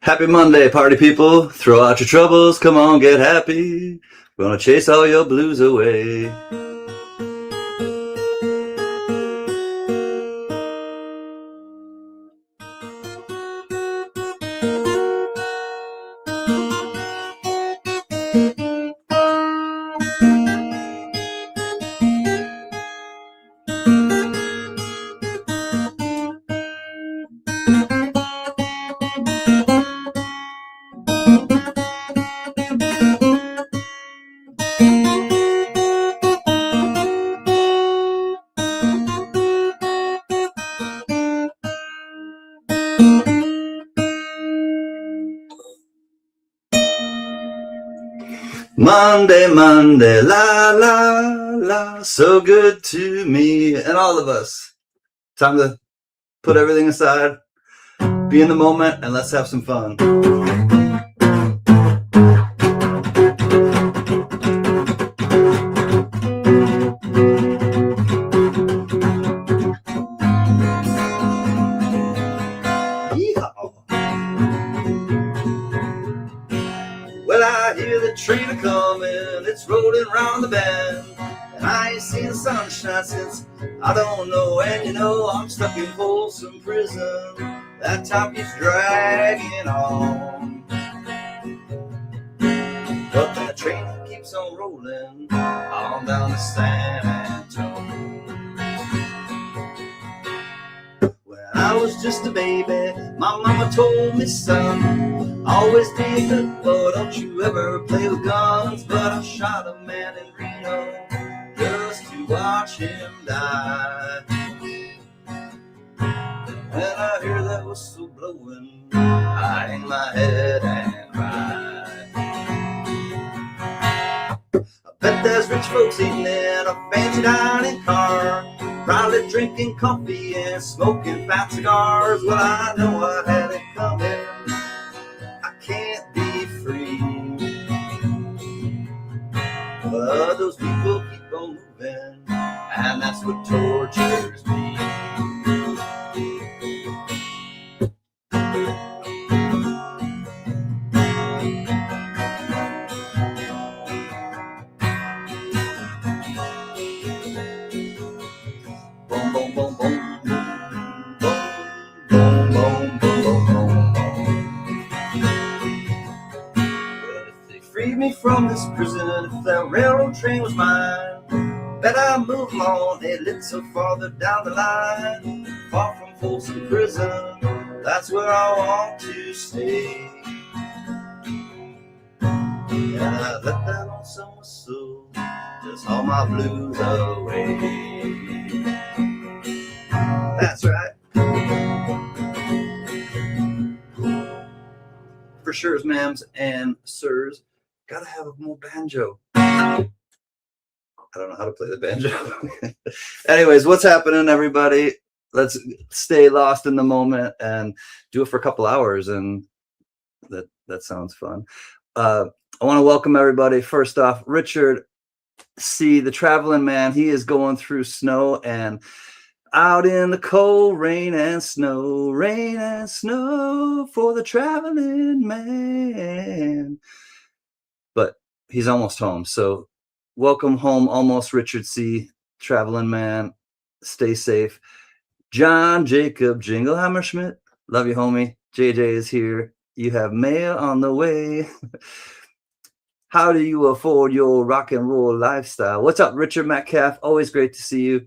Happy Monday, party people. Throw out your troubles. Come on, get happy. We're gonna chase all your blues away. Monday, Monday, la, la, la, so good to me and all of us. Time to put everything aside, be in the moment, and let's have some fun. Well, I hear the train a-coming, it's rolling round the bend, and I ain't seen the sunshine since I don't know when. You know, I'm stuck in Folsom Prison, that time keeps dragging on, but that train keeps on rolling on down to San Antonio. When I was just a baby, my mama told me, son, always be a good boy, don't you ever play with guns. But I shot a man in Reno just to watch him die. When I hear that whistle blowing, I hang my head and cry. I bet there's rich folks eating in a fancy dining car, probably drinking coffee and smoking fat cigars. Well, I know I had it coming, I can't be free, but those people keep on moving, and that's what tortures me. Boom, boom, boom, boom, boom, boom, boom, boom, boom, boom. But if they freed me from this prison, if that railroad train was mine, bet I'd move on a little farther down the line, far from Folsom Prison, that's where I want to stay. And I let that lonesome whistle just haul my blues away. That's right. For sure, ma'ams and sirs, gotta have a more banjo. I don't know how to play the banjo. Anyways, what's happening, everybody? Let's stay lost in the moment and do it for a couple hours, and that sounds fun. I want to welcome everybody. First off, Richard C., the traveling man. He is going through snow and out in the cold rain and snow for the traveling man. But he's almost home, so welcome home, almost, Richard C., traveling man. Stay safe. John Jacob Jinglehammer Schmidt, love you, homie. JJ is here. You have mail on the way. How do you afford your rock and roll lifestyle? What's up, Richard Metcalf? Always great to see you.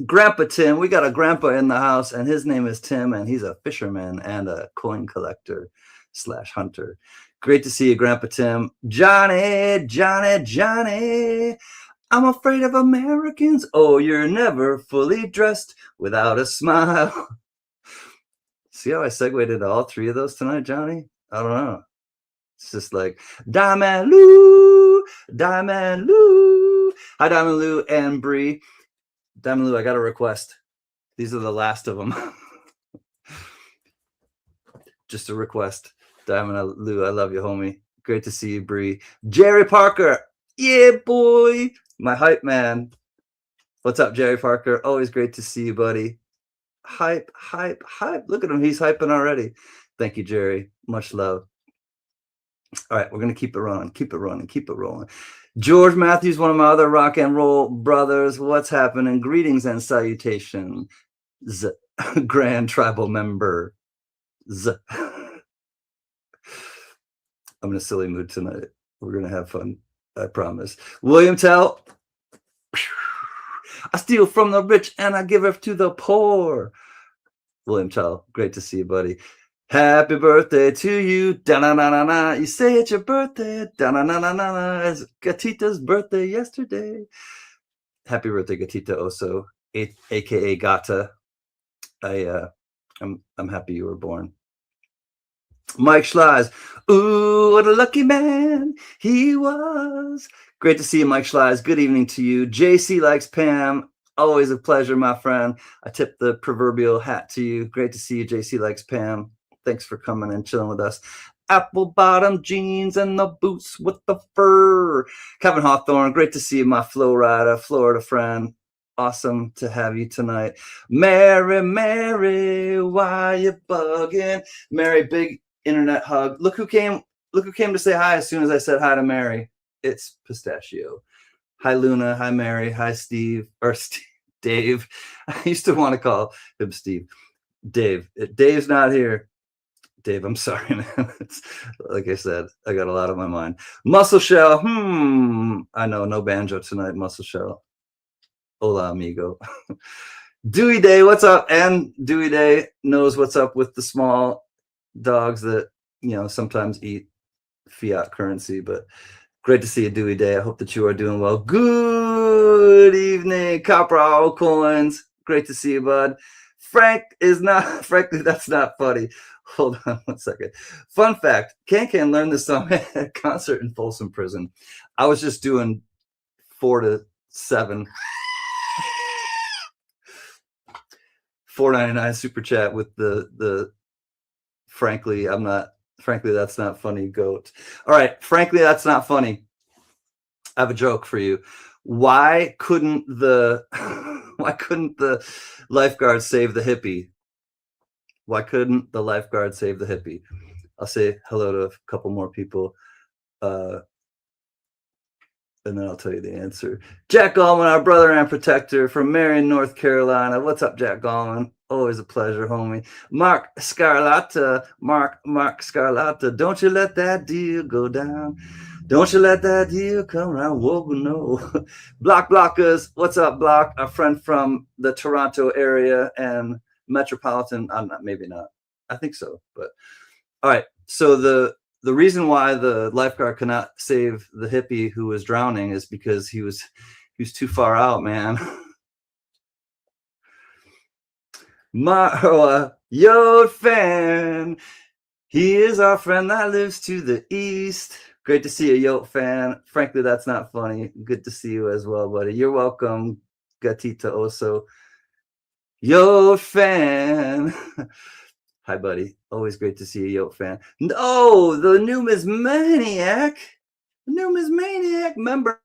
Grandpa Tim, we got a grandpa in the house, and his name is Tim, and he's a fisherman and a coin collector / hunter. Great to see you, Grandpa Tim. Johnny, I'm afraid of Americans. Oh, you're never fully dressed without a smile. See how I segued into all three of those tonight, Johnny? I don't know. It's just like Diamond Lou. Hi, Diamond Lou and Bree. Diamond Lou, I got a request. These are the last of them. Just a request. Diamond Lou, I love you, homie. Great to see you, Bree. Jerry Parker. Yeah, boy. My hype man. What's up, Jerry Parker? Always great to see you, buddy. Hype. Look at him. He's hyping already. Thank you, Jerry. Much love. All right, we're going to keep it running, keep it running, keep it rolling. George Matthews, one of my other rock and roll brothers. What's happening? Greetings and salutations, Grand Tribal member. I'm in a silly mood tonight. We're going to have fun. I promise. William Tell. I steal from the rich and I give it to the poor. William Tell, great to see you, buddy. Happy birthday to you. Da-na-na-na-na. You say it's your birthday. Da-na-na-na-na. It's Gatita's birthday yesterday. Happy birthday, Gatita Oso, aka Gata. I'm happy you were born. Mike Schleiz. Ooh, what a lucky man he was. Great to see you, Mike Schleiz. Good evening to you. JC likes Pam. Always a pleasure, my friend. I tip the proverbial hat to you. Great to see you, JC likes Pam. Thanks for coming and chilling with us. Apple bottom jeans and the boots with the fur. Kevin Hawthorne, great to see you, my Flow Rider, Florida friend. Awesome to have you tonight. Mary, Mary, why you bugging? Mary, big internet hug. Look who came to say hi as soon as I said hi to Mary. It's Pistachio. Hi, Luna. Hi, Mary. Hi, Steve. Or Steve, Dave. I used to want to call him Steve. Dave. Dave's not here. Dave, I'm sorry, man. Like I said, I got a lot on my mind. Muscle Shell. I know, no banjo tonight, Muscle Shell. Hola, amigo. Dewey Day, what's up? And Dewey Day knows what's up with the small dogs that, sometimes eat fiat currency, but great to see you, Dewey Day. I hope that you are doing well. Good evening, Copper Coins. Great to see you, bud. Frankly, that's not funny. Hold on one second. Fun fact, CanCan learned this song at a concert in Folsom Prison. I was just doing 4 to 7. $4.99 super chat with the frankly that's not funny goat. All right, frankly that's not funny. I have a joke for you. Why couldn't the lifeguard save the hippie? Why couldn't the lifeguard save the hippie? I'll say hello to a couple more people. And then I'll tell you the answer. Jack Gallman, our brother and protector from Marion, North Carolina. What's up, Jack Gallman? Always a pleasure, homie. Mark Scarlatta. Mark Scarlatta. Don't you let that deal go down. Don't you let that deal come around. Whoa, no. Blockers. What's up, Block? A friend from the Toronto area and metropolitan. Maybe not. I think so. But all right. So the reason why the lifeguard could not save the hippie who was drowning is because he was too far out, man. Marwa, your fan. He is our friend that lives to the east. Great to see you, Yote fan. Frankly, that's not funny. Good to see you as well, buddy. You're welcome, Gatita Oso. Yote fan. Hi, buddy. Always great to see you, Yote fan. Oh, the numismaniac. Member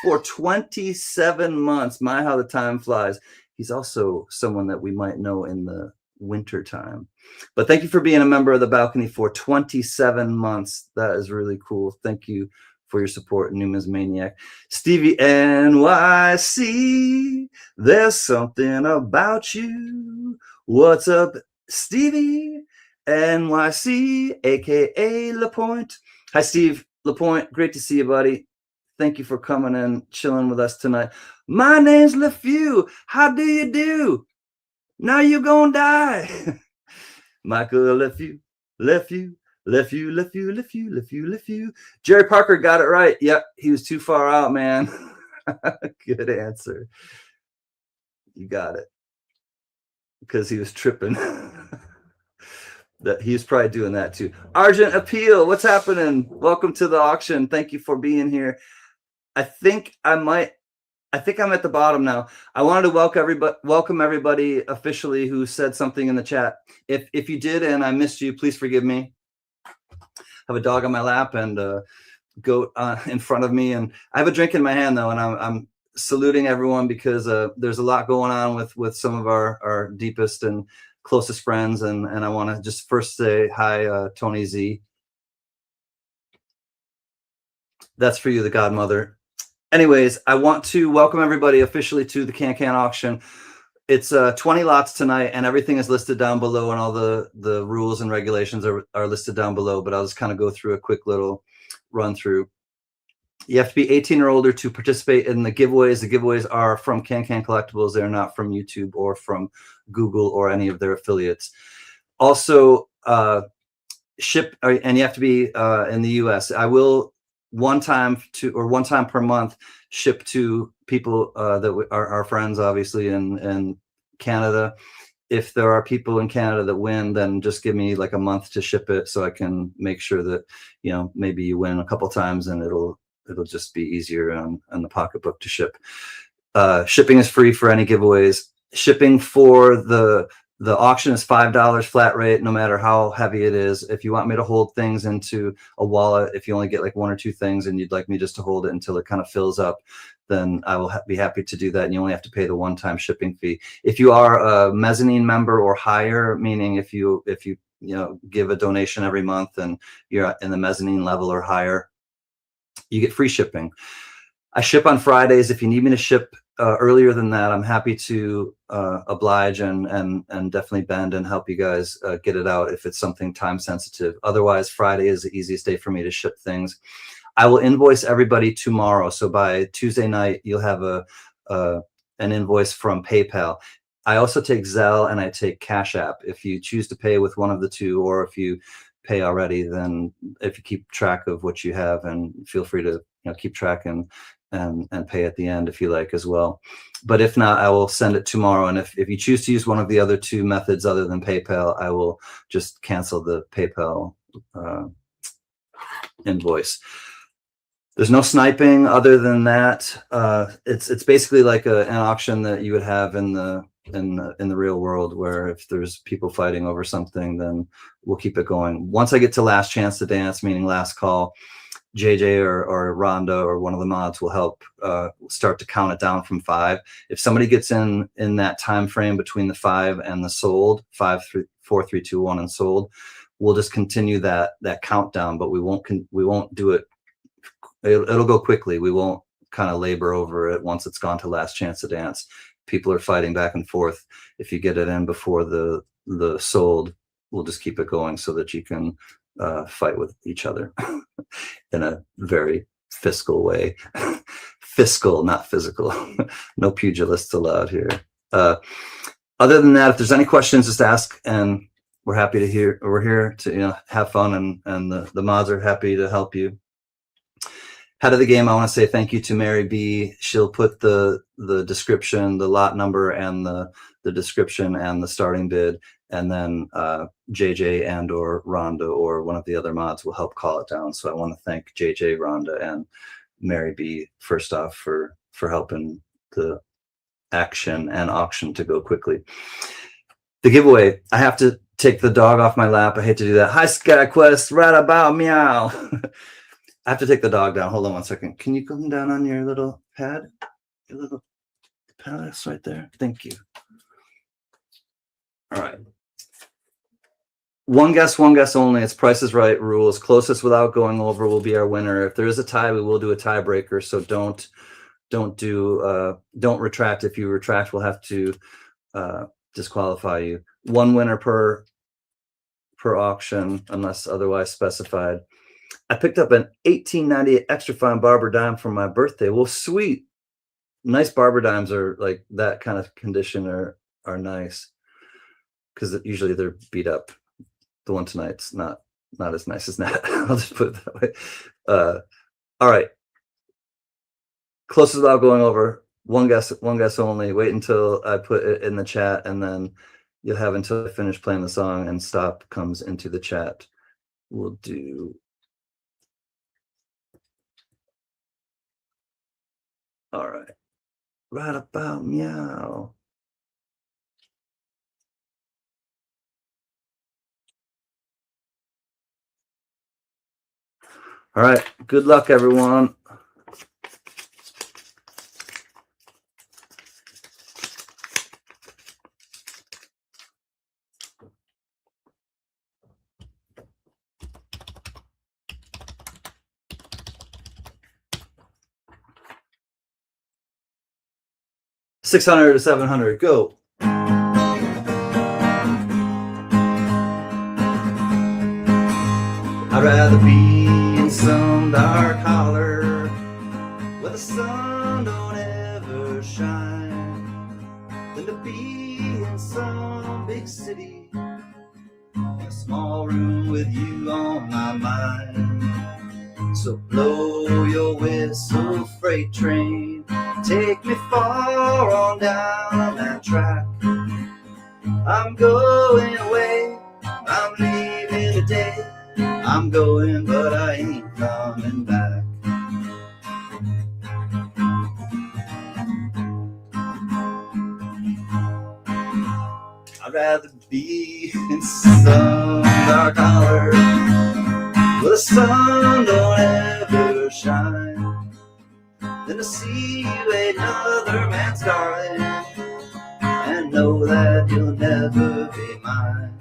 for 27 months. My, how the time flies. He's also someone that we might know in the winter time. But thank you for being a member of the balcony for 27 months. That is really cool. Thank you for your support, Numismaniac. Stevie NYC, there's something about you. What's up, Stevie NYC, aka LaPointe? Hi, Steve LaPointe. Great to see you, buddy. Thank you for coming and chilling with us tonight. My name's LeFew. How do you do? Now you're gonna die. Michael LeFew. Jerry Parker got it right. Yep, he was too far out, man. Good answer. You got it. Because he was tripping. That he was probably doing that too. Argent Appeal, what's happening? Welcome to the auction. Thank you for being here. I think I'm at the bottom now. I wanted to welcome everybody officially who said something in the chat. If you did and I missed you, please forgive me. I have a dog on my lap and a goat in front of me, and I have a drink in my hand though, and I'm saluting everyone because there's a lot going on with some of our deepest and closest friends, and I want to just first say hi, Tony Z. That's for you, the godmother. Anyways, I want to welcome everybody officially to the CanCan auction. It's 20 lots tonight, and everything is listed down below, and all the rules and regulations are listed down below, but I'll just kind of go through a quick little run through. You have to be 18 or older to participate in the giveaways. The giveaways are from CanCan Collectibles. They're not from YouTube or from Google or any of their affiliates. Also, ship, and you have to be in the US. I will one time per month ship to people that are our friends, obviously, in Canada. If there are people in Canada that win, then just give me like a month to ship it, so I can make sure that, you know, maybe you win a couple times and it'll just be easier on the pocketbook to ship. Shipping is free for any giveaways. Shipping for the auction is $5 flat rate, no matter how heavy it is. If you want me to hold things into a wallet, if you only get like 1 or 2 things and you'd like me just to hold it until it kind of fills up, then I will be happy to do that. And you only have to pay the one-time shipping fee. If you are a mezzanine member or higher, meaning if you give a donation every month and you're in the mezzanine level or higher, you get free shipping. I ship on Fridays. If you need me to ship earlier than that, I'm happy to oblige and definitely bend and help you guys get it out if it's something time sensitive. Otherwise, Friday is the easiest day for me to ship things. I will invoice everybody tomorrow. So by Tuesday night, you'll have an invoice from PayPal. I also take Zelle and I take Cash App. If you choose to pay with one of the two, or if you pay already, then if you keep track of what you have, and feel free to keep track and pay at the end if you like as well. But if not, I will send it tomorrow. And if you choose to use one of the other two methods other than PayPal, I will just cancel the PayPal invoice. There's no sniping other than that. It's basically like an auction that you would have in the real world, where if there's people fighting over something, then we'll keep it going. Once I get to last chance to dance, meaning last call, JJ or Rhonda or one of the mods will help start to count it down from 5. If somebody gets in that time frame between the 5 and the sold, 5, 3, 4, 3, 2, 1 and sold, we'll just continue that countdown, but we won't do it. It'll go quickly. We won't kind of labor over it once it's gone to last chance to dance. People are fighting back and forth. If you get it in before the sold, we'll just keep it going so that you can fight with each other in a very fiscal way. Fiscal, not physical. No pugilists allowed here. Other than that, if there's any questions, just ask, and we're happy to hear. We're here to have fun, and the mods are happy to help you. Head of the game, I want to say thank you to Mary B. She'll put the description, the lot number, and the description and the starting bid, and then JJ and or Rhonda or one of the other mods will help call it down. So I want to thank JJ, Rhonda, and Mary B. first off for helping the action and auction to go quickly. The giveaway, I have to take the dog off my lap. I hate to do that. Hi, SkyQuest, right about meow. I have to take the dog down. Hold on 1 second. Can you come down on your little pad? Your little pad that's right there. Thank you. All right. One guess only. It's Price is Right rules. Closest without going over will be our winner. If there is a tie, we will do a tiebreaker. So don't retract. If you retract, we'll have to disqualify you. One winner per auction, unless otherwise specified. I picked up an 1898 extra fine Barber Dime for my birthday. Well, sweet. Nice Barber Dimes are like that kind of condition are nice, because usually they're beat up. The one tonight's not as nice as that. I'll just put it that way. All right. Closest without going over. One guess only. Wait until I put it in the chat, and then you'll have until I finish playing the song and stop comes into the chat. We'll do. All right. Right about meow. All right. Good luck, everyone. 600 to 700. Go. I'd rather be in some dark holler where the sun don't ever shine than to be in some big city in a small room with you on my mind. So blow your whistle, freight train, take me far on down that track. I'm going away, I'm leaving today. I'm going, but I ain't coming back. I'd rather be in some dark hour where the sun don't ever shine than to see you another man's darling and know that you'll never be mine.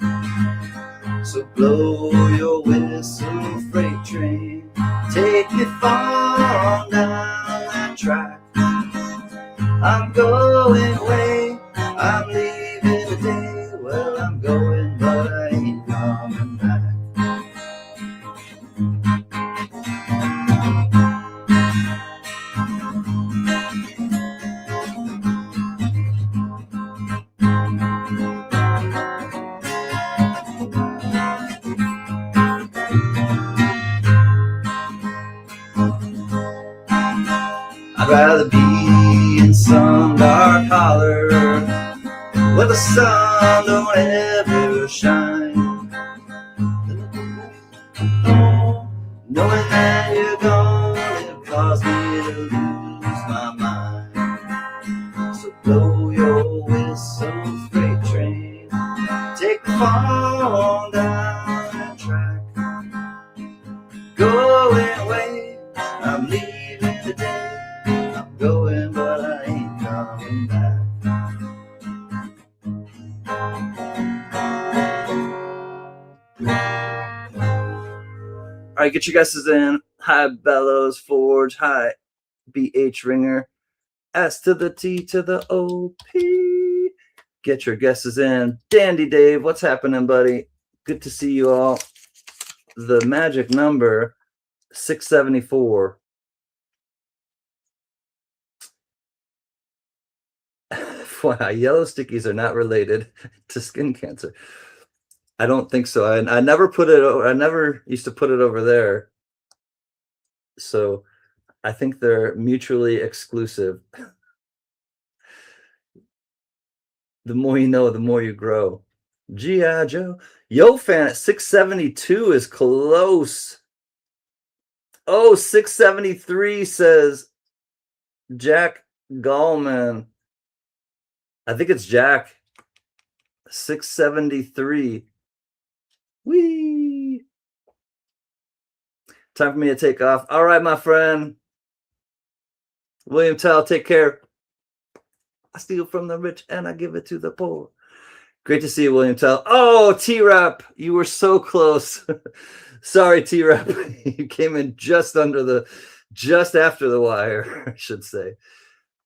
So blow your whistle, freight train, take me far on down that track. I'm going away, I'm leaving today. Well, I'm going, but I ain't coming back. I'd rather be in some dark holler where the sun don't ever shine, knowing that you're gonna cause me to lose my mind. So blow your whistle, freight train, take me far on down that track. Going away, I'm leaving today. I'm going, but I ain't coming back. All right, get your guesses in. Hi, Bellows Forge. Hi, BH Ringer. S to the T to the O-P. Get your guesses in. Dandy Dave, what's happening, buddy? Good to see you all. The magic number, 674. Wow, yellow stickies are not related to skin cancer. I don't think so. I never put it. I never used to put it over there. So I think they're mutually exclusive. The more you know, the more you grow. G.I. Joe. Yo, fan at 672 is close. Oh, 673 says Jack Gallman. I think it's Jack. 673. Whee! Time for me to take off. All right, my friend. William Tell, take care. I steal from the rich and I give it to the poor. Great to see you, William Tell. Oh, T-Rap, you were so close. Sorry, T-Rap. You came in just after the wire, I should say.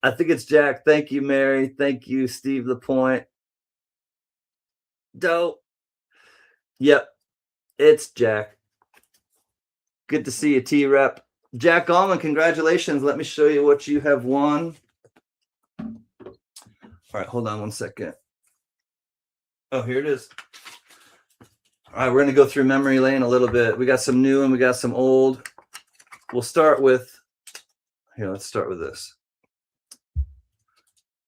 I think it's Jack. Thank you, Mary. Thank you, Steve LaPointe. Dope. Yep, it's Jack. Good to see you, T-Rep. Jack Allman, congratulations. Let me show you what you have won. All right, hold on one second. Oh, here it is. All right, we're going to go through memory lane a little bit. We got some new and we got some old. We'll start with, here, let's start with this.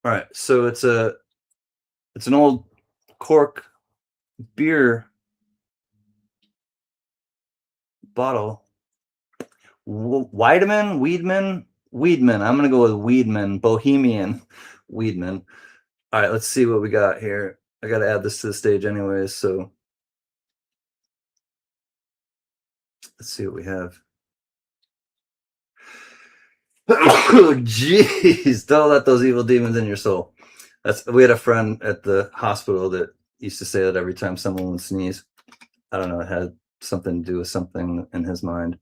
All right, so it's an old cork beer bottle. Weedman. I'm going to go with Weedman, Bohemian Weedman. All right, let's see what we got here. I got to add this to the stage anyways, so let's see what we have. Oh, jeez, don't let those evil demons in your soul. We had a friend at the hospital that used to say that every time someone would sneeze. I don't know, it had something to do with something in his mind.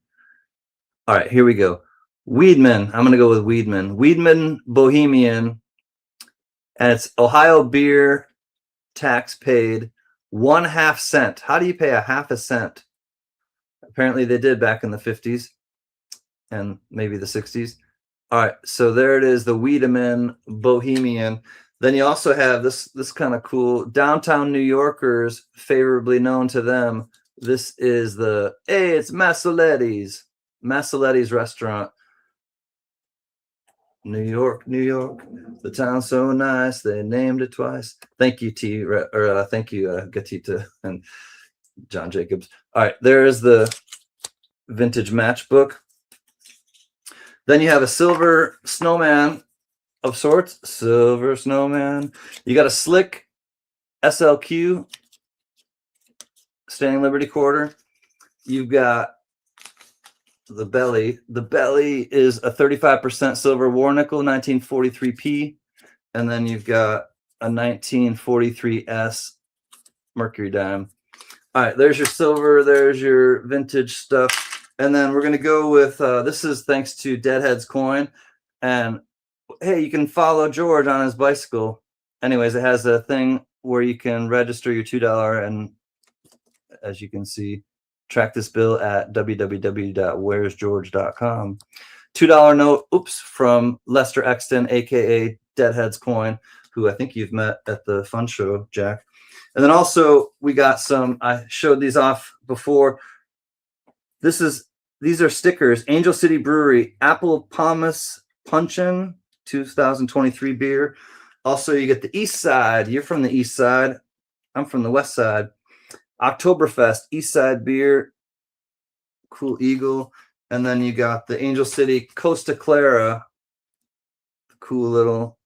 All right, here we go. Weedman. I'm going to go with Weedman. Weedman Bohemian. And it's Ohio beer, tax paid, 1/2 cent. How do you pay a 1/2 cent? Apparently they did back in the 50s and maybe the 60s. All right, so there it is, the Wiedemann Bohemian. Then you also have this kind of cool downtown New Yorkers, favorably known to them. This is the, hey, it's Massoletti's restaurant. New York, New York, the town's so nice they named it twice. Thank you, thank you, Gatita and John Jacobs. All right, there's the vintage matchbook. Then you have a silver snowman of sorts. Silver snowman. You got a slick SLQ Standing Liberty Quarter. You've got the belly. The belly is a 35% silver war nickel, 1943p. And then you've got a 1943S mercury dime. All right, there's your silver. There's your vintage stuff. And then we're going to go with, this is thanks to Deadhead's Coin. And hey, you can follow George on his bicycle. Anyways, it has a thing where you can register your $2 and, as you can see, track this bill at www.where'sgeorge.com. $2 note, oops, from Lester Exton, aka Deadhead's Coin, who I think you've met at the fun show, Jack. And then also we got some, I showed these off before. These are stickers. Angel City Brewery, Apple Pomace Punchin' 2023 beer. Also, you get the East Side. You're from the East Side. I'm from the West Side. Oktoberfest, East Side beer. Cool Eagle. And then you got the Angel City Costa Clara. Cool little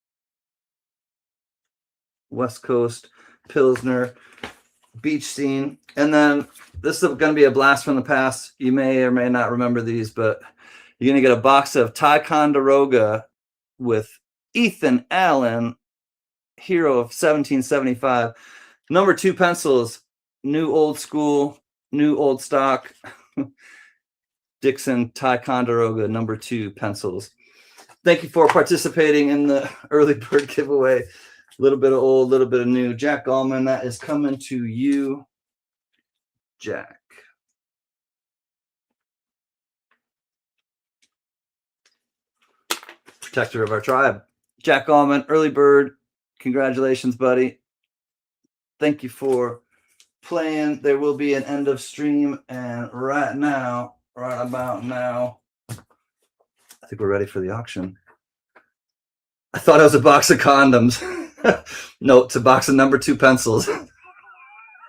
West Coast Pilsner beach scene. And then this is going to be a blast from the past. You may or may not remember these, but you're going to get a box of Ticonderoga with Ethan Allen, hero of 1775. Number 2 pencils, new old school, new old stock. Dixon Ticonderoga number 2 pencils. Thank you for participating in the early bird giveaway. A little bit of old, a little bit of new. Jack Allman, that is coming to you, Jack. Protector of our tribe. Jack Allman, early bird. Congratulations, buddy. Thank you for playing. There will be an end of stream. And right about now, I think we're ready for the auction. I thought it was a box of condoms. No, it's a box of number 2 pencils.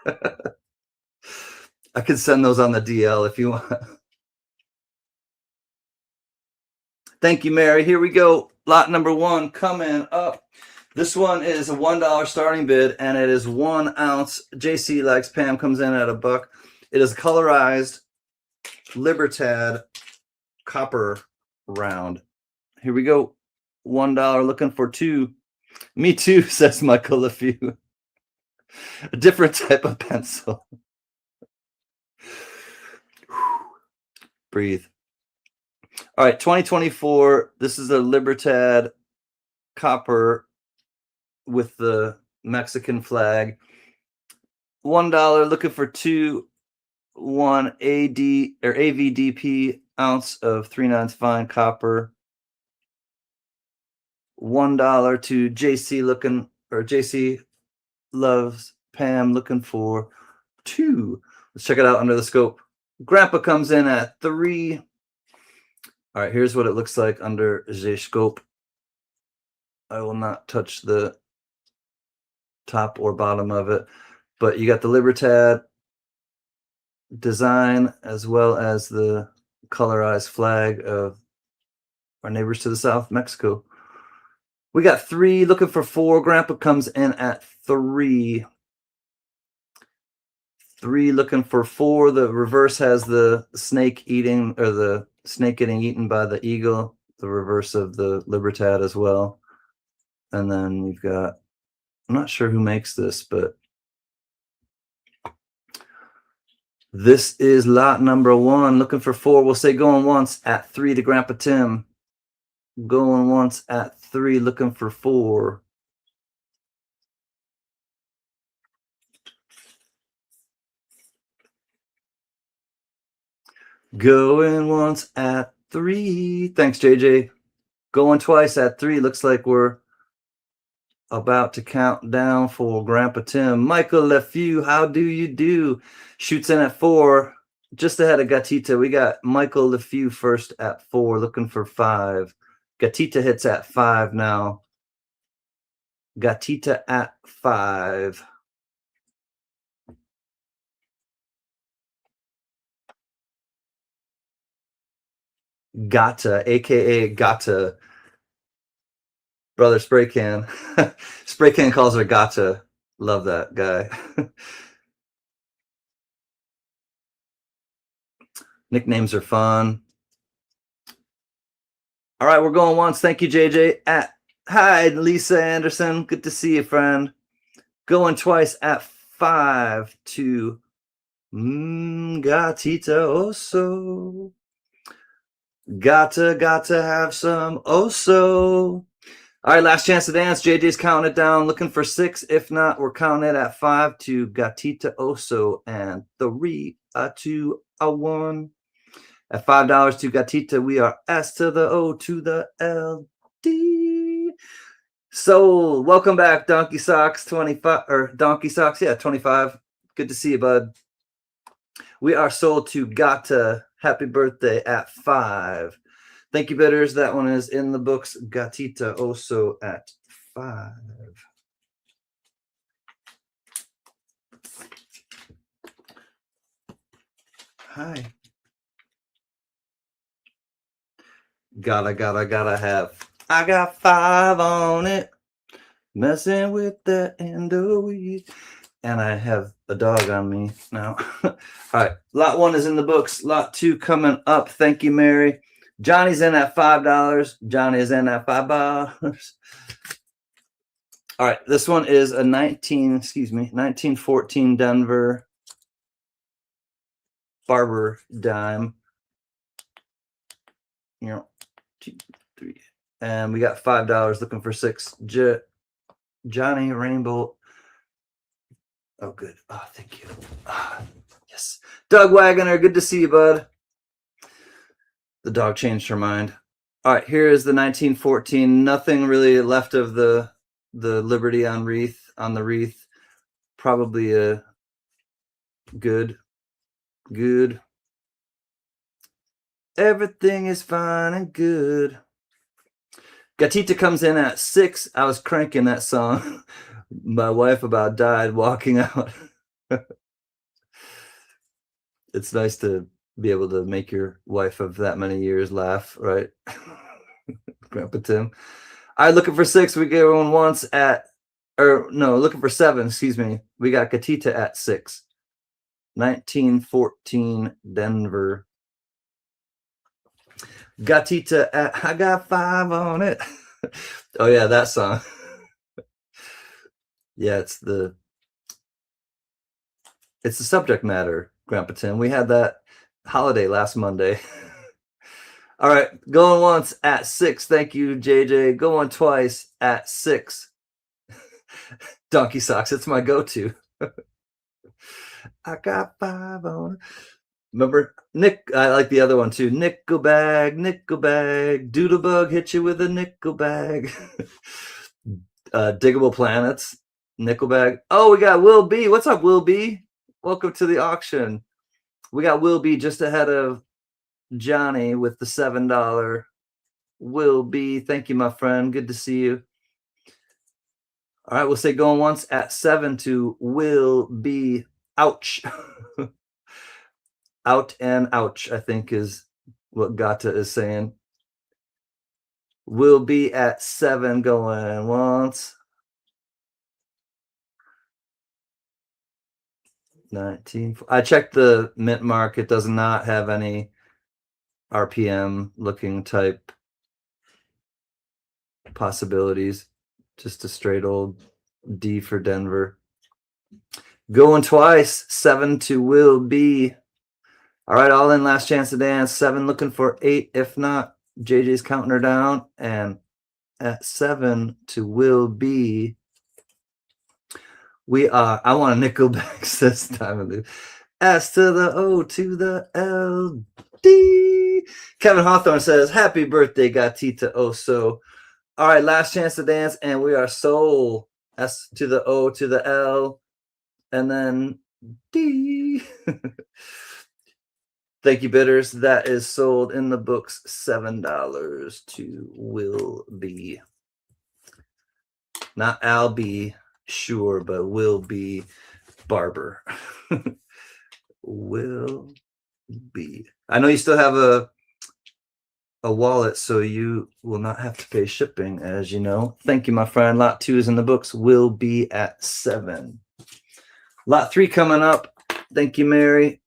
I could send those on the DL if you want. Thank you, Mary. Here we go. Lot number 1 coming up. This one is a $1 starting bid, and it is 1 ounce. JC likes Pam, comes in at $1. It is colorized Libertad copper round. Here we go. $1 looking for 2. Me too, says Michael LeFew. A different type of pencil. Breathe. All right, 2024. This is a Libertad copper with the Mexican flag. $1 looking for 2. 1 AD or AVDP ounce of 3/9 fine copper. $1 to JC looking, or JC loves Pam looking for 2. Let's check it out under the scope. Grandpa comes in at 3. All right, here's what it looks like under the scope. I will not touch the top or bottom of it, but you got the Libertad design as well as the colorized flag of our neighbors to the south, Mexico. We got 3 looking for 4. Grandpa comes in at 3. 3 looking for 4. The reverse has the snake eating, or the snake getting eaten by the eagle, the reverse of the Libertad as well. And then we've got, I'm not sure who makes this, but this is lot number 1. Looking for 4. We'll say going once at 3 to Grandpa Tim. Going once at 3, looking for 4. Going once at 3. Thanks, JJ. Going twice at 3. Looks like we're about to count down for Grandpa Tim. Michael LeFew, how do you do? Shoots in at 4. Just ahead of Gatita. We got Michael LeFew first at 4, looking for 5. Gatita hits at 5 now. Gatita at 5. Gata, aka Gata. Brother Spray Can. Spray Can calls her Gata. Love that guy. Nicknames are fun. All right, we're going once. Thank you, JJ. Hi, Lisa Anderson. Good to see you, friend. Going twice at 5 to Gatita Oso. Gotta have some Oso. All right, last chance to dance. JJ's counting it down, looking for 6. If not, we're counting it at 5 to Gatita Oso and 3, a 2, a 1. At $5 to Gatita, we are S to the O to the L D. So welcome back, Donkey Socks 25 or Donkey Socks, yeah, 25. Good to see you, bud. We are sold to Gata. Happy birthday at 5. Thank you, bidders. That one is in the books. Gatita Oso at 5. Hi. Gotta have. I got 5 on it. Messing with the endoweed. And I have a dog on me now. All right. Lot 1 is in the books. Lot 2 coming up. Thank you, Mary. Johnny's in at $5. Johnny is in at $5. All right. This one is a 1914 Denver Barber Dime. You know, 2, 3. And we got $5 looking for 6. Johnny Rainbow. Oh, good. Oh, thank you. Yes. Doug Wagoner, good to see you, bud. The dog changed her mind. All right, here is the 1914. Nothing really left of the Liberty on the wreath. Probably a good. Everything is fine and good. Gatita comes in at 6. I was cranking that song. My wife about died walking out. It's nice to be able to make your wife of that many years laugh, right? Grandpa Tim. All right, looking for 6. We get one once at, or no, looking for 7, excuse me. We got Gatita at 6. 1914 Denver. Gatita at, I got 5 on it. Oh yeah, that song. Yeah, it's the subject matter, Grandpa Tim. We had that holiday last Monday. All right, going once at 6. Thank you, JJ. Going twice at 6. Donkey Socks, it's my go-to. I got 5 on it. Remember, Nick, I like the other one too. Nickel bag, Doodlebug hit you with a nickel bag. Diggable Planets, nickel bag. Oh, we got Will B. What's up, Will B? Welcome to the auction. We got Will B just ahead of Johnny with the $7. Will B, thank you, my friend. Good to see you. All right, we'll say going once at 7 to Will B. Ouch. Out and ouch, I think is what Gata is saying. Will be at 7 going once. 19. I checked the mint mark. It does not have any RPM looking type possibilities. Just a straight old D for Denver. Going twice. 7 to Will be. All right, all in, last chance to dance. 7 looking for 8. If not, JJ's counting her down. And at 7 to Will be. We are, I want a nickel back this time. S to the O to the L Kevin Hawthorne says, happy birthday, Gatita Oso. All right, last chance to dance, and we are sold. S to the O to the L, and then D. Thank you, bidders. That is sold in the books. $7 to Will B. Not Al B, sure, but Will B Barber. Will B. I know you still have a wallet, so you will not have to pay shipping, as you know. Thank you, my friend. Lot 2 is in the books. Will be at 7. Lot 3 coming up. Thank you, Mary.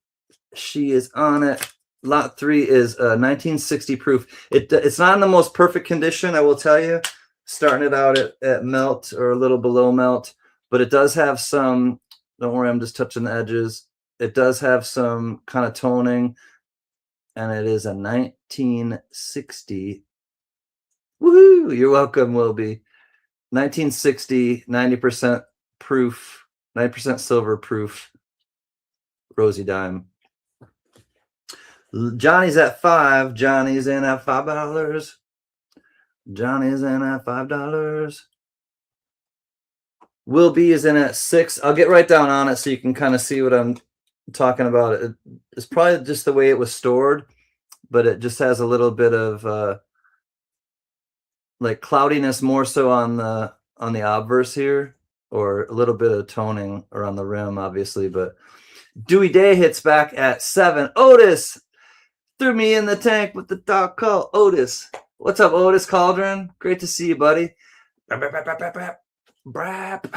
She is on it. Lot 3 is 1960 proof. It's not in the most perfect condition, I will tell you. Starting it out at melt or a little below melt, but it does have some, don't worry, I'm just touching the edges. It does have some kind of toning, and it is a 1960. Woohoo! You're welcome, Wilby. 1960, 90% proof, 90% silver proof, Rosie Dime. Johnny's at 5. Johnny's in at $5. Johnny's in at $5. Will B is in at 6. I'll get right down on it so you can kind of see what I'm talking about. It's probably just the way it was stored, but it just has a little bit of like cloudiness, more so on the obverse here, or a little bit of toning around the rim, obviously. But Dewey Day hits back at 7. Otis threw me in the tank with the dog call. Otis, what's up, Otis Cauldron? Great to see you, buddy. Brap.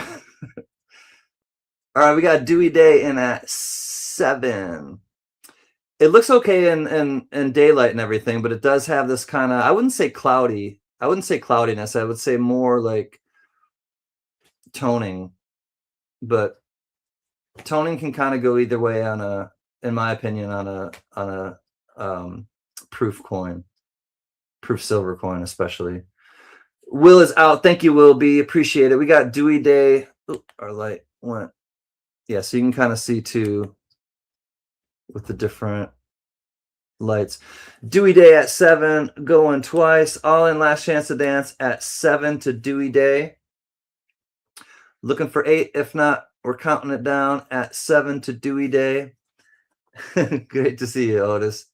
All right, we got Dewey Day in at 7. It looks okay in daylight and everything, but it does have this kind of, I wouldn't say cloudy. I wouldn't say cloudiness. I would say more like toning. But toning can kind of go either way on a, in my opinion, on a proof coin, proof silver coin especially. Will is out. Thank you, Will B. Appreciate it. We got Dewey Day. Ooh, our light went. Yeah, so you can kind of see too with the different lights. Dewey Day at 7, going twice. All in last chance to dance at 7 to Dewey Day. Looking for 8. If not, we're counting it down at 7 to Dewey Day. Great to see you, Otis.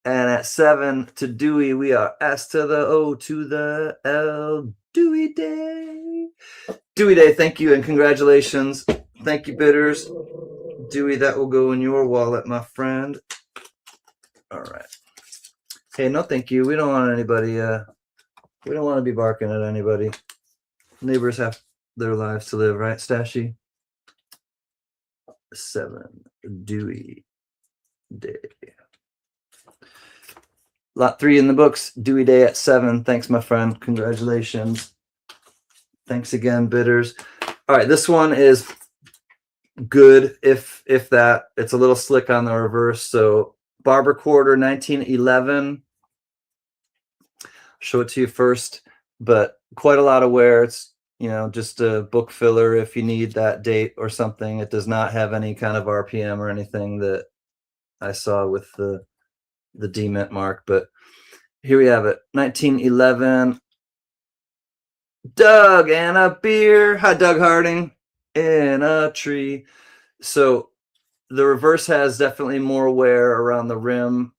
And at 7 to Dewey, we are S to the O to the L. Dewey Day. Dewey Day, thank you and congratulations. Thank you, bidders. Dewey, that will go in your wallet, my friend. All right. Hey, no thank you. We don't want anybody, we don't want to be barking at anybody. Neighbors have their lives to live, right, Stashy? 7, Dewey Day. Lot 3 in the books, Dewey Day at 7. Thanks, my friend. Congratulations. Thanks again, bidders. All right, this one is good, if that. It's a little slick on the reverse. So Barber Quarter, 1911. Show it to you first, but quite a lot of wear. It's, you know, just a book filler if you need that date or something. It does not have any kind of RPM or anything that I saw with the D-mint mark, but here we have it. 1911. Doug and a beer. Hi, Doug Harding. In a tree. So the reverse has definitely more wear around the rim.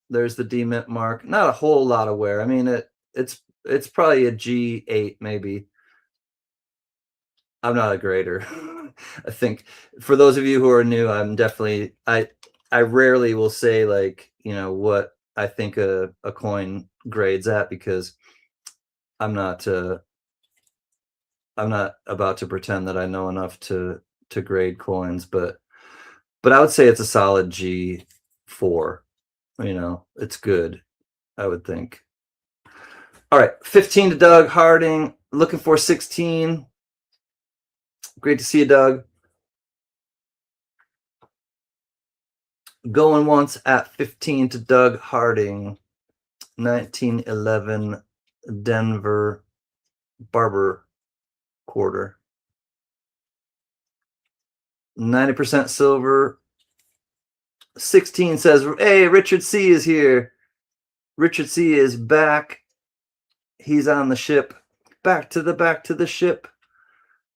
There's the D-mint mark. Not a whole lot of wear. I mean, it's probably a G8 maybe. I'm not a grader. I think for those of you who are new, I'm definitely, I rarely will say, like, you know, what I think a coin grades at, because I'm not about to pretend that I know enough to grade coins, but I would say it's a solid G4. You know, it's good, I would think. All right, 15 to Doug Harding. Looking for 16. Great to see you, Doug. Going once at 15 to Doug Harding. 1911 Denver Barber Quarter. 90% silver, 16 says, hey, Richard C is here. Richard C is back. He's on the ship. Back to the ship.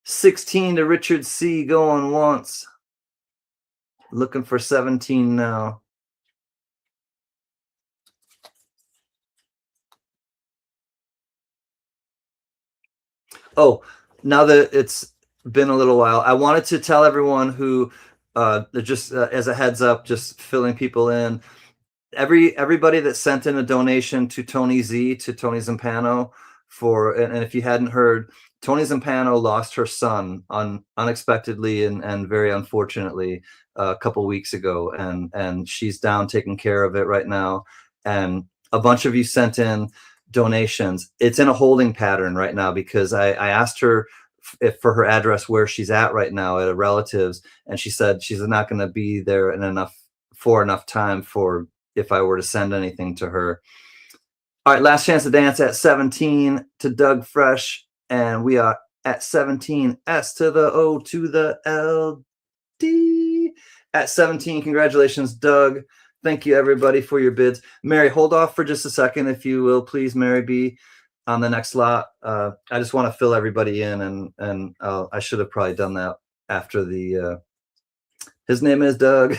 16 to Richard C going once. Looking for 17 now. Oh, now that it's been a little while, I wanted to tell everyone who, just as a heads up, just filling people in, everybody that sent in a donation to Tony Zampano for, and if you hadn't heard, Tony Zampano lost her son unexpectedly and very unfortunately a couple weeks ago, and she's down taking care of it right now. And a bunch of you sent in donations. It's in a holding pattern right now because I asked her if for her address where she's at right now at a relative's, and she said she's not going to be there in enough time for if I were to send anything to her. All right, last chance to dance at 17 to Doug Fresh, and we are at 17, S to the O to the L D. At 17, congratulations, Doug. Thank you, everybody, for your bids. Mary, hold off for just a second, if you will, please, Mary B, on the next lot. I just want to fill everybody in, and I should have probably done that after the his name is Doug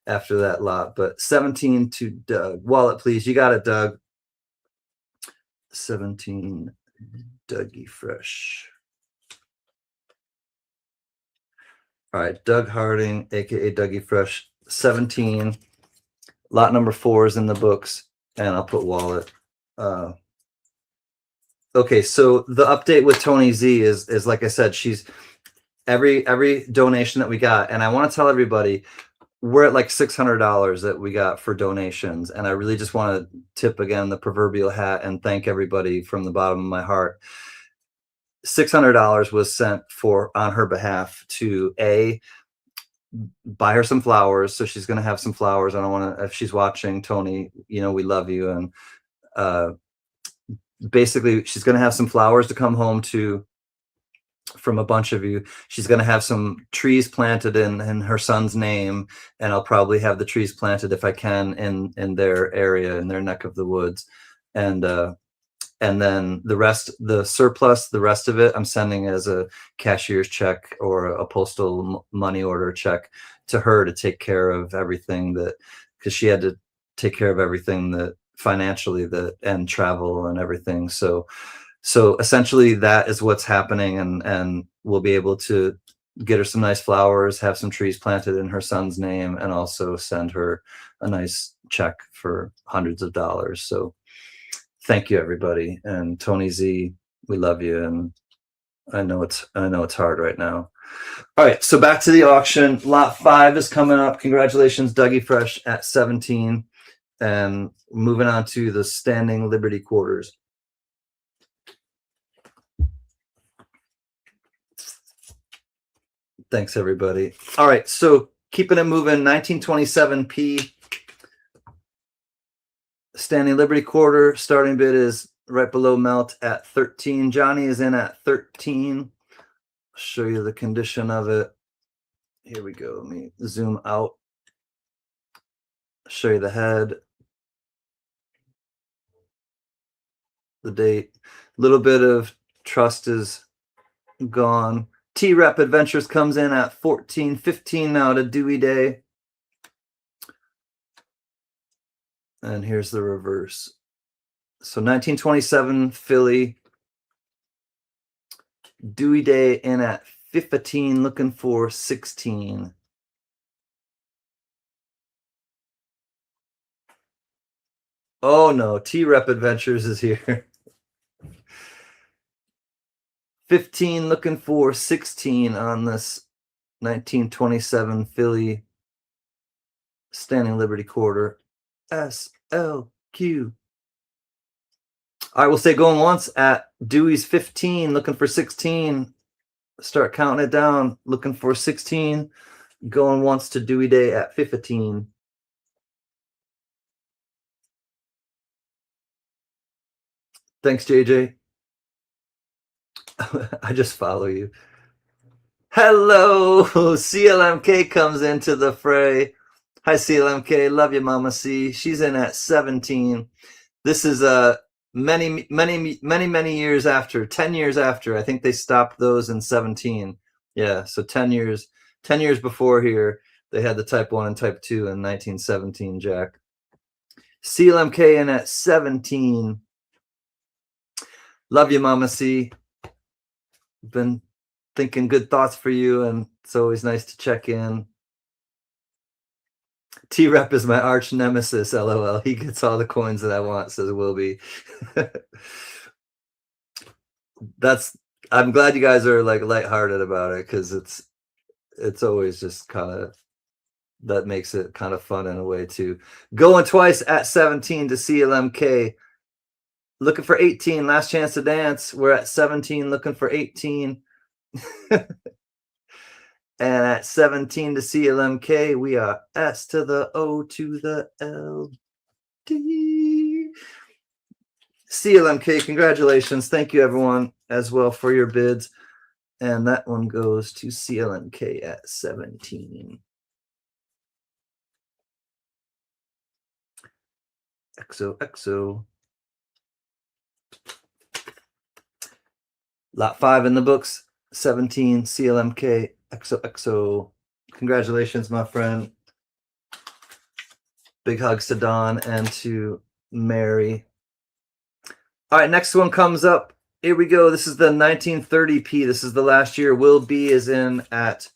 after that lot, but 17 to Doug. Wallet, please. You got it, Doug. 17, Dougie Fresh. All right, Doug Harding, aka Dougie Fresh, 17. Lot number 4 is in the books, and I'll put wallet. Okay, so the update with Tony Z is like I said, she's every donation that we got, and I want to tell everybody we're at like $600 that we got for donations, and I really just want to tip again the proverbial hat and thank everybody from the bottom of my heart. $600 was sent on her behalf to buy her some flowers, so she's going to have some flowers. I don't want to, if she's watching, Tony, you know we love you, and basically she's going to have some flowers to come home to from a bunch of you. She's going to have some trees planted in her son's name, and I'll probably have the trees planted if I can in their area, in their neck of the woods, and then the rest, the surplus, the rest of it, I'm sending as a cashier's check or a postal money order check to her to take care of everything that, because she had to take care of everything that financially, that and travel and everything. So essentially that is what's happening, and we'll be able to get her some nice flowers, have some trees planted in her son's name, and also send her a nice check for hundreds of dollars. So thank you, everybody. And Tony Z, we love you, and I know it's hard right now. All right, so back to the auction. Lot 5 is coming up. Congratulations, Dougie Fresh at 17. And moving on to the Standing Liberty Quarters. Thanks, everybody. All right, so keeping it moving, 1927p Standing Liberty Quarter. Starting bid is right below melt at 13. Johnny is in at 13. Show you the condition of it. Here we go. Let me zoom out. Show you the head. The date. A little bit of trust is gone. T-Rep Adventures comes in at 14.15 now to Dewey Day. And here's the reverse. So 1927 Philly. Dewey Day in at 15, looking for 16. Oh no, T-Rep Adventures is here. 15, looking for 16 on this 1927 Philly Standing Liberty Quarter. SLQ. I will say going once at Dewey's 15, looking for 16. Start counting it down, looking for 16. Going once to Dewey Day at 15. Thanks, JJ. I just follow you. Hello, CLMK comes into the fray. Hi, CLMK. Love you, Mama C. She's in at 17. This is many years after, 10 years after. I think they stopped those in 17. Yeah, so 10 years before here, they had the type 1 and type 2 in 1917, Jack. CLMK in at 17. Love you, Mama C. Been thinking good thoughts for you, and it's always nice to check in. T-Rep is my arch nemesis, LOL. He gets all the coins that I want, says Wilby. I'm glad you guys are like lighthearted about it, because it's always just kind of, that makes it kind of fun in a way too. Going twice at 17 to CLMK. Looking for 18, last chance to dance. We're at 17, looking for 18. And at 17 to CLMK, we are S to the O to the L D. CLMK, congratulations. Thank you, everyone, as well, for your bids. And that one goes to CLMK at 17. XOXO. Lot 5 in the books. 17, CLMK, XOXO. Congratulations, my friend. Big hugs to Don and to Mary. All right, next one comes up. Here we go. This is the 1930p. This is the last year. Will B is in at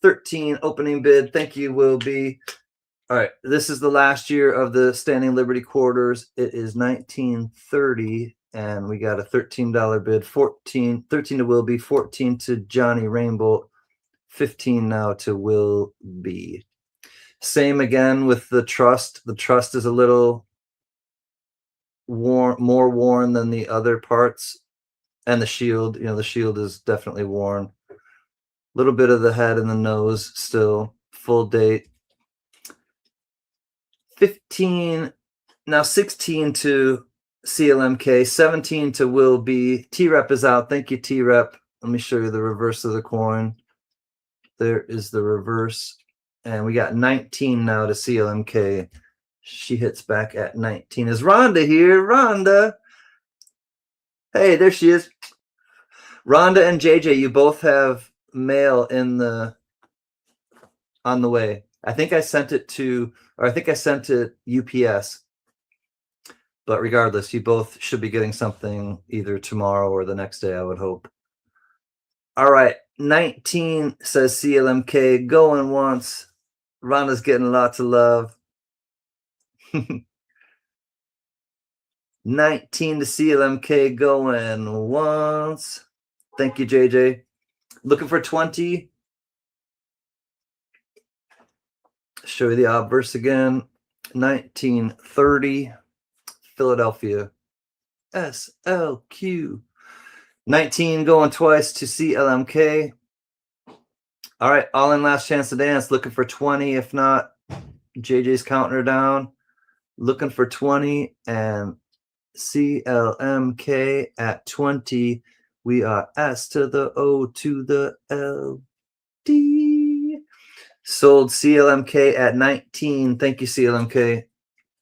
13. Opening bid. Thank you, Will B. All right, this is the last year of the Standing Liberty Quarters. It is 1930. And we got a $13 bid, 13 to Will B, 14 to Johnny Rainbow, 15 now to Will B. Same again with the trust. The trust is a little more worn than the other parts. And the shield, you know, the shield is definitely worn. A little bit of the head and the nose still. Full date. 15, now 16 to CLMK, 17 to Will B. T-Rep is out. Thank you, T-Rep. Let me show you the reverse of the coin. There is the reverse. And we got 19 now to CLMK. She hits back at 19. Is Rhonda here? Rhonda. Hey, there she is. Rhonda and JJ, you both have mail on the way. I think I sent it to, or I think I sent it UPS. But regardless, you both should be getting something either tomorrow or the next day, I would hope. All right, 19 says CLMK, going once. Rhonda's getting lots of love. 19 to CLMK, going once. Thank you, JJ. Looking for 20. Show you the obverse again. 1930. Philadelphia, SLQ. 19 going twice to CLMK. All right, all in last chance to dance. Looking for 20. If not, JJ's counting her down. Looking for 20 and CLMK at 20. We are S to the O to the L D. Sold CLMK at 19. Thank you, CLMK.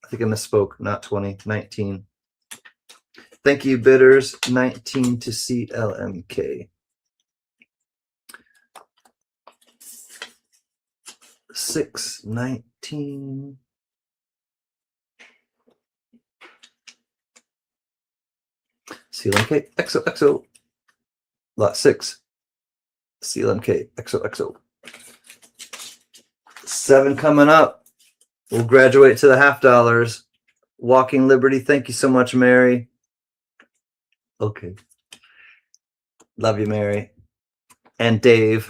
I think I misspoke, not 20, 19. Thank you, bidders. 19 to CLMK. 619. CLMK, XOXO. Lot 6. CLMK, XOXO. 7 coming up. We'll graduate to the $half. Walking Liberty. Thank you so much, Mary. Okay. Love you, Mary. And Dave.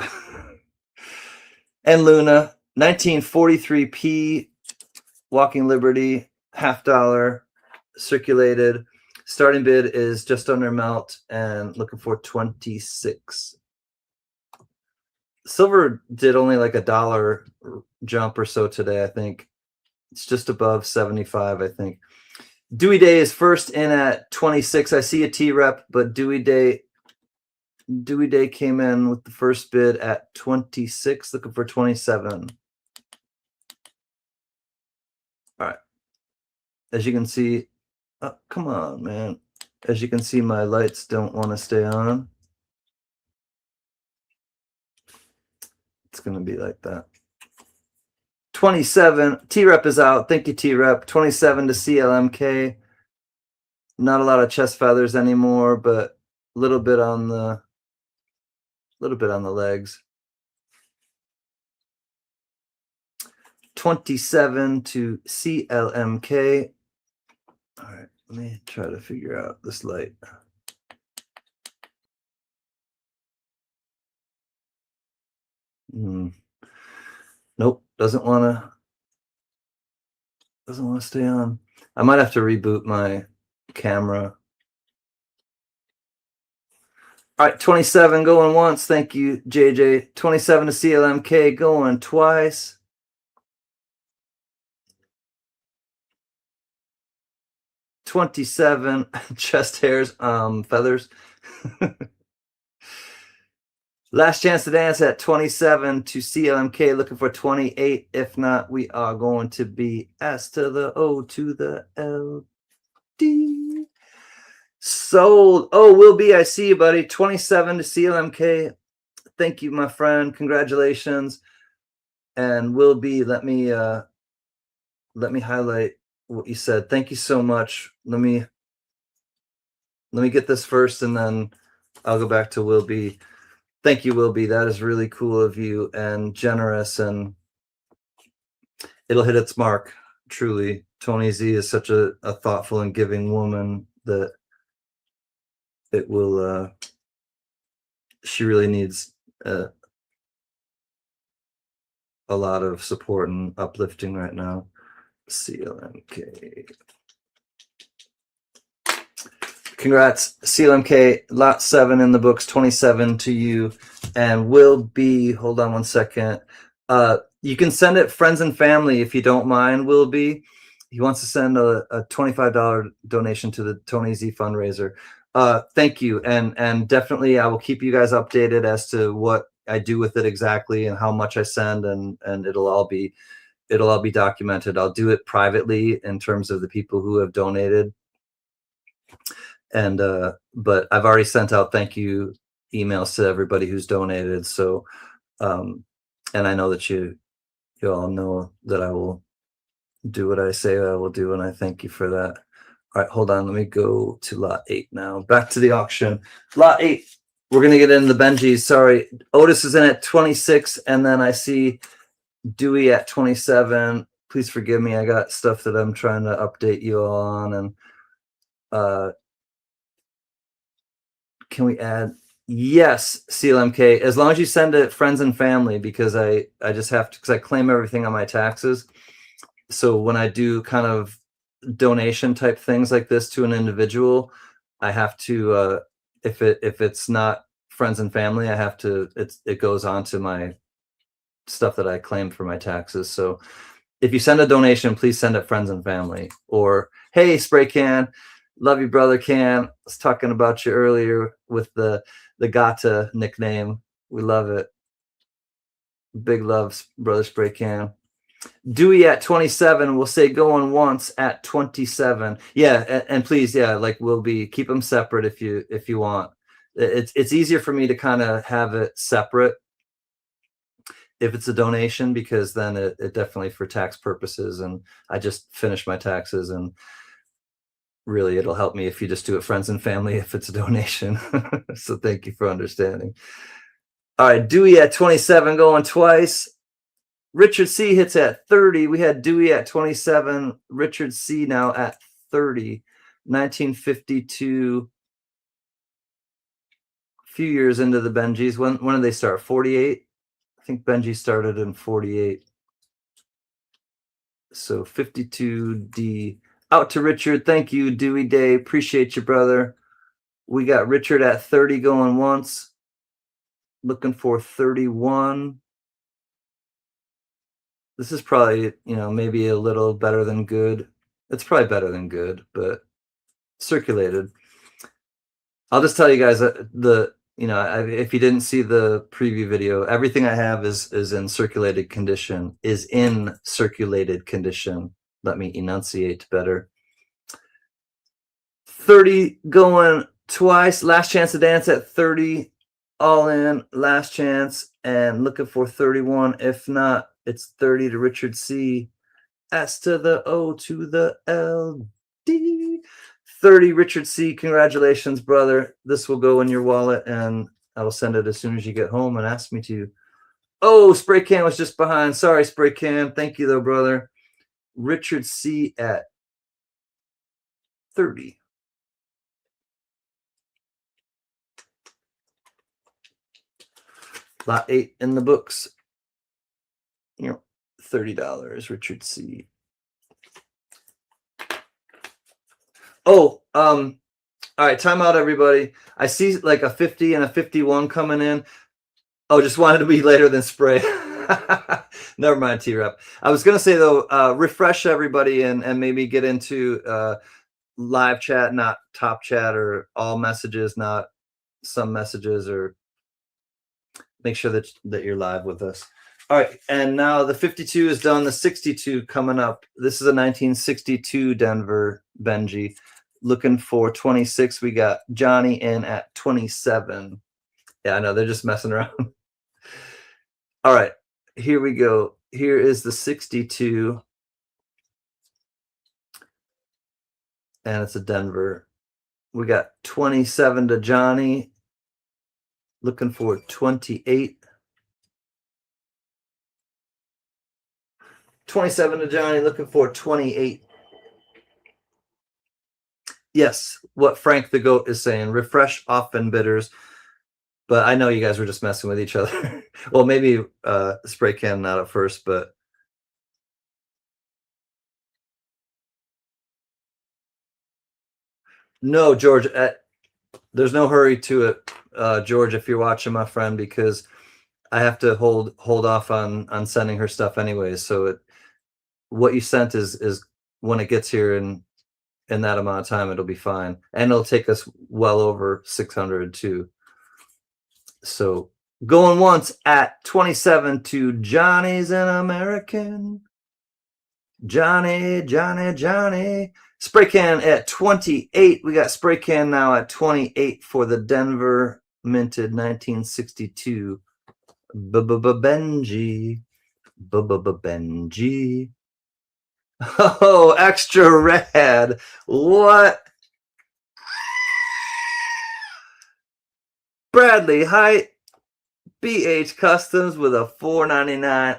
And Luna. 1943p. Walking Liberty. $half. Circulated. Starting bid is just under melt and looking for 26. Silver did only like $1 jump or so today, I think. It's just above 75, I think. Dewey Day is first in at 26. I see a T-Rep, but Dewey Day came in with the first bid at 26, looking for 27. As you can see, oh, come on, man. As you can see, my lights don't want to stay on. It's going to be like that. 27, T-Rep is out. Thank you, T-Rep. 27 to CLMK. Not a lot of chest feathers anymore, but a little bit on the legs. 27 to CLMK. All right, let me try to figure out this light. Nope, doesn't want to stay on. I might have to reboot my camera. All right, 27 going once. Thank you, JJ. 27 to CLMK going twice. 27 chest hairs, feathers. Last chance to dance at 27 to CLMK, looking for 28. If not, we are going to be S to the O to the L D. Sold. Oh, Will B, I see you, buddy. 27 to CLMK. Thank you, my friend. Congratulations. And Will B, let me highlight what you said. Thank you so much. Let me get this first, and then I'll go back to Will B. Thank you, Will B. That is really cool of you and generous, and it'll hit its mark. Truly, Tony Z is such a thoughtful and giving woman that it will. She really needs a lot of support and uplifting right now. CLMK. Congrats, CLMK, lot 7 in the books, 27 to you. And Will B, hold on one second. You can send it friends and family if you don't mind, Will B. He wants to send a $25 donation to the Tony Z fundraiser. Thank you. And definitely I will keep you guys updated as to what I do with it exactly and how much I send, and it'll all be documented. I'll do it privately in terms of the people who have donated. And but I've already sent out thank you emails to everybody who's donated. So and I know that you all know that I will do what I say I will do, and I thank you for that. All right, hold on, let me go to lot 8 now. Back to the auction. Lot 8, we're gonna get into the Benjis. Sorry, Otis is in at 26, and then I see Dewey at 27. Please forgive me, I got stuff that I'm trying to update you all on. And can we add? Yes, CLMK, as long as you send it friends and family, because I just have to, because I claim everything on my taxes. So when I do kind of donation type things like this to an individual, I have to if it's not friends and family, I have to, it goes on to my stuff that I claim for my taxes. So if you send a donation, please send it friends and family. Or hey, Spray Can, love you, brother Can. I was talking about you earlier with the Gata nickname. We love it. Big loves, brother Spray Can. Dewey at 27. We'll say going once at 27. Yeah, and please, yeah, like we'll be, keep them separate if you want. It's easier for me to kind of have it separate if it's a donation, because then it definitely for tax purposes, and I just finished my taxes, and really it'll help me if you just do it friends and family if it's a donation. So thank you for understanding. All right, Dewey at 27 going twice. Richard C hits at 30. We had Dewey at 27. Richard C now at 30. 1952. A few years into the Benjis. When did they start? 48? I think Benji started in 48. So 52D. Out to Richard. Thank you, Dewey Day. Appreciate you, brother. We got Richard at 30 going once. Looking for 31. This is probably, maybe a little better than good. It's probably better than good, but circulated. I'll just tell you guys that if you didn't see the preview video, everything I have is in circulated condition. Let me enunciate better. 30 going twice. Last chance to dance at 30. All in. Last chance. And looking for 31. If not, it's 30 to Richard C. S to the O to the L D. 30 Richard C. Congratulations, brother. This will go in your wallet, and I will send it as soon as you get home and ask me to. Oh, Spray Can was just behind. Sorry, Spray Can. Thank you, though, brother. Richard C. at 30. Lot 8 in the books. You know, $30, Richard C. Oh, all right, time out, everybody. I see like a 50 and a 51 coming in. Oh, just wanted to be later than Spray. Never mind, T-Rep. I was going to say, though, refresh everybody and maybe get into live chat, not top chat, or all messages, not some messages, or make sure that you're live with us. All right, and now the 52 is done. The 62 coming up. This is a 1962 Denver Benji. Looking for 26. We got Johnny in at 27. Yeah, I know, they're just messing around. All right, here we go. Here is the 62. And it's a Denver. We got 27 to Johnny. Looking for 28. 27 to Johnny, looking for 28. Yes, what Frank the Goat is saying. Refresh often bidders. But I know you guys were just messing with each other. Well, maybe Spray Can not at first, but no, George. There's no hurry to it, George. If you're watching, my friend, because I have to hold off on sending her stuff anyways. So what you sent is when it gets here in that amount of time, it'll be fine, and it'll take us well over 600 too. So going once at 27 to Johnny's an American. Johnny. Spray Can at 28. We got Spray Can now at 28 for the Denver minted 1962 Benji. Benji. Oh, extra rad. What? Bradley Height, BH Customs with a $4.99.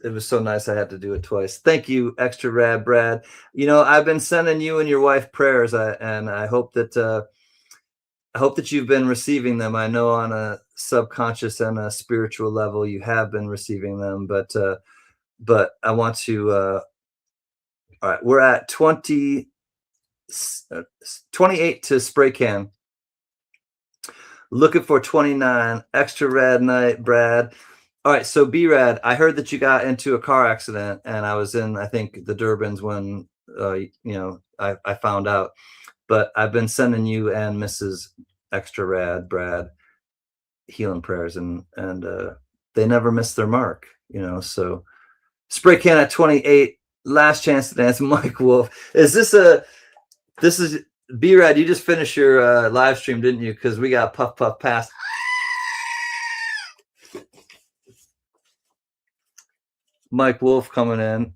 It was so nice I had to do it twice. Thank you, extra rad Brad. You know, I've been sending you and your wife prayers, and I hope that you've been receiving them. I know on a subconscious and a spiritual level you have been receiving them, but I want to. All right, we're at 28 to Spray Can. Looking for 29. Extra rad night, Brad. All right, so B-Rad, I heard that you got into a car accident, and I was in, I think, the Durbans when, I found out. But I've been sending you and Mrs. Extra Rad, Brad, healing prayers, and they never missed their mark, so Spray Can at 28. Last chance to dance, Mike Wolf. This is B-Rad, you just finished your live stream, didn't you? Because we got Puff Puff Pass. Mike Wolf coming in.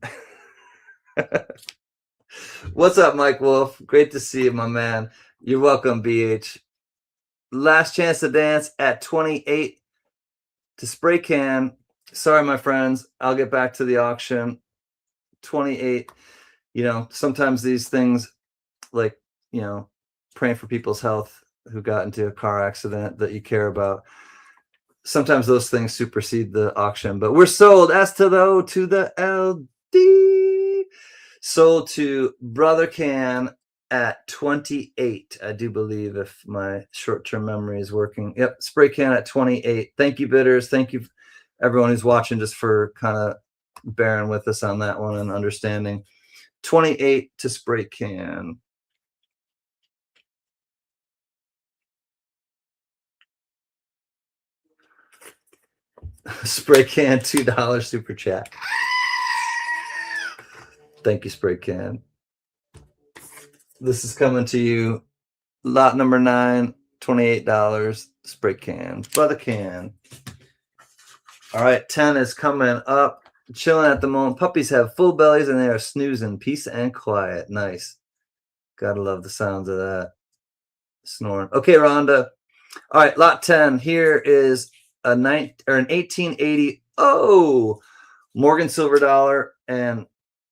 What's up, Mike Wolf? Great to see you, my man. You're welcome, BH. Last chance to dance at 28 to Spray Can. Sorry, my friends. I'll get back to the auction. 28. Sometimes these things, like, praying for people's health who got into a car accident that you care about, sometimes those things supersede the auction. But we're sold. S to the O to the LD. Sold to Brother Can at 28, I do believe, if my short-term memory is working. Yep, Spray Can at 28. Thank you, bidders. Thank you, everyone who's watching, just for kind of bearing with us on that one and understanding. 28 to Spray Can. Spray Can, $2 super chat. Thank you, Spray Can. This is coming to you. Lot number 9, $28. Spray can. By the can. All right, 10 is coming up. Chilling at the moment. Puppies have full bellies and they are snoozing. Peace and quiet. Nice. Gotta love the sounds of that. Snoring. Okay, Rhonda. All right, lot 10. Here is an 1880. Oh, Morgan silver dollar, and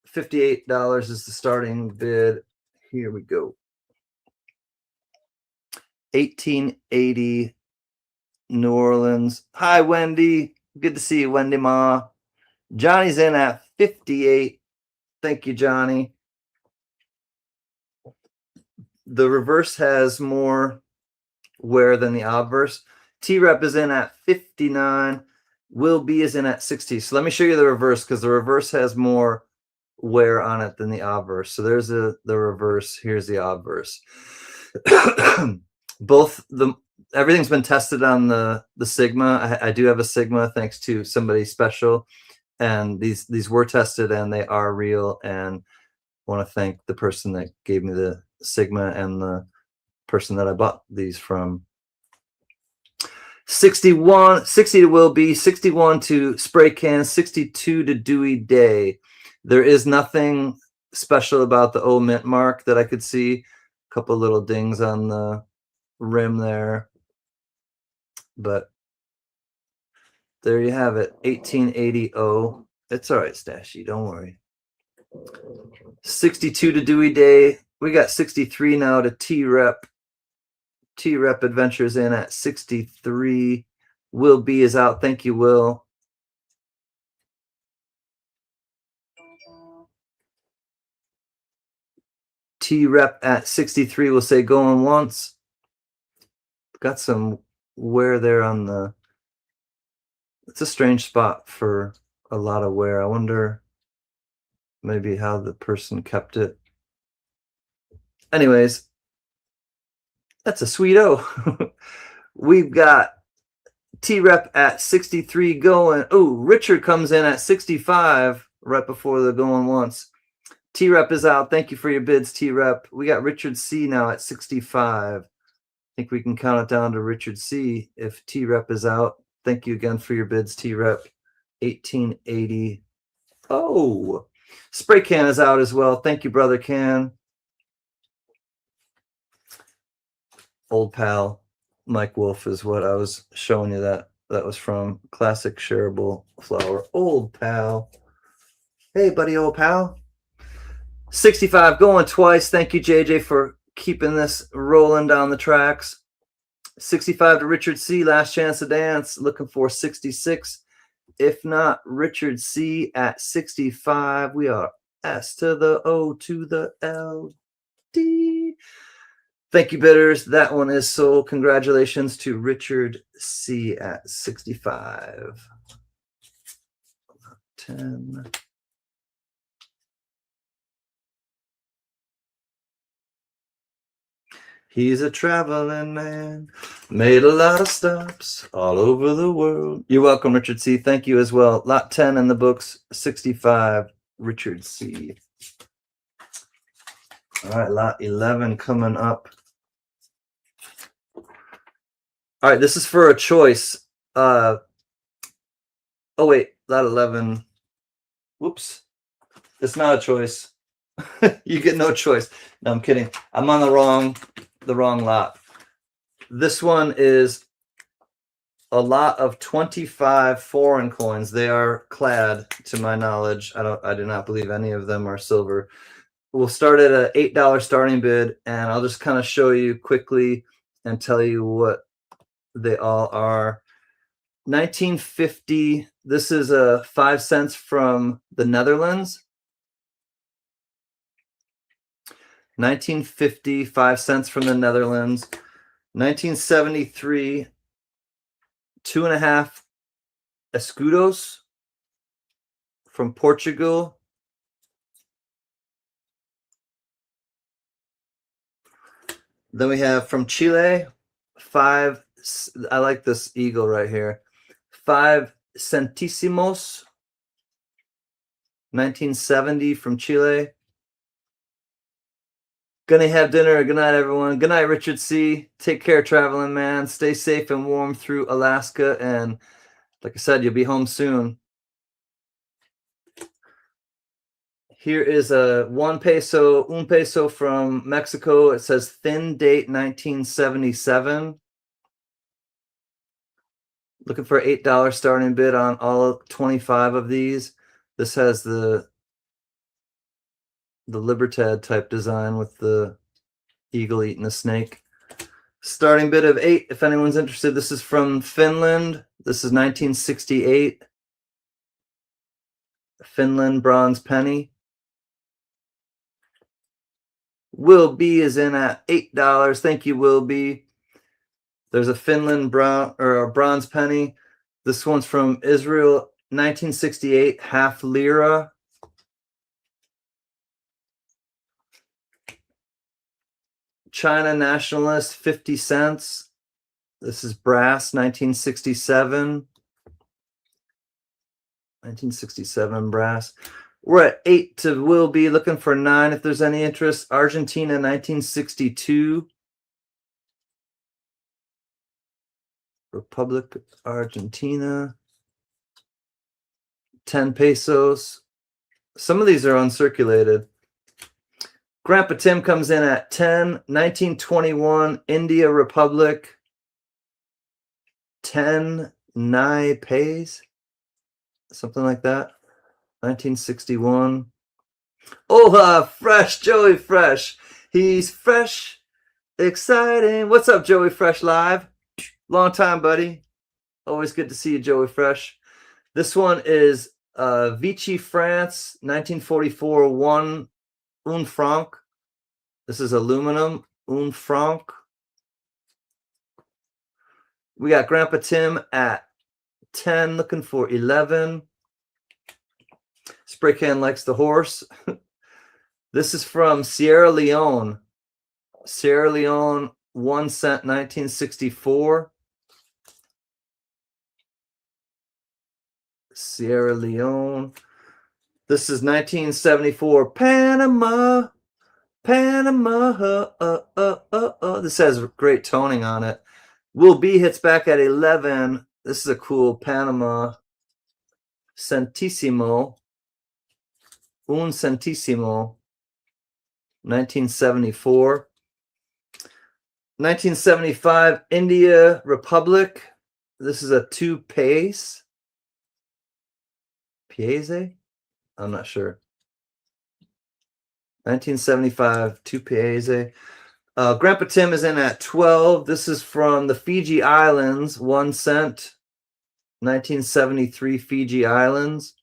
$58 is the starting bid. Here we go. 1880 New Orleans. Hi, Wendy. Good to see you, Wendy Ma. Johnny's in at 58. Thank you, Johnny. The reverse has more wear than the obverse. T-Rep is in at 59. Will B is in at 60. So let me show you the reverse, because the reverse has more wear on it than the obverse. So there's the reverse. Here's the obverse. Everything's been tested on the Sigma. I do have a Sigma thanks to somebody special, and these were tested and they are real. And I want to thank the person that gave me the Sigma and the person that I bought these from. 60 to Will B, 61 to Spray Can, 62 to Dewey Day. There is nothing special about the O Mint mark that I could see. A couple little dings on the rim there. But there you have it, 1880 O. It's all right, Stashy, don't worry. 62 to Dewey Day. We got 63 now to T-Rep. T-Rep Adventures in at 63. Will B is out. Thank you, Will. T-Rep at 63 will say going once. Got some wear there on the... It's a strange spot for a lot of wear. I wonder maybe how the person kept it. Anyways, that's a sweet O. We've got T-Rep at 63 going. Oh, Richard comes in at 65 right before the going once. T-Rep is out. Thank you for your bids, T-Rep. We got Richard C now at 65. I think we can count it down to Richard C if T-Rep is out. Thank you again for your bids, T-Rep. 1880. Oh, Spray Can is out as well. Thank you, Brother Can. Old pal Mike Wolf is what I was showing you that was from. Classic shareable flower. Old pal. Hey, buddy, old pal. 65 going twice. Thank you, JJ, for keeping this rolling down the tracks. 65 to Richard C. Last chance to dance. Looking for 66. If not, Richard C at 65. We are S to the O to the L D. Thank you, bidders. That one is sold. Congratulations to Richard C at 65. 10. He's a traveling man, made a lot of stops all over the world. You're welcome, Richard C. Thank you as well. Lot 10 in the books, 65, Richard C. All right, lot 11 coming up. All right, this is for a choice. Oh, wait, lot 11. Whoops. It's not a choice. You get no choice. No, I'm kidding. I'm on the wrong lot. This one is a lot of 25 foreign coins. They are clad, to my knowledge. I do not believe any of them are silver. We'll start at an $8 starting bid, and I'll just kind of show you quickly and tell you what they all are. 1950. This is a 5 cents from the Netherlands. 1950, 5 cents from the Netherlands. 1973, 2.5 escudos from Portugal. Then we have from Chile, 5. I like this eagle right here. 5 centísimos. 1970 from Chile. Gonna have dinner. Good night, everyone. Good night, Richard C. Take care, traveling man. Stay safe and warm through Alaska. And like I said, you'll be home soon. Here is a un peso from Mexico. It says thin date 1977. Looking for $8 starting bid on all 25 of these. This has the Libertad type design with the eagle eating a snake. Starting bid of 8 if anyone's interested. This is from Finland. This is 1968. Finland bronze penny. Will B is in at $8. Thank you, Will B. There's a Finland bronze penny. This one's from Israel, 1968, half lira. China nationalist, 50 cents. This is brass, 1967. 1967 brass. We're at 8 to Will be looking for 9 if there's any interest. Argentina, 1962. Republic of Argentina. 10 pesos. Some of these are uncirculated. Grandpa Tim comes in at 10. 1921 India Republic. 10 nai pays. Something like that. 1961. Oh, fresh, Joey Fresh. He's fresh, exciting. What's up, Joey Fresh Live? Long time, buddy. Always good to see you, Joey Fresh. This one is Vichy, France, 1944, un franc. This is aluminum, un franc. We got Grandpa Tim at 10, looking for 11. Spray Can likes the horse. This is from Sierra Leone. Sierra Leone, 1 cent, 1964. Sierra Leone. This is 1974. Panama. Panama. This has great toning on it. Will B hits back at 11. This is a cool Panama Centissimo. Un centissimo. 1974. 1975 India Republic. This is a 2 pace. Piese? I'm not sure. 1975 2 paese. Grandpa Tim is in at 12. This is from the Fiji Islands, 1 cent. 1973 Fiji Islands.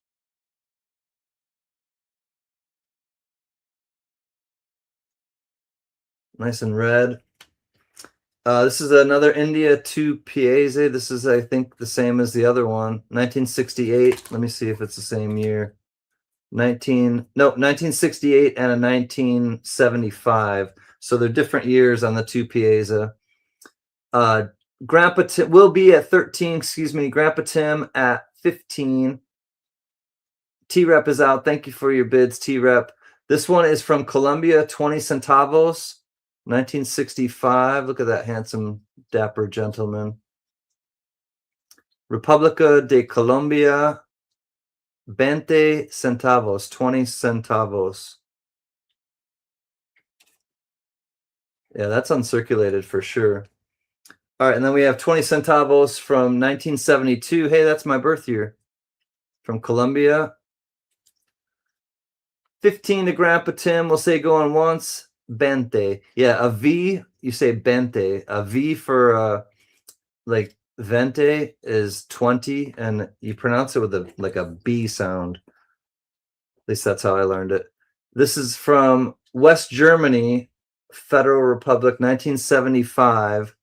Nice and red. This is another India 2 paise. This is, I think, the same as the other one. 1968. Let me see if it's the same year. 1968 and a 1975. So they're different years on the 2 paise. Grandpa Tim will be at 13. Excuse me. Grandpa Tim at 15. T-Rep is out. Thank you for your bids, T-Rep. This one is from Colombia, 20 centavos. 1965. Look at that handsome, dapper gentleman. República de Colombia, 20 centavos, 20 centavos. Yeah, that's uncirculated for sure. All right, and then we have 20 centavos from 1972. Hey, that's my birth year. From Colombia. 15 to Grandpa Tim. We'll say going once. 20. Yeah, a V, you say 20. A V for like 20 is 20, and you pronounce it with a B sound. At least that's how I learned it. This is from West Germany, Federal Republic, 1975.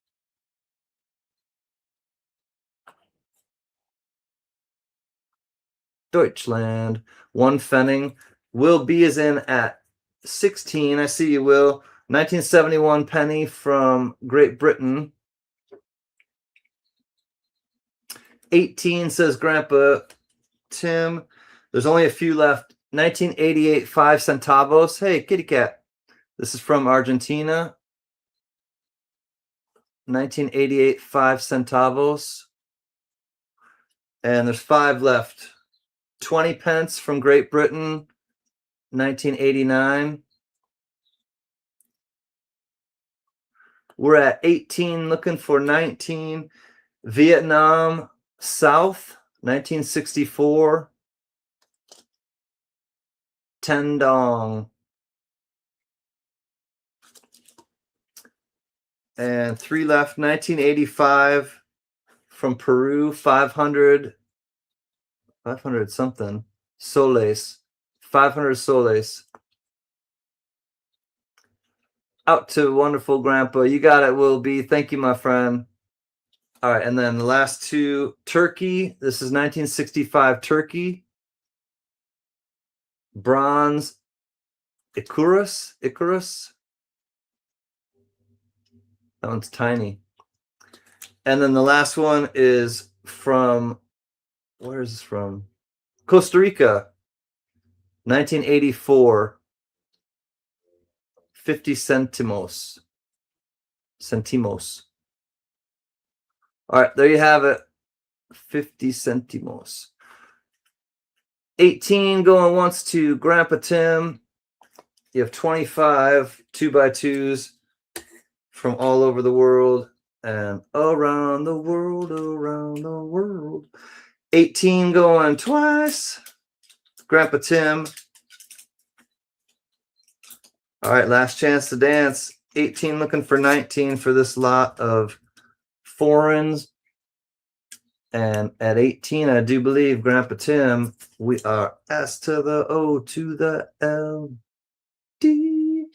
Deutschland. 1 Pfennig. Will B is in at 16. I see you, Will. 1971 penny from Great Britain. 18 says Grandpa Tim. There's only a few left. 1988 5 centavos. Hey, kitty cat. This is from Argentina. 1988, 5 centavos. And there's 5 left. 20 pence from Great Britain, 1989. We're at 18, looking for 19. Vietnam South, 1964. 10 dong. And 3 left, 1985 from Peru, 500 something. Soles. 500 soles. Out to wonderful grandpa. You got it, Will B. Thank you, my friend. All right, and then the last 2, Turkey. This is 1965 Turkey. Bronze Icarus. That one's tiny. And then the last one is from, where is this from? Costa Rica. 1984. 50 centimos. All right, there you have it. 50 centimos. 18 going once to Grandpa Tim. You have 25 2x2s from all over the world and around the world. 18 going twice. Grandpa Tim. All right, last chance to dance. 18 looking for 19 for this lot of foreigns. And at 18, I do believe, Grandpa Tim, we are S to the O to the L D.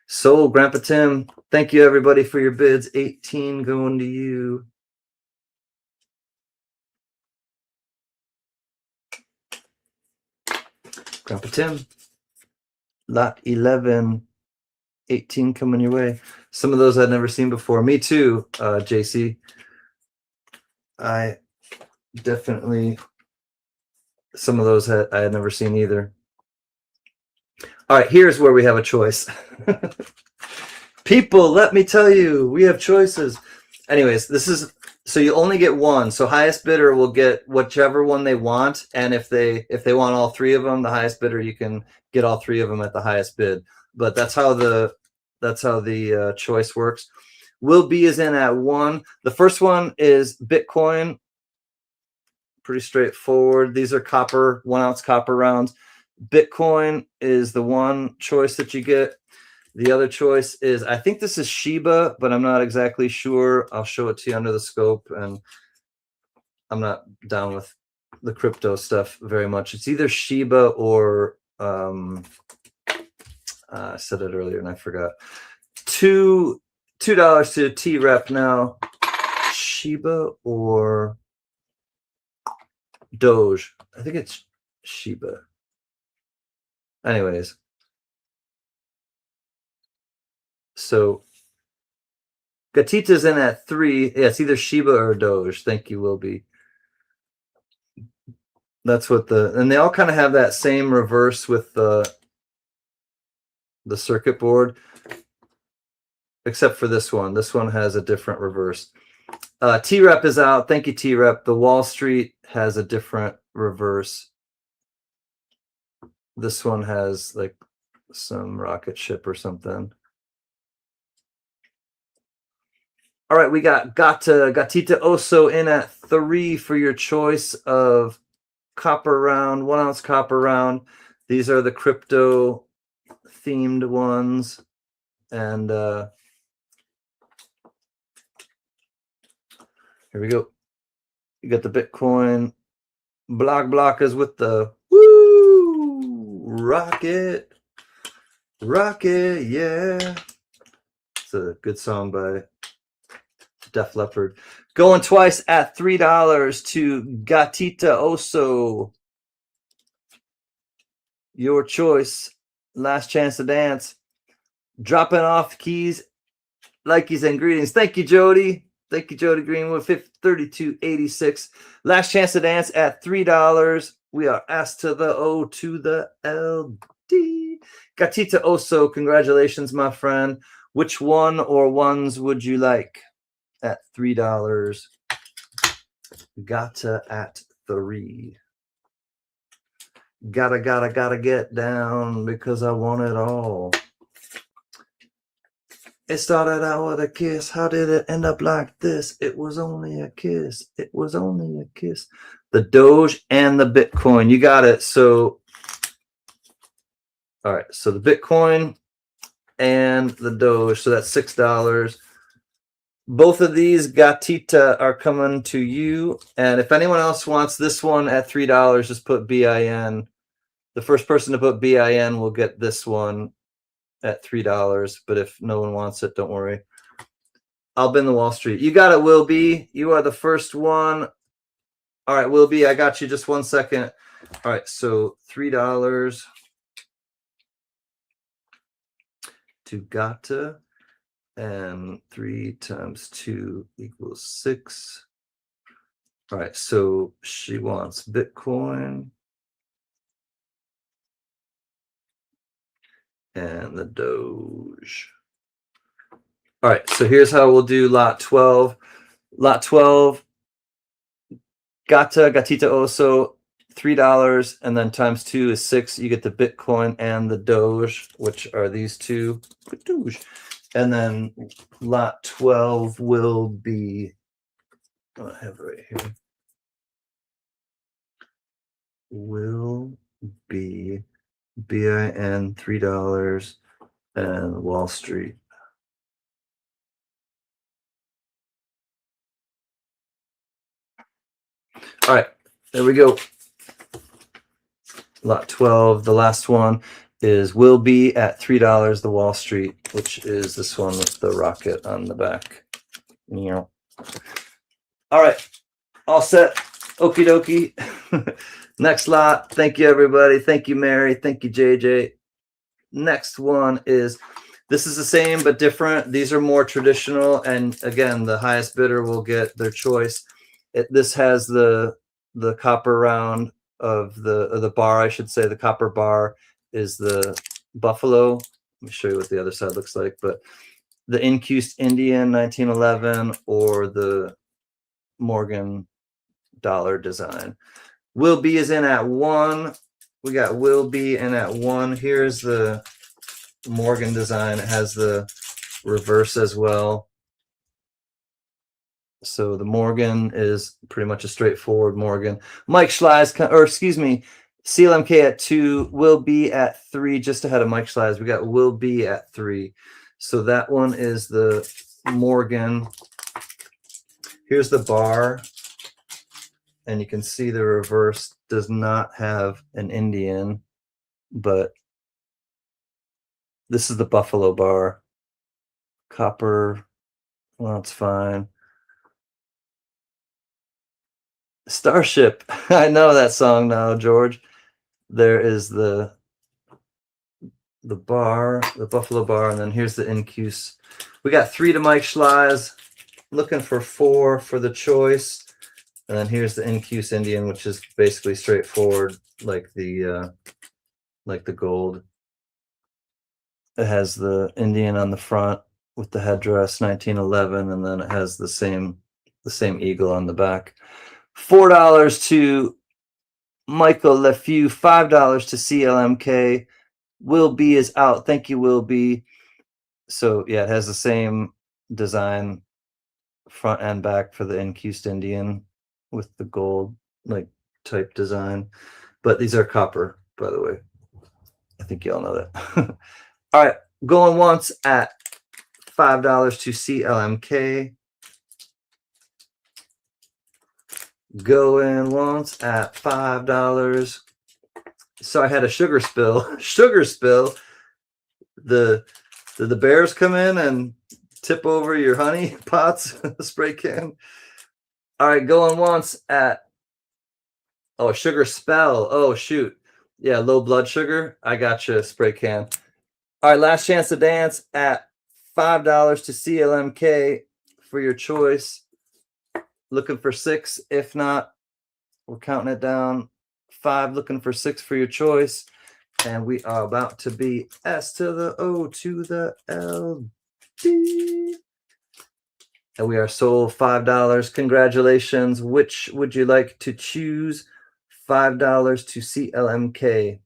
So, Grandpa Tim, thank you, everybody, for your bids. 18 going to you. Grandpa Tim, lot 11. 18 coming your way. Some of those I'd never seen before. Me too, JC. I definitely, some of those I had never seen either. All right, here's where we have a choice. People, let me tell you, we have choices. Anyways, this is, so you only get one. So highest bidder will get whichever one they want. And if they want all 3 of them, the highest bidder, you can get all 3 of them at the highest bid. But that's how the choice works. Will B is in at 1. The first one is Bitcoin. Pretty straightforward. These are copper, 1 ounce copper rounds. Bitcoin is the one choice that you get. The other choice is, I think this is Shiba, but I'm not exactly sure. I'll show it to you under the scope, and I'm not down with the crypto stuff very much. It's either Shiba or I said it earlier and I forgot. $2 to T-Rep now. Shiba or Doge. I think it's Shiba. Anyways. So Gatita's in at 3. Yeah, it's either Shiba or Doge. Thank you, Will be. That's what and they all kind of have that same reverse with the circuit board, except for this one. This one has a different reverse. T-Rep is out. Thank you, T-Rep. The Wall Street has a different reverse. This one has like some rocket ship or something. All right, we got Gatita Oso in at 3 for your choice of copper round, 1 ounce copper round. These are the crypto themed ones. And here we go. You got the Bitcoin blockers with the woo rocket, yeah. It's a good song by Def Leppard. Going twice at $3 to Gatita Oso. Your choice. Last chance to dance. Dropping off keys, likes and greetings. Thank you, Jody. Thank you, Jody Greenwood. 3286. Last chance to dance at $3. We are S to the O to the L D. Gatita Oso, congratulations, my friend. Which one or ones would you like at $3? Gata at 3. Gotta get down because I want it all. It started out with a kiss. How did it end up like this? It was only a kiss. It was only a kiss. The Doge and the Bitcoin. You got it. So, all right. So the Bitcoin and the Doge. So that's $6. Both of these Gatita are coming to you. And if anyone else wants this one at $3, just put BIN. The first person to put BIN will get this one at $3. But if no one wants it, don't worry. I'll bin the Wall Street. You got it, Will B. You are the first one. All right, Will B, I got you. Just 1 second. All right, so $3 to Gata. And 3 times 2 equals 6. All right, so she wants Bitcoin and the Doge. All right, so here's how we'll do lot 12. Lot 12, Gatita Oso, $3, and then times 2 is 6. You get the Bitcoin and the Doge, which are these two. And then lot 12 will be, I have it right here, will be BIN $3 and Wall Street. All right, there we go. Lot 12, the last one is will be at $3, the Wall Street, which is this one with the rocket on the back. All right, all set. Okie dokie. Next lot. Thank you, everybody. Thank you, Mary. Thank you, JJ. Next one is, this is the same but different. These are more traditional, and again, the highest bidder will get their choice. This has the copper round of the bar, I should say. The copper bar is the buffalo. Let me show you what the other side looks like. But the Incused Indian 1911 or the Morgan dollar design. Will B is in at 1. We got Will B in at 1. Here's the Morgan design. It has the reverse as well. So the Morgan is pretty much a straightforward Morgan. Mike Schlei's, or excuse me, CLMK at 2, Will B at 3, just ahead of Mike Schlei's. We got Will B at 3. So that one is the Morgan. Here's the bar. And you can see the reverse does not have an Indian, but this is the buffalo bar. Copper, well, it's fine. Starship. I know that song now, George. There is the bar, the buffalo bar, and then here's the Incuse. We got 3 to Mike Schlei's. Looking for 4 for the choice. And then here's the Incuse Indian, which is basically straightforward, like the gold. It has the Indian on the front with the headdress, 1911, and then it has the same eagle on the back. $4 to Michael LeFew, $5 to CLMK. Will B is out. Thank you, Will B. So yeah, it has the same design front and back for the Incused Indian with the gold like type design, but these are copper, by the way. I think you all know that. All right, going once at $5 to CLMK. Going once at $5. So I had a sugar spill. Sugar spill. Did the bears come in and tip over your honey pots? Spray can. All right, going once at, oh, sugar spell. Oh, shoot. Yeah, low blood sugar. I got you, spray can. All right, last chance to dance at $5 to CLMK for your choice. Looking for 6. If not, we're counting it down. 5, looking for 6 for your choice. And we are about to be S to the O to the L D. And we are sold $5. Congratulations. Which would you like to choose? $5 to CLMK.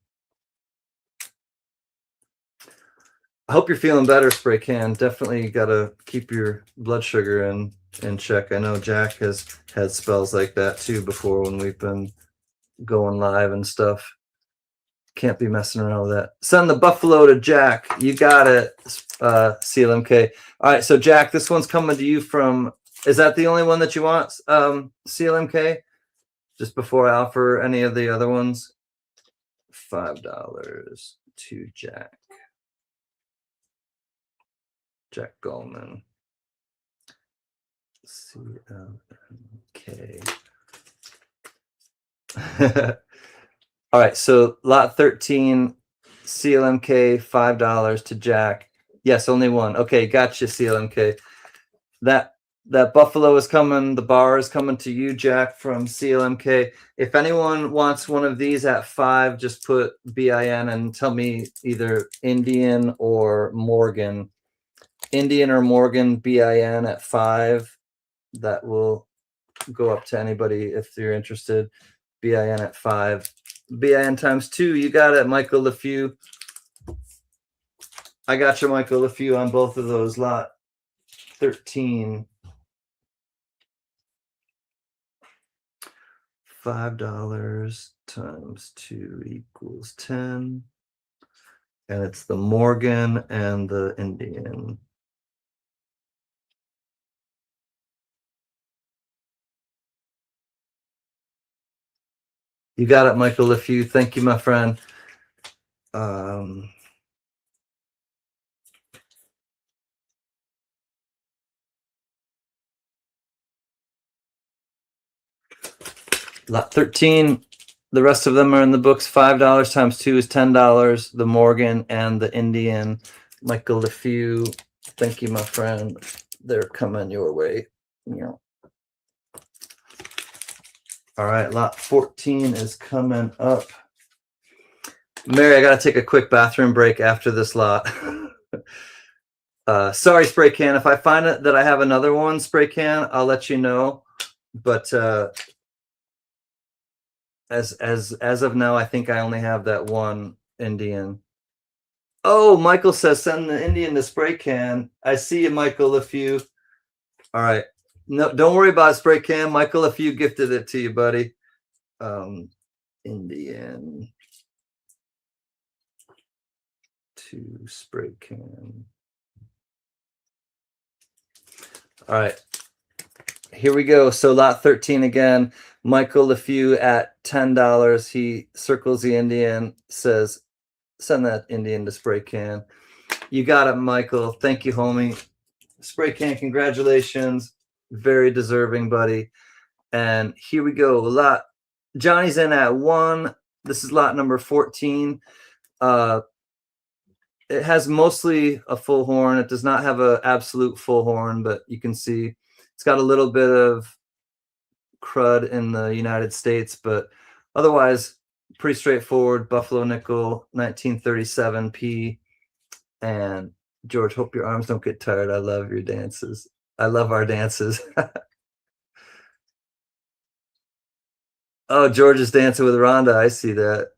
I hope you're feeling better, Spray Can. Definitely got to keep your blood sugar in check. I know Jack has had spells like that too before when we've been going live and stuff. Can't be messing around with that. Send the buffalo to Jack. You got it, CLMK. All right, so Jack, this one's coming to you from, is that the only one that you want, CLMK? Just before I offer any of the other ones, $5 to Jack. Jack Goldman. CLMK. All right, so lot 13, CLMK, $5 to Jack. Yes, only one. Okay, gotcha, CLMK. That buffalo is coming. The bar is coming to you, Jack, from CLMK. If anyone wants one of these at 5, just put BIN and tell me either Indian or Morgan. Indian or Morgan, BIN at 5. That will go up to anybody if you're interested. BIN at 5. BIN times 2. You got it, Michael LeFew. I got you, Michael LeFew, on both of those. Lot 13. $5 times 2 equals 10. And it's the Morgan and the Indian. You got it, Michael LeFew. Thank you, my friend. Lot 13. The rest of them are in the books. $5 times 2 is $10. The Morgan and the Indian. Michael LeFew. Thank you, my friend. They're coming your way. Yeah. All right, lot 14 is coming up. Mary, I got to take a quick bathroom break after this lot. Sorry, Spray Can. If I find it that I have another one, Spray Can, I'll let you know. But as of now, I think I only have that one Indian. Oh, Michael says send the Indian to Spray Can. I see you, Michael. If you, all right. No, don't worry about Spray Can. Michael, if you gifted it to you, buddy. Indian to Spray Can. All right. Here we go. So lot 13 again. Michael LeFew at $10. He circles the Indian, says, send that Indian to Spray Can. You got it, Michael. Thank you, homie. Spray Can, congratulations. Very deserving, buddy. And here we go. Johnny's in at 1. This is lot number 14. It has mostly a full horn. It does not have an absolute full horn, but you can see it's got a little bit of crud in the United States, but otherwise pretty straightforward. Buffalo nickel, 1937 P. And George, hope your arms don't get tired. I love your dances. I love our dances. Oh, George is dancing with Rhonda. I see that.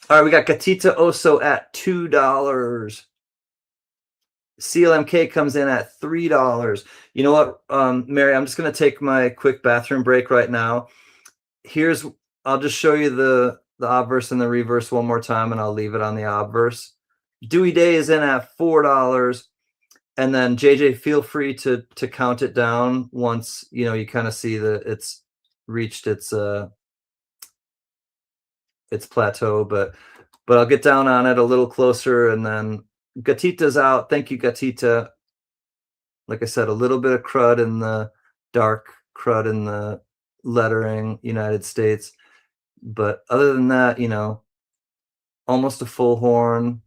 All right, we got Gatita Oso at $2. CLMK comes in at $3. You know what, Mary, I'm just going to take my quick bathroom break right now. I'll just show you the obverse and the reverse one more time, and I'll leave it on the obverse. Dewey Day is in at $4. And then JJ, feel free to count it down once, you kind of see that it's reached its plateau, but I'll get down on it a little closer, and then Gatita's out. Thank you, Gatita. Like I said, a little bit of crud in the dark crud in the lettering, United States. But other than that, almost a full horn.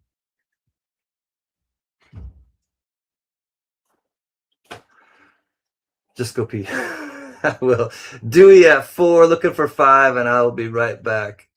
Just go pee. I will. Dewey at 4, looking for 5, and I will be right back.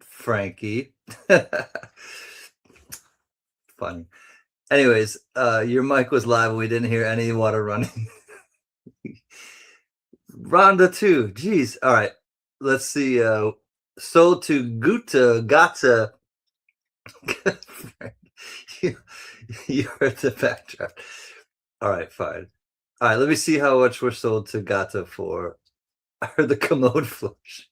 Frankie. Funny. Anyways, your mic was live and we didn't hear any water running. Rhonda too. Jeez. All right. Let's see. Sold to Gata. you heard the backdraft. All right, fine. All right, let me see how much we're sold to Gata for. I heard the commode flush.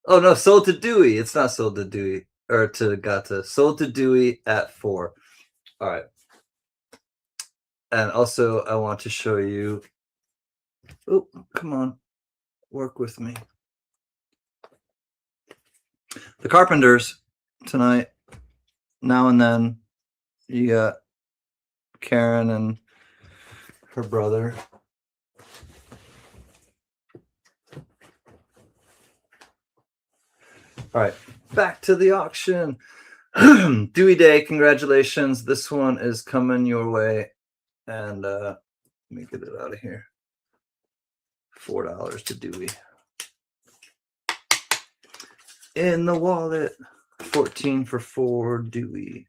Oh no, sold to Dewey. It's not sold to Dewey or to Gata. Sold to Dewey at 4. All right. And also, I want to show you. Oh, come on, work with me. The Carpenters tonight. Now and then, you got Karen and her brother. All right, back to the auction. Dewey Day, congratulations. This one is coming your way. And let me get it out of here. $4 to Dewey. In the wallet, 14 for 4, Dewey.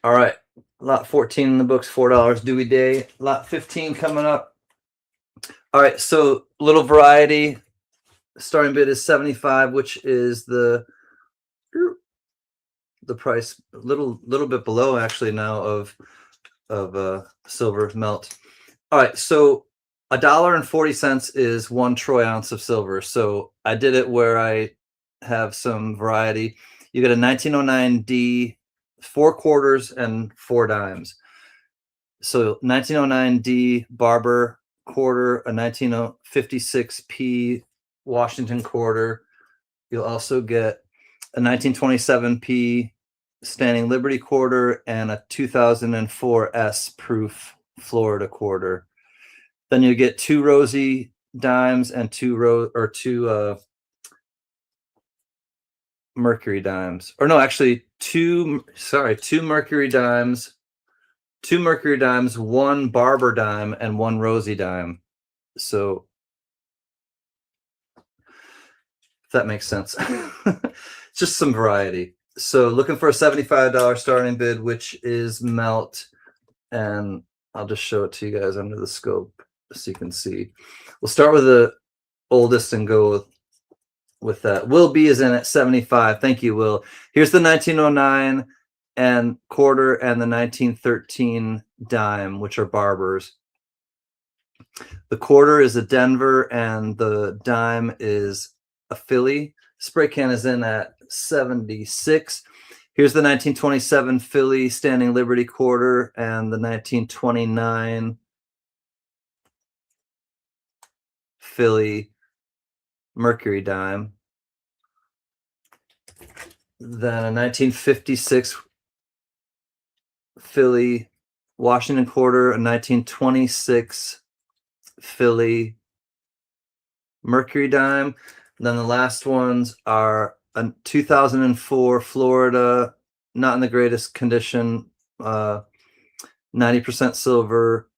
All right, lot 14 in the books, $4, Dewey Day. Lot 15 coming up. All right, so little variety. Starting bid is 75, which is the price a little bit below actually now of silver melt. All right, so $1.40 is 1 troy ounce of silver. So I did it where I have some variety. You get a 1909D, 4 quarters and 4 dimes. So 1909D Barber Quarter, a 1956P Washington Quarter. You'll also get a 1927P Standing Liberty Quarter and a 2004 S Proof Florida Quarter. Then you get 2 rosy dimes and 2 mercury dimes. Or no, actually 2 mercury dimes, 2 mercury dimes, 1 barber dime, and 1 rosy dime. So if that makes sense. Just some variety. So looking for a $75 starting bid, which is melt. And I'll just show it to you guys under the scope so you can see. We'll start with the oldest and go with that. Will B is in at 75. Thank you, Will. Here's the 1909 and quarter and the 1913 dime, which are Barbers. The quarter is a Denver and the dime is a Philly. Spray can is in at 76. Here's the 1927 Philly Standing Liberty Quarter and the 1929 Philly Mercury Dime. Then a 1956 Philly Washington Quarter, a 1926 Philly Mercury Dime. Then the last ones are a 2004 Florida, not in the greatest condition, 90% silver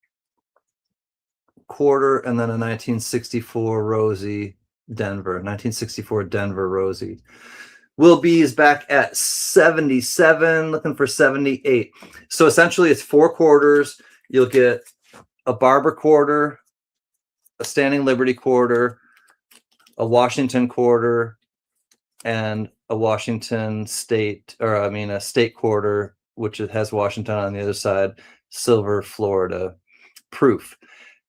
quarter, and then a 1964 rosy Denver, 1964 Denver rosy. Will B is back at 77, looking for 78. So essentially it's 4 quarters. You'll get a Barber Quarter, a Standing Liberty Quarter, a Washington Quarter, and a Washington State, or I mean a State Quarter, which it has Washington on the other side, silver Florida proof.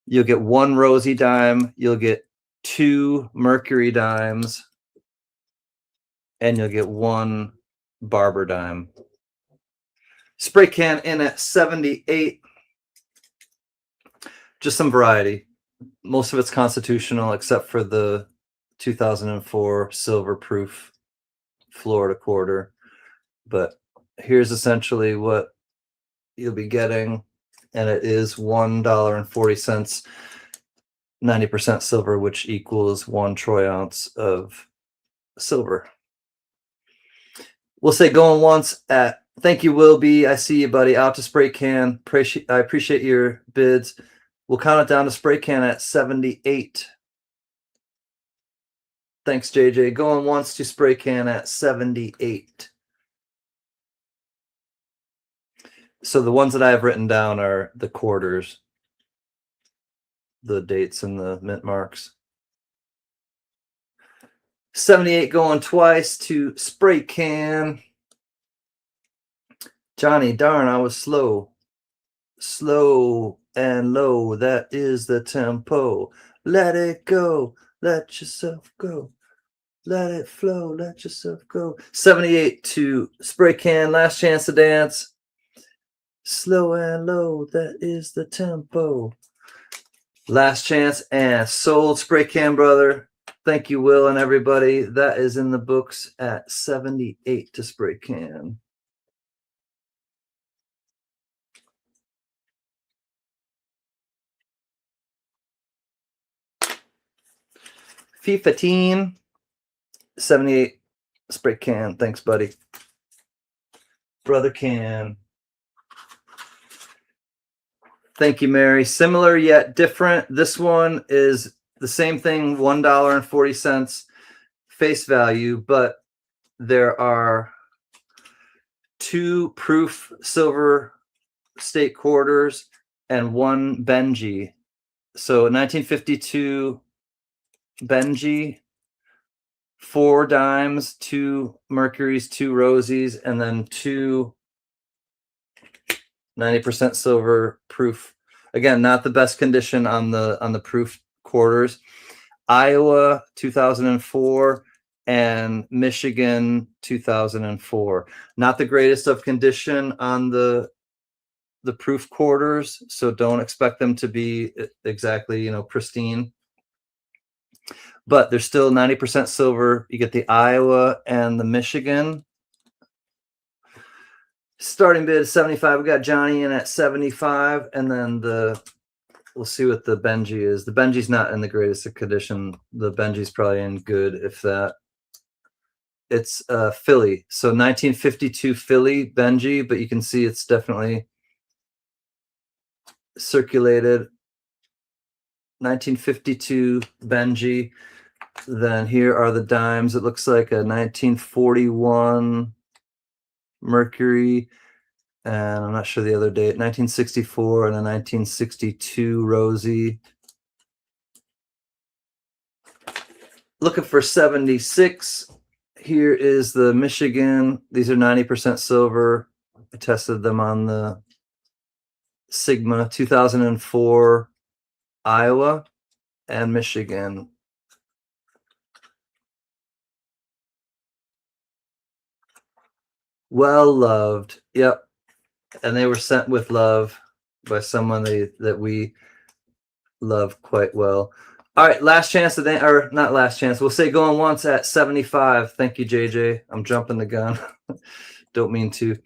You'll get 1 rosy dime, you'll get 2 mercury dimes, and you'll get 1 barber dime. Spray can in at 78. Just some variety. Most of it's constitutional except for the 2004 silver proof Florida Quarter. But here's essentially what you'll be getting, and it is $1.40, 90% silver, which equals 1 troy ounce of silver. We'll say going once at Thank you, Will B. I see you, buddy. Out to spray can. I appreciate your bids. We'll count it down to spray can at 78. Thanks, JJ. Going once to spray can at 78. So the ones that I have written down are the quarters, the dates, and the mint marks. 78 going twice to spray can. Johnny, darn, I was slow. Slow and low, that is the tempo. Let it go, let yourself go. Let it flow, let yourself go. 78 to spray can, last chance to dance. Slow and low, that is the tempo. Last chance and sold, spray can, brother. Thank you, Will, and everybody. That is in the books at 78 to spray can. FIFA team, 78 spray can. Thanks, buddy. Brother Can. Thank you, Mary. Similar yet different. This one is the same thing, $1.40 face value, but there are 2 proof silver state quarters and 1 Benji. So 1952 Benji, 4 dimes, 2 mercuries, 2 rosies, and then 2 90% silver proof. Again, not the best condition on the proof quarters. Iowa 2004 and Michigan 2004. Not the greatest of condition on the proof quarters, so don't expect them to be exactly, pristine. But they're still 90% silver. You get the Iowa and the Michigan. Starting bid is 75. We got Johnny in at 75, and then we'll see what the Benji is. The Benji's not in the greatest of condition. The Benji's probably in good, if that. It's Philly. So 1952 Philly Benji, but you can see it's definitely circulated. 1952 Benji. Then here are the dimes. It looks like a 1941 Mercury, and I'm not sure the other date. 1964 and a 1962 Rosie. Looking for 76. Here is the Michigan. These are 90% silver. I tested them on the Sigma. 2004 Iowa and Michigan. Well loved. Yep. And they were sent with love by someone that we love quite well. All right, last chance today, or not last chance. We'll say going once at 75. Thank you, JJ. I'm jumping the gun. Don't mean to.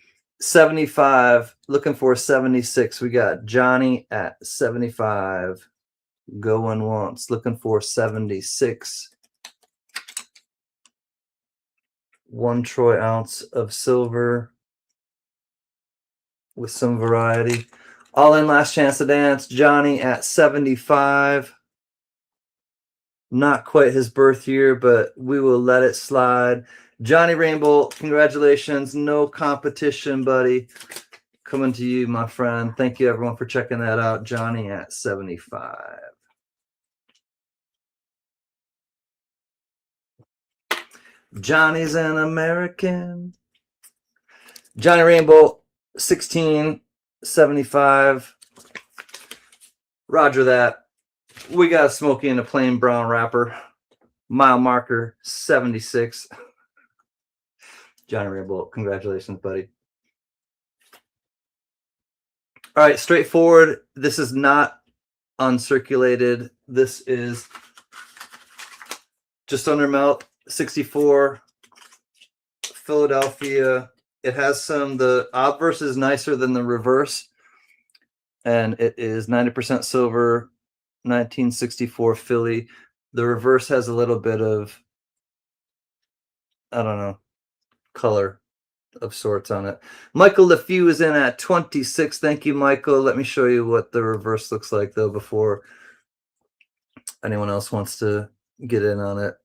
75. Looking for 76. We got Johnny at 75. Going once. Looking for 76. 1 troy ounce of silver with some variety. All in, last chance to dance. Johnny at 75. Not quite his birth year, but we will let it slide. Johnny Rainbow, congratulations. No competition, buddy. Coming to you, my friend. Thank you, everyone, for checking that out. Johnny at 75. Johnny's an American. Johnny Rainbow, 1675. Roger that. We got Smokey in a plain brown wrapper. Mile marker 76. Johnny Rainbow, congratulations, buddy. All right, straightforward. This is not uncirculated. This is just under melt. 64 Philadelphia. It has the obverse is nicer than the reverse, and it is 90% silver. 1964 Philly. The reverse has a little bit of, I don't know, color. of sorts on it. Michael LeFew is in at 26. Thank you, Michael. Let me show you what the reverse looks like, though, before anyone else wants to get in on it.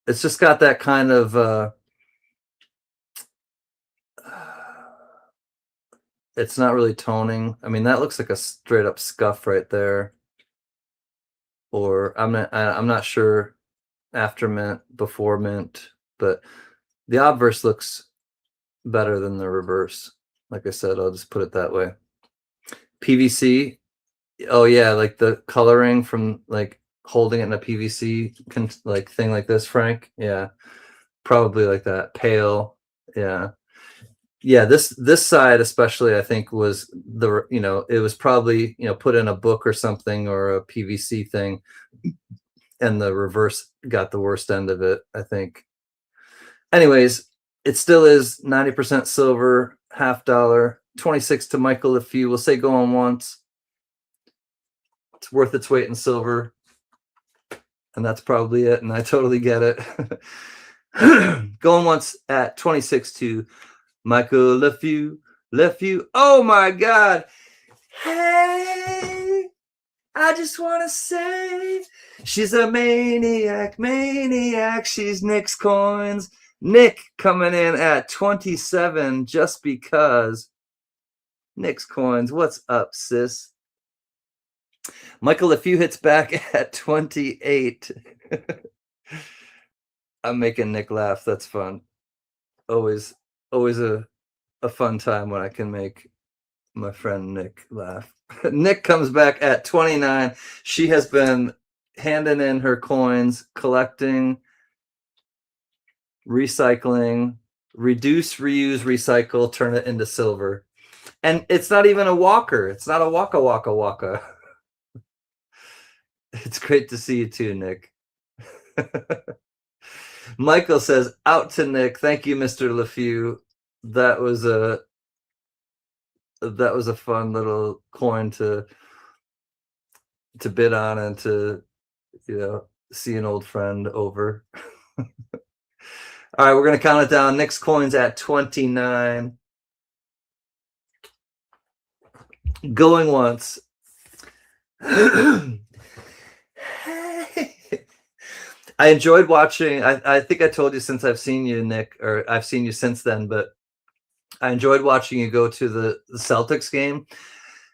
It's just got that kind of it's not really toning. I mean, that looks like a straight up scuff right there. Or I'm not sure after mint, before mint, but the obverse looks better than the reverse. Like I said, I'll just put it that way. PVC. Oh yeah, like the coloring from like holding it in a PVC like thing like this, Frank. Yeah, probably like that. Pale. Yeah. Yeah, this side especially, I think, was the, it was probably, put in a book or something, or a PVC thing, and the reverse got the worst end of it, I think. Anyways, it still is 90% silver, $50. 26 to Michael LeFew. We'll say going once. It's worth its weight in silver. And that's probably it, and I totally get it. Going once at 26 to Michael LeFew. Oh my God. Hey, I just want to say she's a maniac. She's Nick's coins. Nick coming in at 27 just because. Nick's coins. What's up, sis? Michael LeFew hits back at 28. I'm making Nick laugh. That's fun. Always a fun time when I can make my friend Nick laugh. Nick comes back at 29. She has been handing in her coins, collecting, recycling, reduce, reuse, recycle, turn it into silver. And it's not even a walker. It's not a waka. It's great to see you too, Nick. Michael says, out to Nick. Thank you, Mr. LeFew. That was a fun little coin to bid on and to, see an old friend over. All right, we're going to count it down. Nick's coins at 29. Going once. I enjoyed watching. I think I told you since I've seen you, Nick, or I've seen you since then, but I enjoyed watching you go to the Celtics game.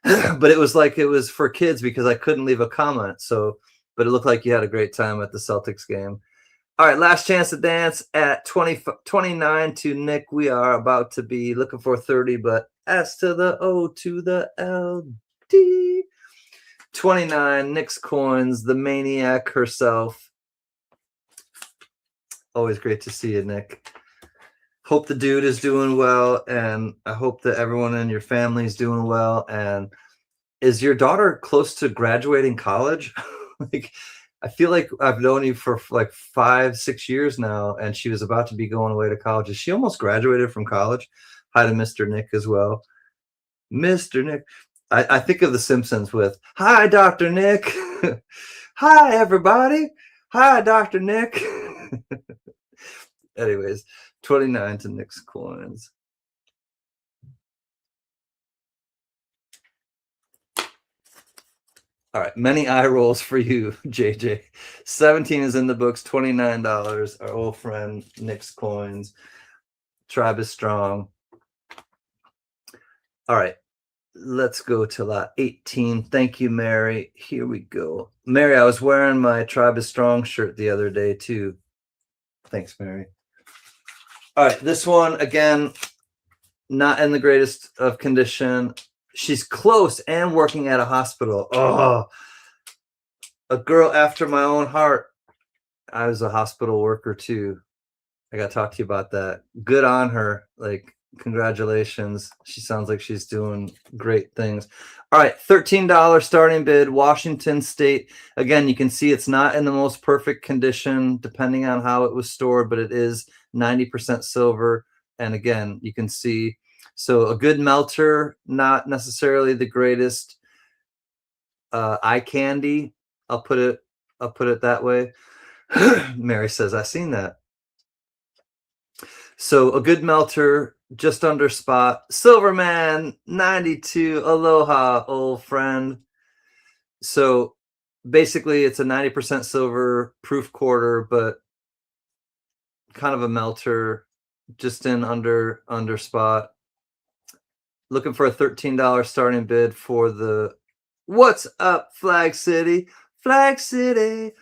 But it was like it was for kids because I couldn't leave a comment. But it looked like you had a great time at the Celtics game. All right, last chance to dance at 29 to Nick. We are about to be looking for 30, but S to the O to the LD. 29, Nick's coins, the maniac herself. Always great to see you, Nick. Hope the dude is doing well, and I hope that everyone in your family is doing well. And is your daughter close to graduating college? Like, I feel like I've known you for like 5-6 years now, and she was about to be going away to college. Is she almost graduated from college? Hi to Mr. Nick as well. Mr. Nick. I think of The Simpsons with, hi, Dr. Nick. Hi, everybody. Hi, Dr. Nick. Anyways, 29 to Nick's coins. All right, many eye rolls for you, JJ. 17 is in the books, $29. Our old friend Nick's coins. Tribe is strong. All right, let's go to lot 18. Thank you, Mary. Here we go. Mary, I was wearing my Tribe is Strong shirt the other day, too. Thanks, Mary. All right, this one, again, not in the greatest of condition. She's close and working at a hospital. Oh, a girl after my own heart. I was a hospital worker, too. I got to talk to you about that. Good on her. Like, congratulations. She sounds like she's doing great things. All right, $13 starting bid, Washington State. Again, you can see it's not in the most perfect condition, depending on how it was stored, but it is 90% silver. And again, you can see, so a good melter, not necessarily the greatest eye candy. I'll put it that way. Mary says, I've seen that. So a good melter, just under spot. Silverman 92, aloha, old friend. So basically it's a 90% silver proof quarter, but kind of a melter, just in under spot. Looking for a $13 starting bid for the What's Up Flag City? Flag City,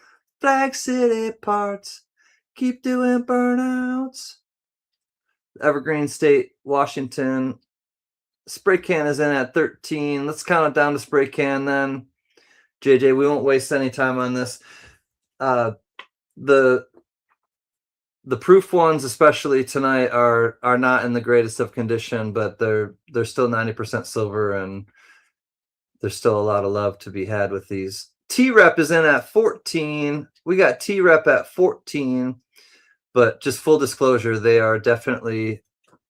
Flag City parts. Keep doing burnouts. Evergreen State, Washington. Spray can is in at 13. Let's count it down to spray can then. JJ, we won't waste any time on this. The proof ones, especially tonight, are not in the greatest of condition, but they're still 90% silver, and there's still a lot of love to be had with these. T-Rep is in at 14. We got T-Rep at 14, but just full disclosure, they are definitely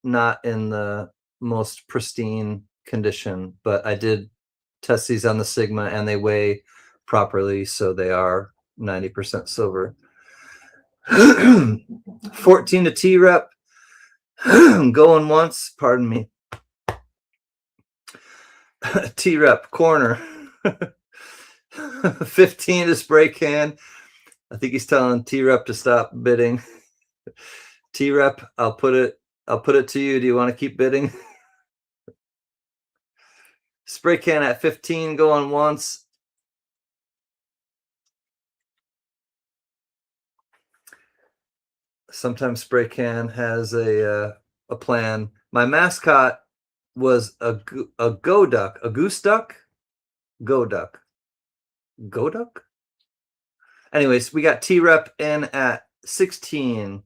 not in the most pristine condition, but I did test these on the Sigma and they weigh properly, so they are 90% silver. 14 to T-Rep. Going once, pardon me. T-Rep corner. 15 to spray can. I think he's telling T-Rep to stop bidding. T-Rep, I'll put it to you. Do you want to keep bidding? Spray can at 15, going once. Sometimes spray can has a plan. My mascot was a go duck, a goose duck, go duck, go duck. Anyways, we got T-Rep in at 16.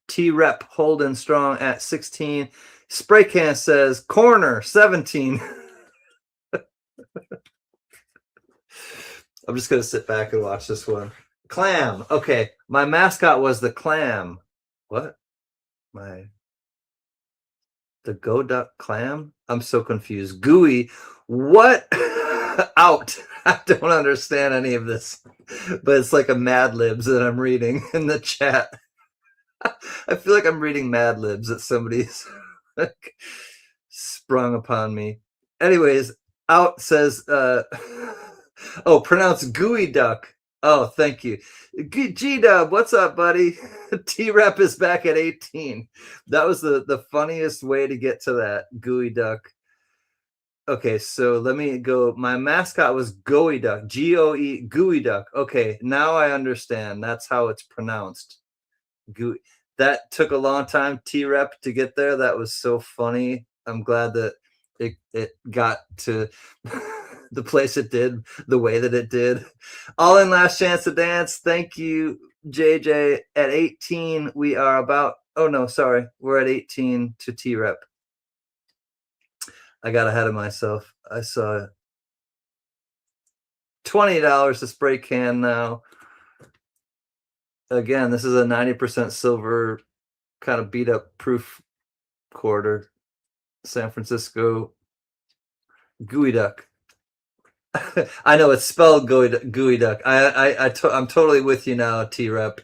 T-Rep holding strong at 16. Spray can says corner 17. I'm just gonna sit back and watch this one. Clam. Okay, my mascot was the clam. What? The go duck clam? I'm so confused. Gooey. What? Out. I don't understand any of this, but it's like a Mad Libs that I'm reading in the chat. I feel like I'm reading Mad Libs that somebody's sprung upon me. Anyways, out says, oh, pronounce gooey duck. Oh, thank you. G-Dub, what's up, buddy? T-Rep is back at 18. That was the funniest way to get to that, gooey duck. Okay, so let me go. My mascot was Gooey Duck, G-O-E, Gooey Duck. Okay, now I understand. That's how it's pronounced. Gooey. That took a long time, T-Rep, to get there. That was so funny. I'm glad that it got to the place it did, the way that it did. All in last chance to dance. Thank you, JJ. At 18, we are about, oh no, sorry. We're at 18 to T-Rep. I got ahead of myself. I saw $20 a spray can now. Again, this is a 90% silver kind of beat up proof quarter. San Francisco gooey duck. I know it's spelled gooey duck. I'm totally with you now, T-Rep.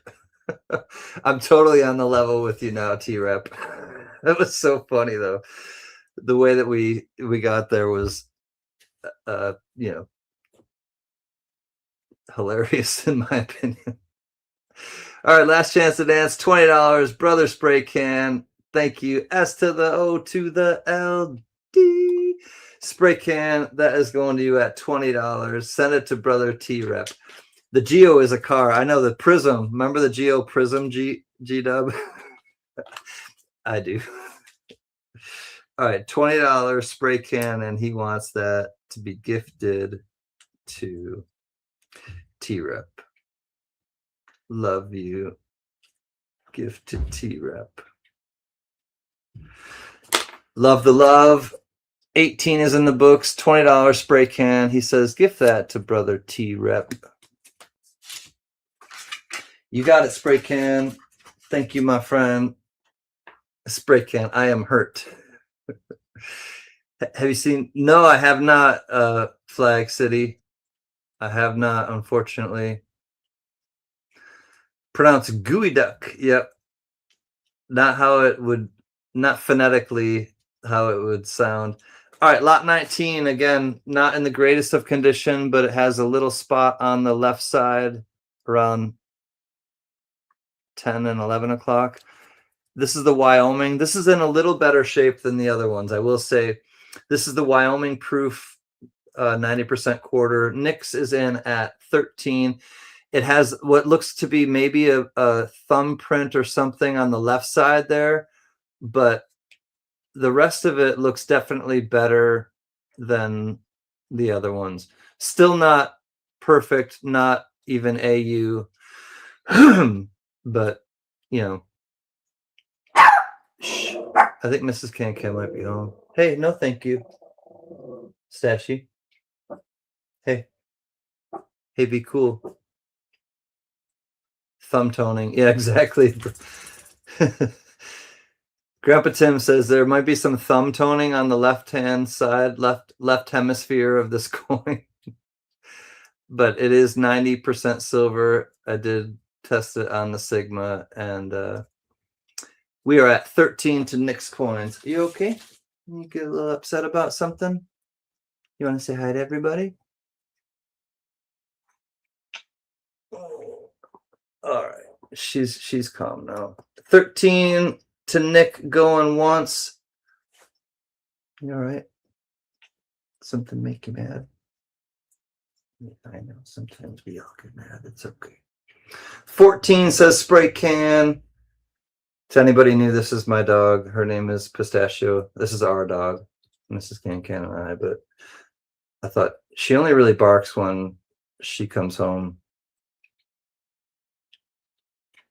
I'm totally on the level with you now, T-Rep. That was so funny though. The way that we got there was you know, hilarious in my opinion. All right, last chance to dance, $20, brother spray can. Thank you. S to the O to the L D. Spray can, that is going to you at $20. Send it to brother T-Rep. The Geo is a car. I know the Prism. Remember the Geo Prism G-Dub? I do. All right, $20 spray can, and he wants that to be gifted to T-Rep. Love you. Gift to T-Rep. Love the love. 18 is in the books. $20 spray can. He says, gift that to brother T-Rep. You got it, spray can. Thank you, my friend. Spray can. I am hurt. Have you seen? No, I have not. Flag City. I have not, unfortunately. Pronounced gooey duck. Yep. not how it would, not phonetically how it would sound. All right, lot 19, again, not in the greatest of condition, but it has a little spot on the left side around 10 and 11 o'clock. This is the Wyoming. This is in a little better shape than the other ones. I will say this is the Wyoming proof 90% quarter. Nick's is in at 13. It has what looks to be maybe a thumbprint or something on the left side there, but the rest of it looks definitely better than the other ones. Still not perfect, not even AU, but you know. Shh. I think Mrs. CanCan might be home. Hey, no thank you. Stashy. Hey. Hey, be cool. Thumb toning. Yeah, exactly. Grandpa Tim says there might be some thumb toning on the left-hand side, left hemisphere of this coin. But it is 90% silver. I did test it on the Sigma, and we are at 13 to Nick's coins. Are you okay? You get a little upset about something? You want to say hi to everybody? All right. She's calm now. 13 to Nick going once. You all right? Something make you mad? I know sometimes we all get mad. It's okay. 14 says spray can. To anybody new, this is my dog. Her name is Pistachio. This is our dog. Mrs. CanCan and I. But I thought she only really barks when she comes home.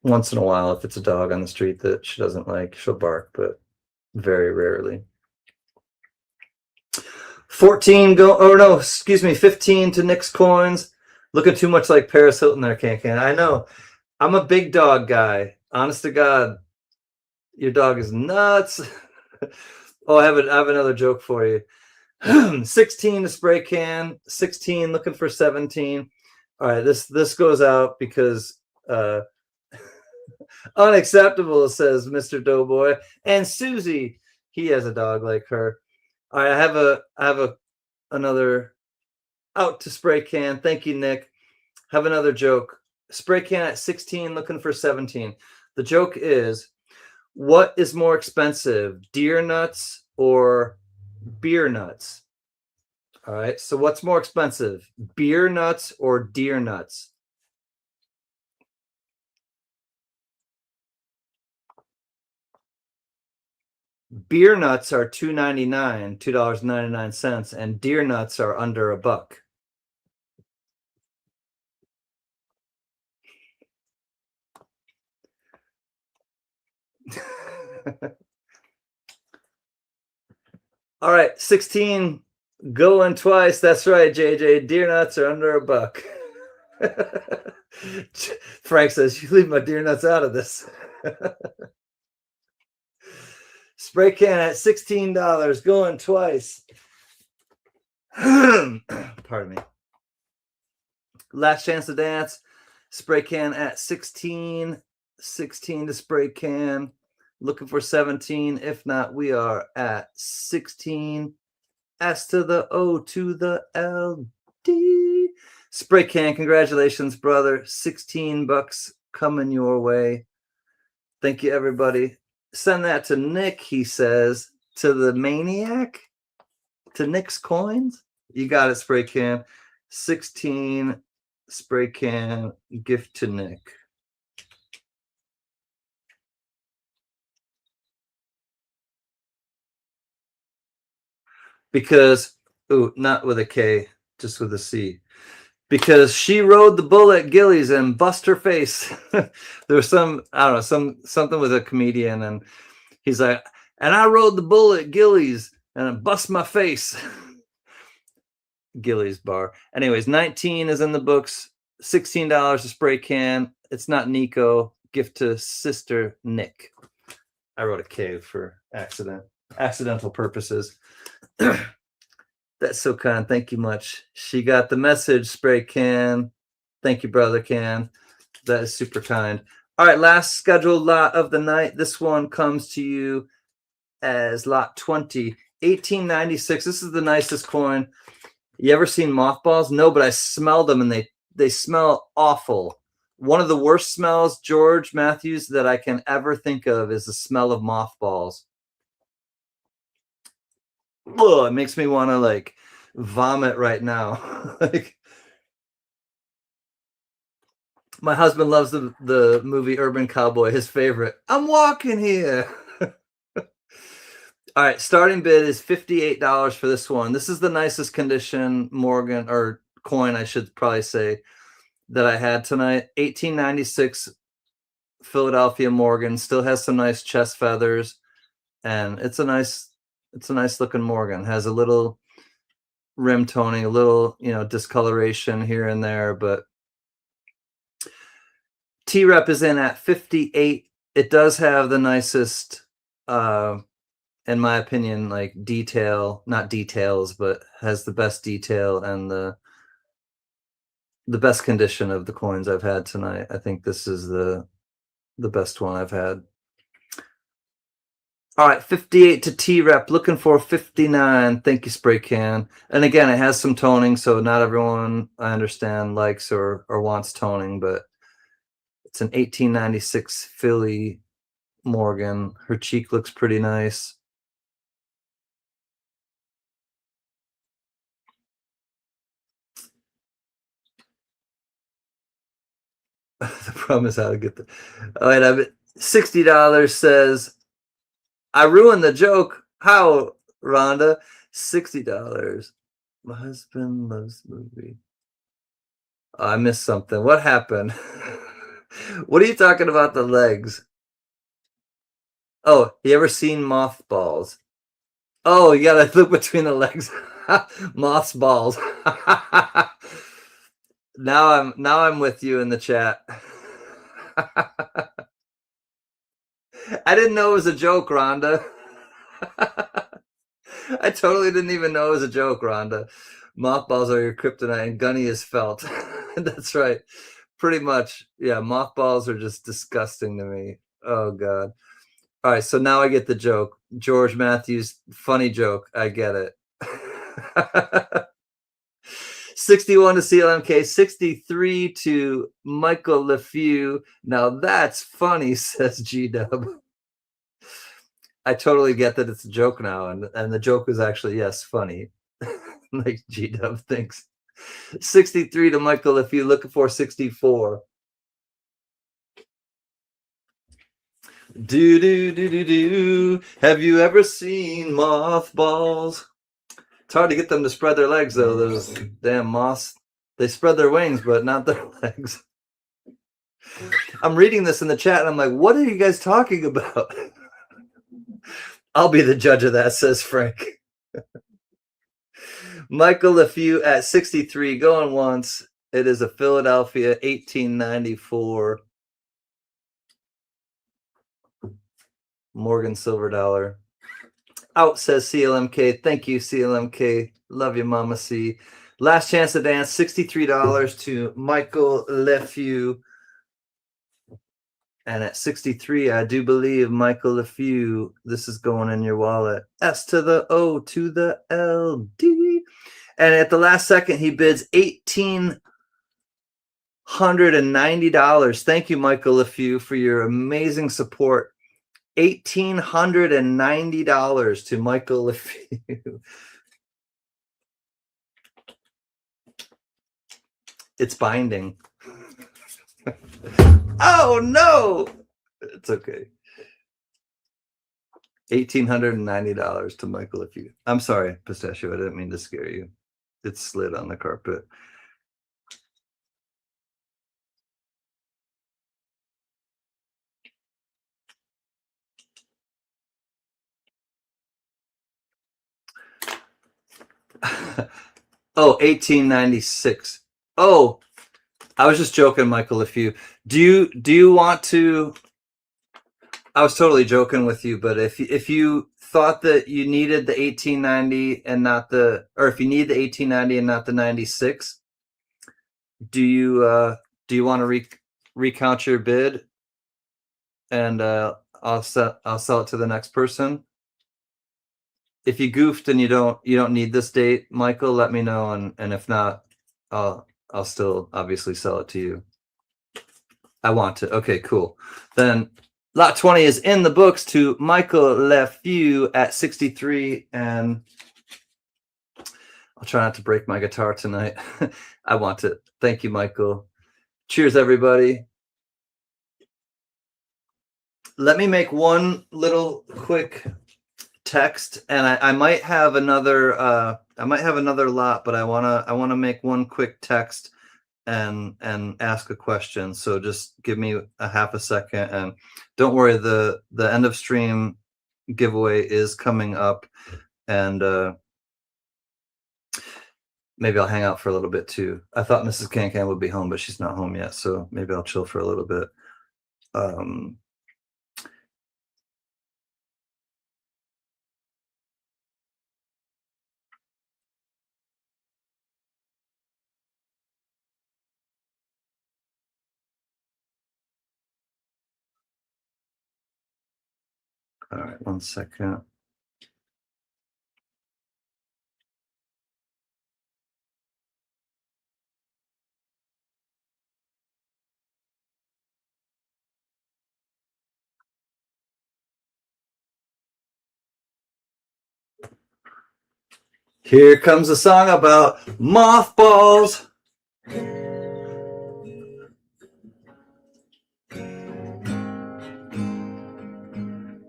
Once in a while, if it's a dog on the street that she doesn't like, she'll bark, but very rarely. 14 go, oh no, excuse me, 15 to Nick's coins. Looking too much like Paris Hilton there, CanCan. I know. I'm a big dog guy. Honest to God, your dog is nuts. Oh, I have another joke for you. 16 to spray can. 16 looking for 17. All right, this goes out because unacceptable, says Mr. Doughboy. And Susie, he has a dog like her. All right, I have another out to spray can. Thank you, Nick. Have another joke. Spray can at 16, looking for 17. The joke is, what is more expensive, deer nuts or beer nuts? All right, so what's more expensive, beer nuts or deer nuts? Beer nuts are $2.99, $2.99, and deer nuts are under $1. All right, 16 going twice. That's right, JJ. Deer nuts are under $1. Frank says, you leave my deer nuts out of this. Spray can at $16, going twice. Pardon me. Last chance to dance. Spray can at 16. 16 to spray can. Looking for 17. If not, we are at 16. S to the O to the L D. Spray can, congratulations, brother. $16 coming your way. Thank you, everybody. Send that to Nick, he says, to the maniac, to Nick's coins. You got it, spray can. 16 spray can, gift to Nick. Because, ooh, not with a K, just with a C. Because she rode the bull at Gillies and bust her face. There was some, I don't know, something with a comedian, and he's like, and I rode the bull at Gillies and I bust my face. Gillies bar. Anyways, 19 is in the books. $16 a spray can. It's not Nico. Gift to sister Nick. I wrote a K for accidental purposes. That's so kind. Thank you much. She got the message, spray can. Thank you, brother can. That is super kind. All right, last scheduled lot of the night. This one comes to you as lot 20, 1896. This is the nicest coin. You ever seen mothballs? No, but I smelled them and they smell awful. One of the worst smells, George Matthews, that I can ever think of is the smell of mothballs. Ugh, it makes me want to like vomit right now. Like, my husband loves the movie Urban Cowboy, his favorite. I'm walking here. All right, starting bid is $58 for this one. This is the nicest condition Morgan or coin, I should probably say, that I had tonight. 1896 Philadelphia Morgan, still has some nice chest feathers, and it's a nice looking Morgan. Has a little rim toning, a little, discoloration here and there, but T-Rep is in at 58. It does have the nicest, in my opinion, like detail, not details, but has the best detail and the best condition of the coins I've had tonight. I think this is the best one I've had. All right, 58 to T-Rep, looking for 59. Thank you, Spray Can. And again, it has some toning, so not everyone, I understand, likes or wants toning, but it's an 1896 Philly Morgan. Her cheek looks pretty nice. The problem is how to get the. All right, $60 says, I ruined the joke. How, Rhonda? $60. My husband loves the movie. Oh, I missed something. What happened? What are you talking about, the legs? Oh, you ever seen mothballs? Oh, you gotta look between the legs. Moths balls. Now I'm with you in the chat. I didn't know it was a joke, Rhonda. I totally didn't even know it was a joke, Rhonda. Mothballs are your kryptonite and Gunny is felt. That's right. Pretty much. Yeah, mothballs are just disgusting to me. Oh, God. All right, so now I get the joke. George Matthews, funny joke. I get it. 61 to CLMK, 63 to Michael LeFew. Now that's funny, says G-Dub. I totally get that it's a joke now, and the joke is actually, yes, funny. Like G-Dub thinks. 63 to Michael LeFew, looking for 64. Do. Have you ever seen mothballs? It's hard to get them to spread their legs, though. Those damn moths. They spread their wings, but not their legs. I'm reading this in the chat, and I'm like, what are you guys talking about? I'll be the judge of that, says Frank. Michael LeFew at 63, going once. It is a Philadelphia 1894 Morgan silver dollar. Out, says CLMK. Thank you, CLMK. Love you, Mama C. Last chance to dance, $63 to Michael LeFew. And at 63, I do believe, Michael LeFew, this is going in your wallet. S to the O to the L D. And at the last second, he bids $1,890. Thank you, Michael LeFew, for your amazing support. $1,890 to Michael LeFew. It's binding. Oh no! It's okay. $1,890 to Michael LeFew. I'm sorry, Pistachio. I didn't mean to scare you. It slid on the carpet. Oh, 1896. Oh, I was just joking, Michael LeFew. Do you want to? I was totally joking with you, but if you thought that you needed the 1890 and not the, or if you need the 1890 and not the 96, do you want to recount your bid? and I'll sell it to the next person. If you goofed and you don't need this date, Michael, let me know, and if not, I'll still obviously sell it to you. I want to. Okay, cool. Then lot 20 is in the books to Michael LeFew at 63, and I'll try not to break my guitar tonight. I want it. Thank you, Michael. Cheers, everybody. Let me make one little quick text, and I might have another lot, but I wanna make one quick text and ask a question. So just give me a half a second, and don't worry, the end of stream giveaway is coming up, and maybe I'll hang out for a little bit too. I thought Mrs. CanCan would be home, but she's not home yet, so maybe I'll chill for a little bit. All right, 1 second. Here comes a song about mothballs.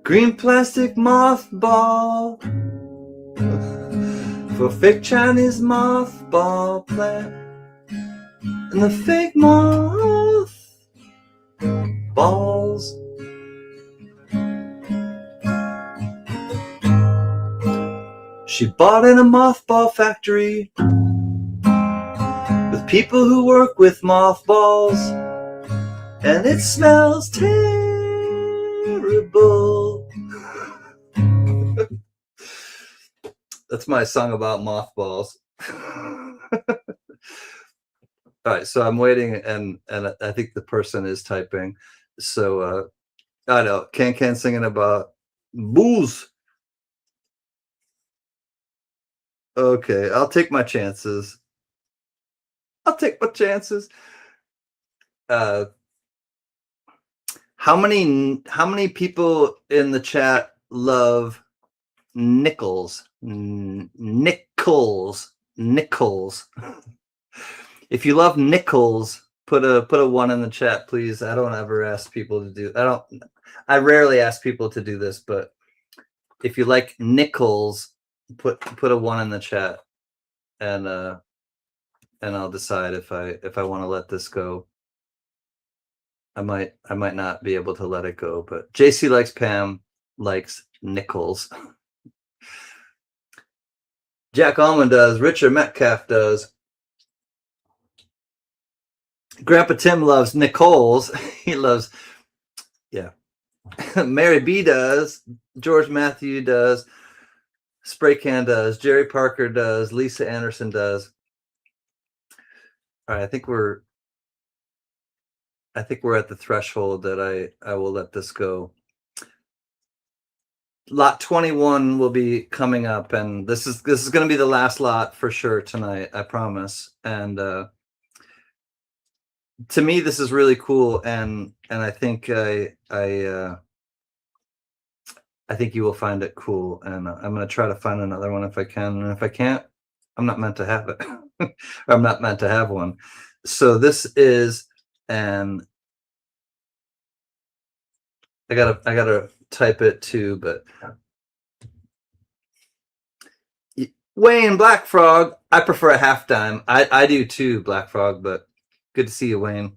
Green plastic mothball for fake Chinese mothball plant, and the fake moth balls. She bought in a mothball factory with people who work with mothballs, and it smells terrible. That's my song about mothballs. All right, so I'm waiting, and I think the person is typing. So I know CanCan singing about booze. Okay, I'll take my chances. I'll take my chances. How many people in the chat love nickels? Nickels. If you love nickels, put a 1 in the chat, please. I don't ever ask people to do. I rarely ask people to do this, but if you like nickels, put a 1 in the chat, and I'll decide if I want to let this go. I might not be able to let it go, but JC likes Pam, likes nickels. Jack Allman does. Richard Metcalf does. Grandpa Tim loves Nicole's. He loves, yeah. Mary B does. George Matthew does. Spray Can does. Jerry Parker does. Lisa Anderson does. All right, I think we're at the threshold that I will let this go. Lot 21 will be coming up, and this is going to be the last lot for sure tonight, I promise. And to me, this is really cool, and I think I think you will find it cool, and I'm going to try to find another one if I can, and if I can't, I'm not meant to have it. I'm not meant to have one. So this is I gotta type it too, but Wayne Black Frog. I prefer a half dime. I do too, Black Frog, but good to see you, Wayne.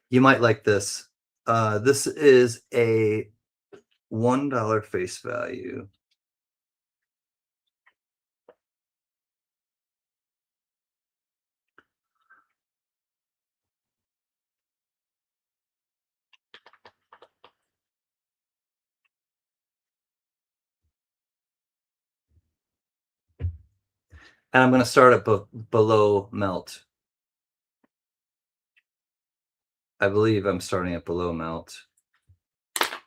You might like this. This is a $1 face value. And I'm going to start at below melt. I believe I'm starting at below melt.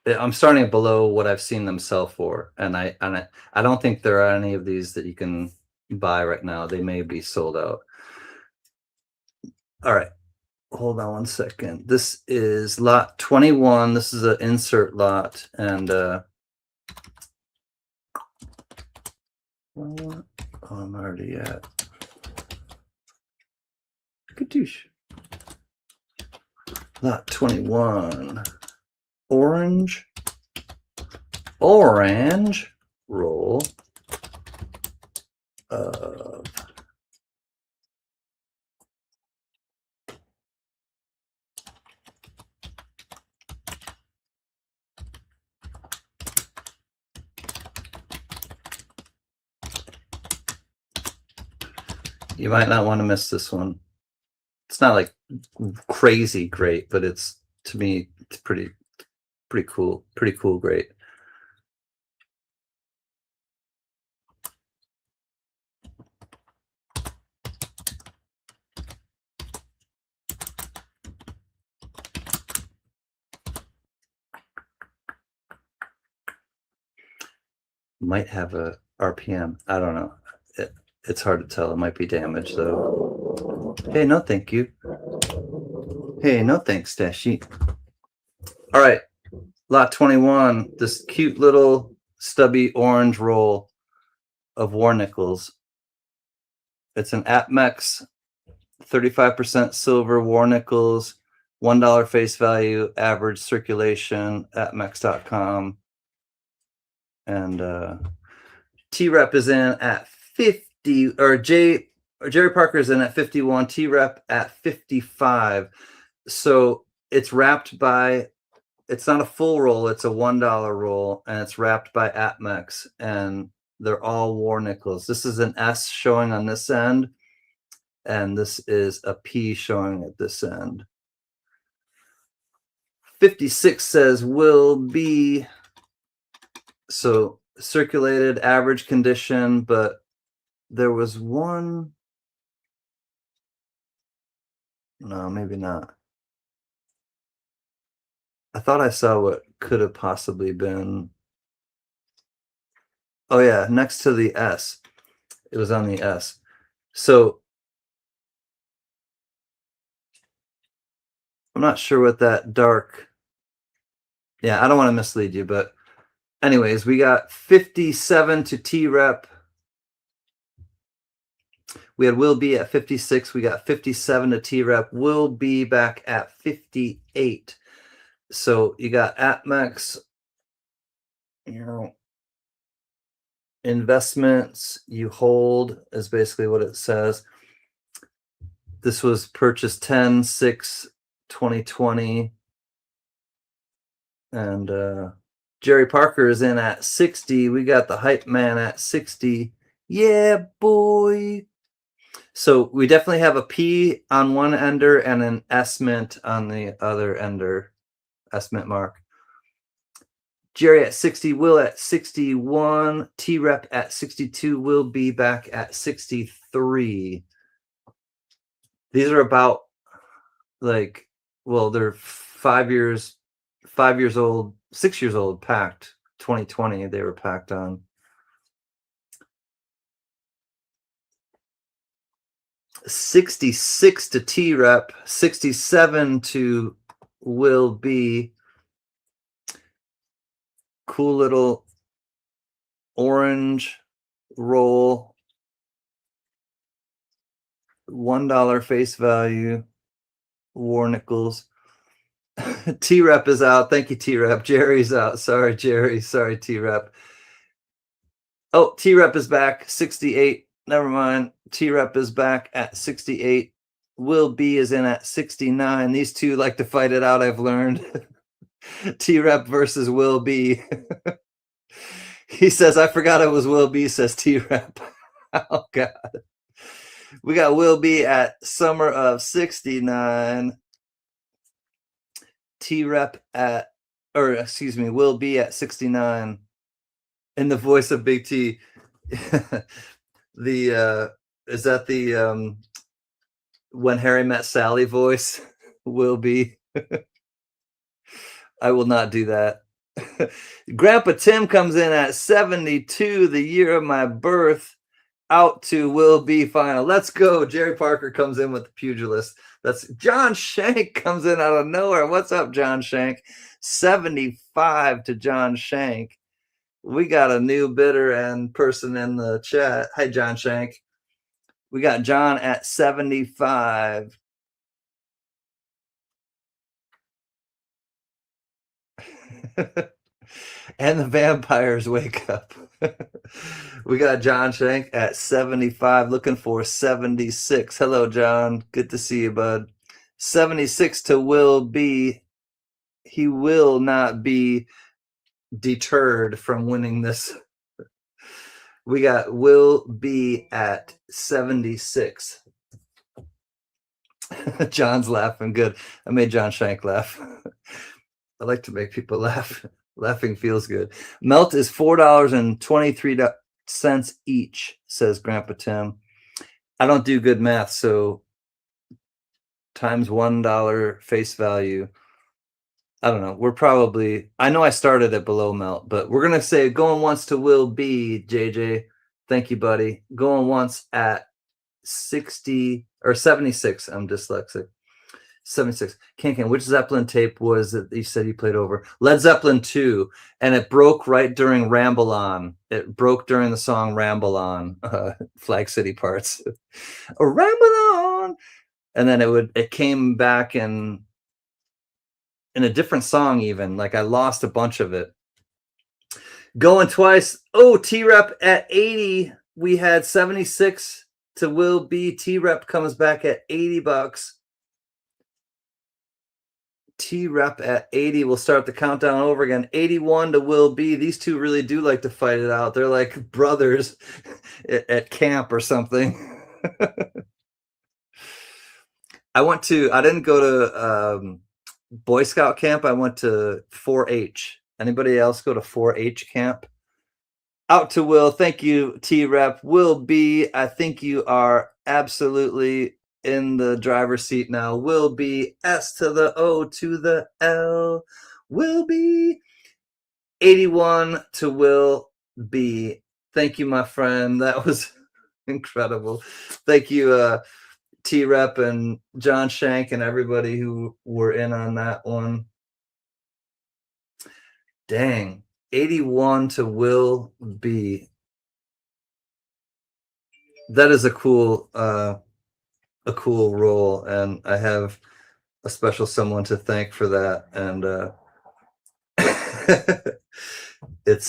I'm starting it below what I've seen them sell for, and I don't think there are any of these that you can buy right now. They may be sold out. All right, hold on one second. This is lot 21. This is an insert lot, and oh, I'm already at Kadoosh. Lot 21. Orange roll of you might not want to miss this one. It's not like crazy great, but it's, to me, it's pretty cool. Pretty cool great. Might have a RPM. I don't know. It's hard to tell. It might be damaged though. Hey, no thank you. Hey, no thanks, Dashy. All right, lot 21. This cute little stubby orange roll of war nickels. It's an Apmex 35% silver war nickels, $1 face value, average circulation, apmex.com. And T-Rep is in at 50, or Jerry Parker is in at 51, T-Rep at 55. So it's wrapped by, it's not a full roll, it's a $1 roll, and it's wrapped by Apmex, and they're all war nickels. This is an S showing on this end, and this is a P showing at this end. 56 says will be, so circulated, average condition, but there was one, no, maybe not. I thought I saw what could have possibly been. Oh yeah, next to the S. It was on the S. So I'm not sure what that dark, yeah, I don't want to mislead you, but anyways, we got 57 to T-Rep. We had Will Be at 56. We got 57 to T-Rep. Will Be back at 58. So you got Apmex, you know, investments you hold is basically what it says. This was purchased 10/6/2020. And Jerry Parker is in at 60. We got the hype man at 60. Yeah, boy. So we definitely have a P on one ender and an S mint on the other ender, S mint mark. Jerry at 60, Will at 61, T-Rep at 62, Will Be back at 63. These are about, like, well, they're 5 years old, 6 years old, packed. 2020, they were packed on. 66 to T-Rep, 67 to Will Be. Cool little orange roll, $1 face value, war nickels. T-Rep is out. Thank you, T-Rep. Jerry's out. Sorry, Jerry. Sorry, T-Rep. Oh, T-Rep is back. 68. Never mind. T-Rep is back at 68. Will Be is in at 69. These two like to fight it out, I've learned. T-Rep versus Will Be. He says, I forgot it was Will Be, says T-Rep. Oh, God. We got Will Be at summer of 69. T-Rep at, or excuse me, Will Be at 69. In the voice of Big T. The is that the When Harry Met Sally voice? Will Be. I will not do that. Grandpa Tim comes in at 72, the year of my birth. Out to Will Be final. Let's go. Jerry Parker comes in with the pugilist. That's John Shank comes in out of nowhere. What's up, John Shank? 75 to John Shank. We got a new bidder and person in the chat. Hi, John Shank. We got John at 75. And the vampires wake up. We got John Shank at 75, looking for 76. Hello, John. Good to see you, bud. 76 to Will Be. He will not be deterred from winning this. We got Will Be at 76. John's laughing. Good. I made John Shank laugh. I like to make people laugh. Laughing feels good. Melt is $4.23 each, says Grandpa Tim. I don't do good math, so times $1 face value. I don't know. We're probably, I know I started at below melt, but we're going to say going once to Will Be, JJ. Thank you, buddy. Going once at 60 or 76. I'm dyslexic. 76. CanCan, which Zeppelin tape was it you said you played over? Led Zeppelin 2, and it broke right during Ramble On. It broke during the song Ramble On, Flag City Parts. Ramble On! And then it came back in a different song even. Like I lost a bunch of it. Going twice. Oh, T-Rep at 80. We had 76 to Will Be. T-Rep comes back at $80. T-Rep at 80. We'll start the countdown over again. 81 to Will Be. These two really do like to fight it out. They're like brothers at camp or something. I didn't go to Boy Scout camp. I went to 4-H. Anybody else go to 4-H camp? Out to Will. Thank you, T-Rep. Will Be. I think you are absolutely in the driver's seat now. Will Be. S to the O to the L. Will Be. 81 to Will Be. Thank you, my friend. That was incredible. Thank you, T-Rep and John Shank and everybody who were in on that one. Dang. 81 to Will Be. That is a cool role, and I have a special someone to thank for that. And it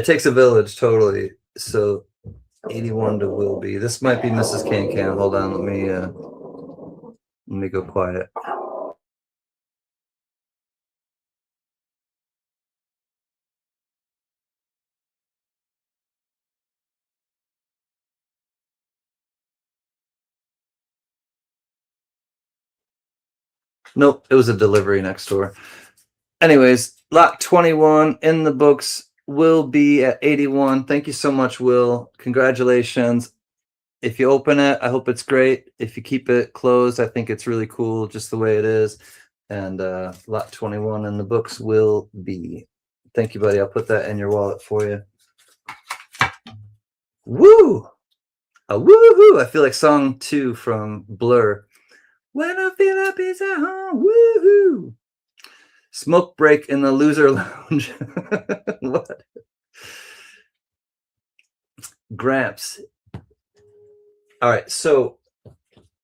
takes a village, totally. So 81 to Will Be. This might be Mrs. CanCan. Hold on, let me go quiet. Nope, it was a delivery next door. Anyways, lot 21 in the books. Will Be at 81. Thank you so much, Will. Congratulations. If you open it, I hope it's great. If you keep it closed, I think it's really cool just the way it is. And lot 21 in the books, Will Be. Thank you, buddy. I'll put that in your wallet for you. Woo! A woohoo! I feel like song 2 from Blur. When I feel like peace at home, woohoo! Smoke break in the loser lounge. What? Gramps. All right, so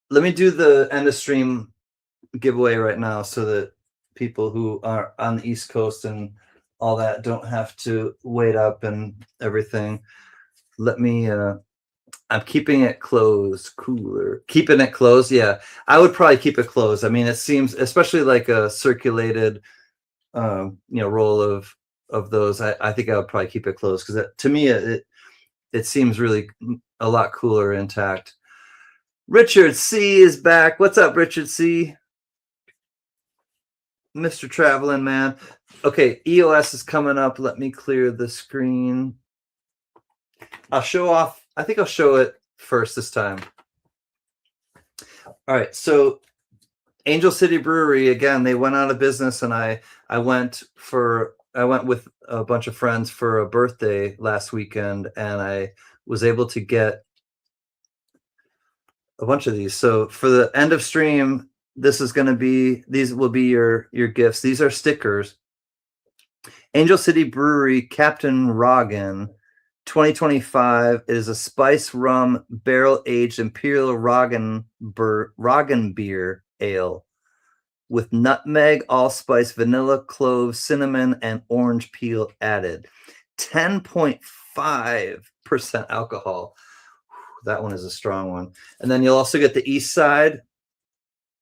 let me do the end of stream giveaway right now so that people who are on the East Coast and all that don't have to wait up and everything. Let me I'm keeping it closed. Cooler. Keeping it closed. Yeah, I would probably keep it closed. I mean, it seems, especially like a circulated, roll of those. I think I would probably keep it closed because to me it seems really a lot cooler intact. Richard C is back. What's up, Richard C? Mr. Traveling Man. Okay, EOS is coming up. Let me clear the screen. I'll show off. I think I'll show it first this time. All right, so Angel City Brewery, again, they went out of business, and I went for went with a bunch of friends for a birthday last weekend, and I was able to get a bunch of these. So for the end of stream, this is going to be, these will be your gifts. These are stickers. Angel City Brewery Captain Roggen 2025 is a spice rum barrel aged imperial Roggen beer ale with nutmeg, allspice, vanilla, clove, cinnamon, and orange peel added. 10.5% alcohol. That one is a strong one. And then you'll also get the East Side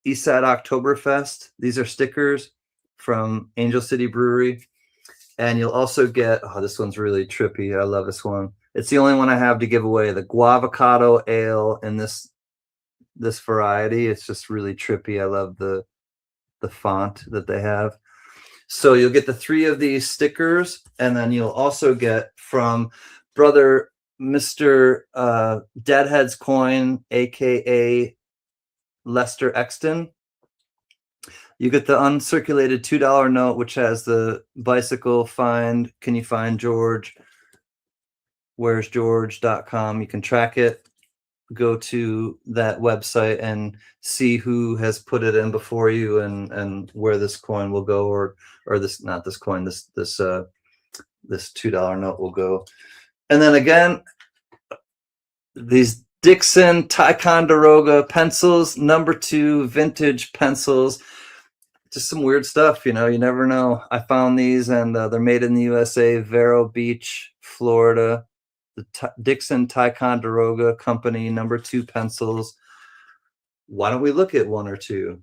Oktoberfest. These are stickers from Angel City Brewery. And you'll also get, oh, this one's really trippy. I love this one. It's the only one I have to give away. The Guavocado Ale in this variety. It's just really trippy. I love the font that they have. So you'll get the 3 of these stickers, and then you'll also get from brother Mr. Deadhead's Coin, aka Lester Exton. You get the uncirculated $2 note, which has the bicycle find. Can you find George? Where's George.com. You can track it. Go to that website and see who has put it in before you and where this coin will go, or this, not this coin, this $2 note will go. And then again, these Dixon Ticonderoga pencils, #2 vintage pencils. Just some weird stuff, you know, you never know. I found these, and they're made in the USA, Vero Beach, Florida. The Dixon Ticonderoga Company, #2 pencils. Why don't we look at 1 or 2?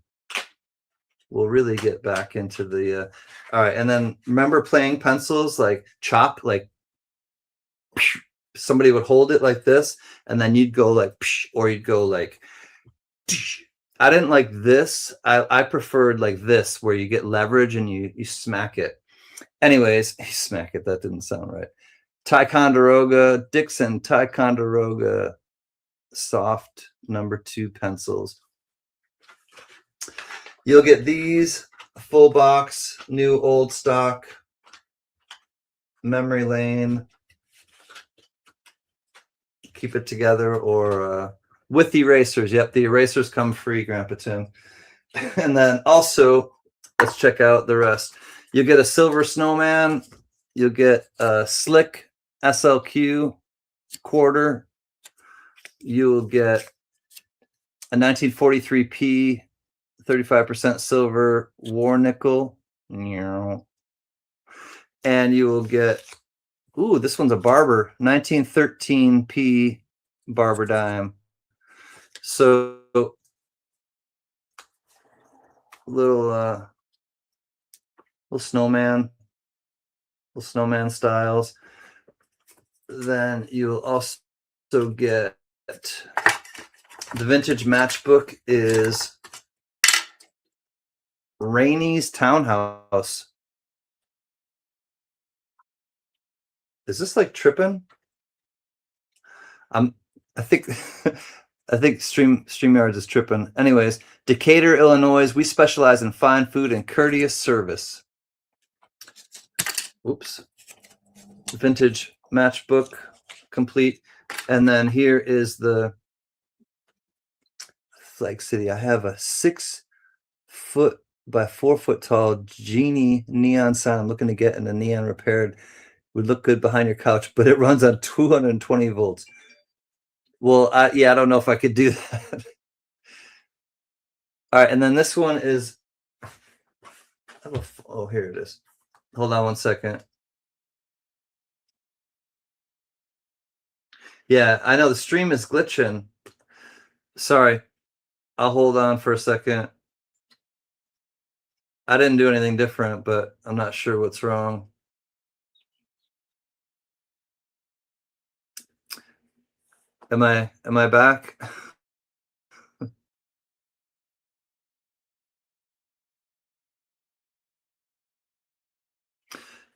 We'll really get back into the all right. And then remember playing pencils, like chop, like somebody would hold it like this, and then you'd go like, or you'd go like, I didn't like this. I preferred like this, where you get leverage and you smack it. Anyways, you smack it. That didn't sound right. Ticonderoga, Dixon Ticonderoga soft #2 pencils. You'll get these, full box, new old stock, memory lane. Keep it together, or with the erasers. Yep, the erasers come free, Grandpa Tim. And then also, let's check out the rest. You'll get a silver snowman. You'll get a slick SLQ quarter. You'll get a 1943p 35% silver war nickel. And you will get, ooh, this one's a Barber 1913p Barber Dime. So little snowman styles. Then you'll also get the vintage matchbook is Rainey's Townhouse. Is this like tripping? I think I think StreamYards is tripping. Anyways, Decatur, Illinois. We specialize in fine food and courteous service. Oops. Vintage matchbook complete. And then here is the Flag City. I have a 6 foot by 4 foot tall Genie neon sign. I'm looking to get in a neon repaired. Would look good behind your couch, but it runs on 220 volts. Well, yeah, I don't know if I could do that. All right, and then this one is, oh, here it is. Hold on one second. Yeah, I know the stream is glitching. Sorry. I'll hold on for a second. I didn't do anything different, but I'm not sure what's wrong. Am I back?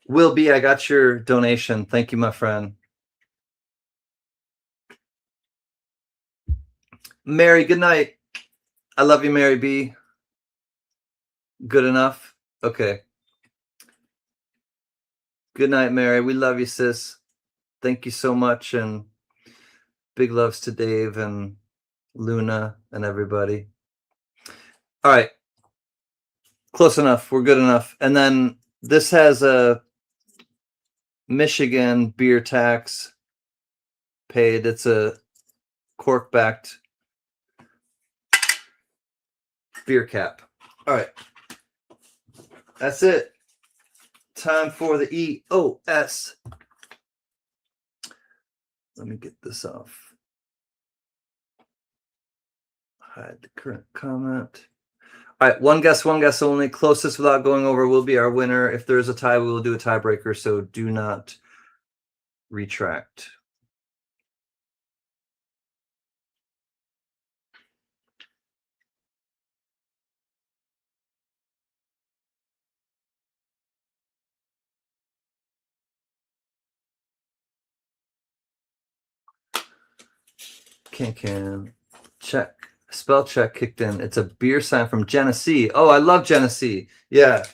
Will B, I got your donation. Thank you, my friend. Mary, good night. I love you, Mary B. Good enough? Okay. Good night, Mary. We love you, sis. Thank you so much, and big loves to Dave and Luna and everybody. All right. Close enough. We're good enough. And then this has a Michigan beer tax paid. It's a cork-backed beer cap. All right. That's it. Time for the EOS. Let me get this off. Hide the current comment. All right, one guess only. Closest without going over will be our winner. If there is a tie, we will do a tiebreaker, so do not retract. CanCan. Check. Spell check kicked in. It's a beer sign from Genesee. Oh, I love Genesee. Yeah.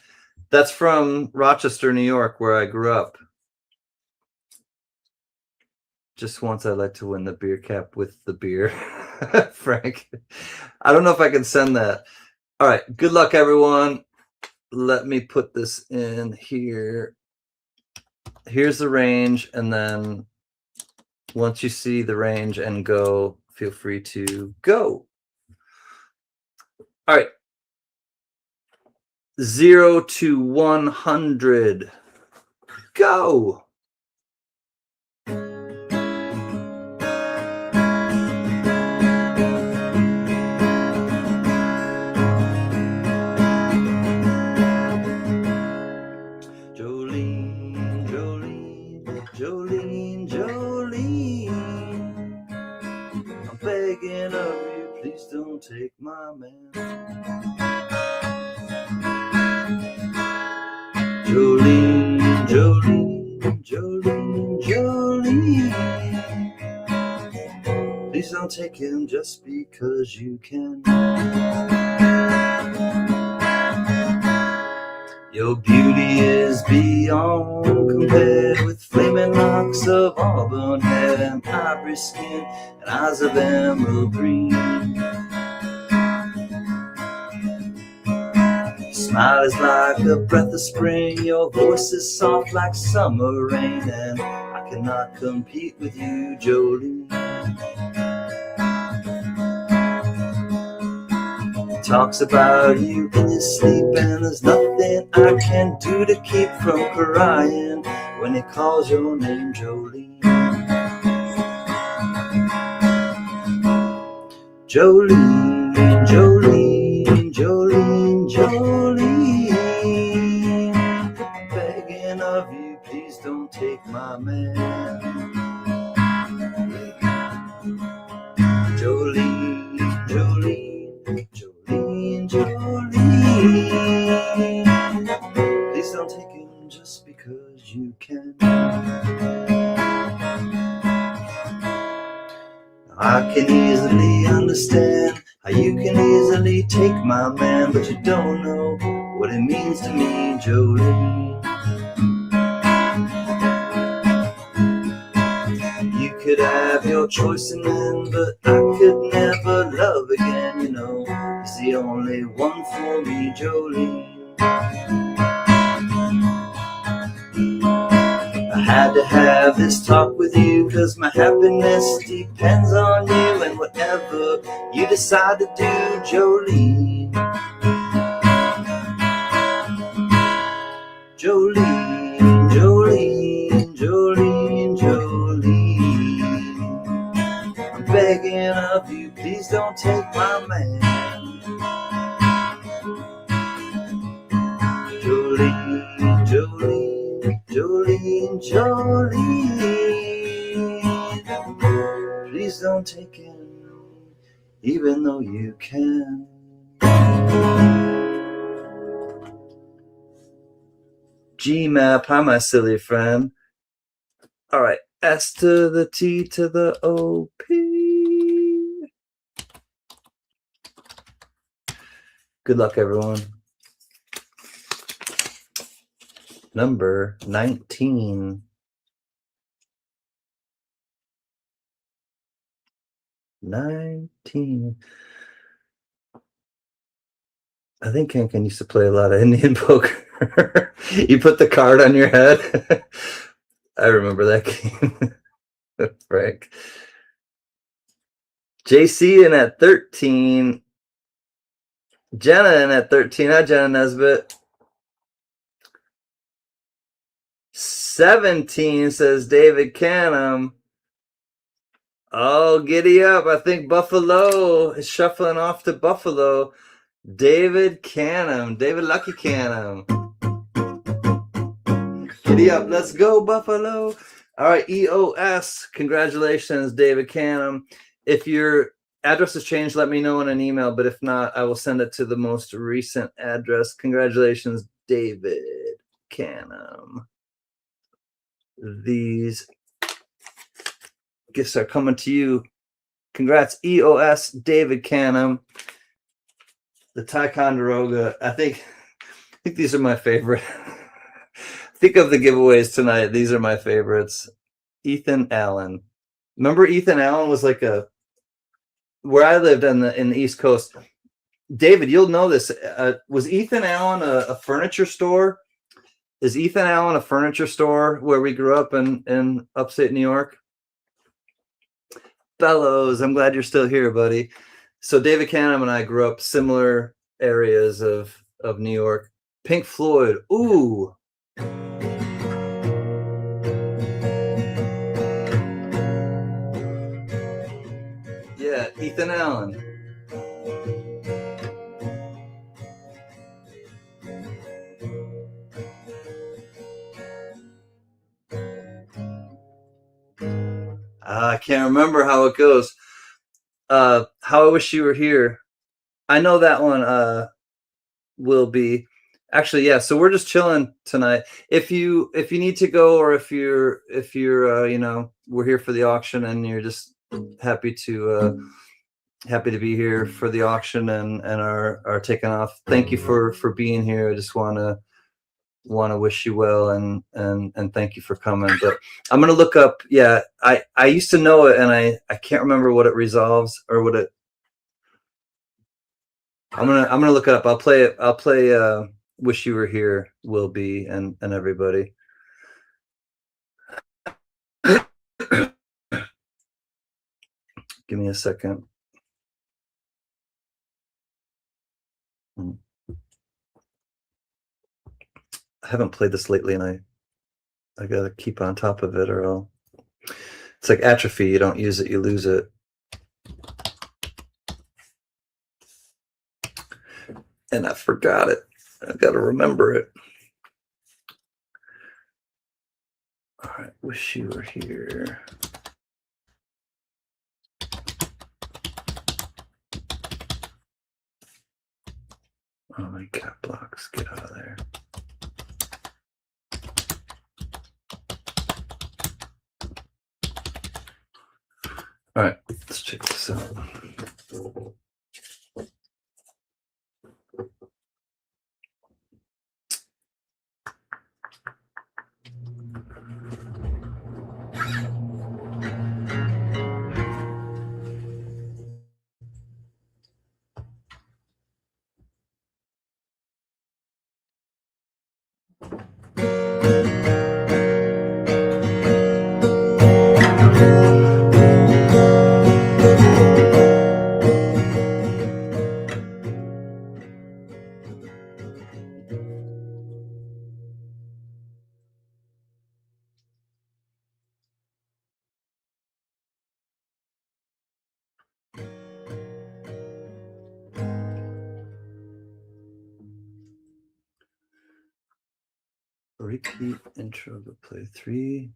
That's from Rochester, New York, where I grew up. Just once I'd like to win the beer cap with the beer. Frank. I don't know if I can send that. All right. Good luck, everyone. Let me put this in here. Here's the range, and then once you see the range and go, feel free to go. All right. 0 to 100. Go. Jolene, Jolene, Jolene, Jolene. I'm begging of you, please don't take my man. Jolene, Jolene, Jolene, Jolene. Please don't take him just because you can. Your beauty is beyond compared with flaming locks of auburn hair and ivory skin and eyes of emerald green. Your smile is like a breath of spring, your voice is soft like summer rain, and I cannot compete with you, Jolene. Talks about you in his sleep, and there's nothing I can do to keep from crying when he calls your name, Jolene. Jolene, Jolene, Jolene, Jolene. I'm begging of you, please don't take my man. Jolene, Jolene, Jolene, Jolene. Please don't take him just because you can. I can easily understand how you can easily take my man, but you don't know what it means to me, Jolene. You could have your choice in men, but I could never love again, you know. He's the only one for me, Jolene. I had to have this talk with you, 'cause my happiness depends on you and whatever you decide to do, Jolene. Jolene, Jolene, Jolene, Jolene. I'm begging of you, please don't take my man. Jolene, Jolene, Jolene, Jolene. Please don't take him, even though you can. Gmap, hi my silly friend. All right, S to the T to the O-P. Good luck, everyone. Number 19. 19. I think CanCan used to play a lot of Indian poker. You put the card on your head. I remember that game. Frank. JC in at 13. Jenna in at 13. Hi, Jenna Nesbitt. 17 says David Canham. Oh, giddy up. I think Buffalo is shuffling off to Buffalo. David Canham. David Lucky Canham. Giddy up. Let's go, Buffalo. All right, EOS. Congratulations, David Canham. If your address has changed, let me know in an email. But if not, I will send it to the most recent address. Congratulations, David Canham. These gifts are coming to you. Congrats, EOS, David Canham. The Ticonderoga. I think these are my favorite. Think of the giveaways tonight. These are my favorites. Ethan Allen. Remember Ethan Allen was like where I lived in the East Coast. David, you'll know this. Was Ethan Allen a furniture store? Is Ethan Allen a furniture store where we grew up in upstate New York? Bellows, I'm glad you're still here, buddy. So David Canham and I grew up similar areas of New York. Pink Floyd. Ooh. Yeah, Ethan Allen. I can't remember how it goes. How I Wish You Were Here. I know that one will be. Actually, yeah, so we're just chilling tonight. If you need to go, or if you're you know, we're here for the auction and you're just happy to be here for the auction and are taking off. Thank you for being here. I just want to wish you well and thank you for coming. But I'm gonna look up. Yeah, I used to know it and I can't remember what it resolves or what it. I'm gonna look it up. I'll play Wish You Were Here, Will Be, and everybody. Give me a second. I haven't played this lately, and I gotta keep on top of it, or it's like atrophy. You don't use it, you lose it. And I forgot it. I gotta remember it. All right, Wish You Were Here. Oh, my cat blocks. Get out of there. All right, let's check this out. Repeat intro to play 3.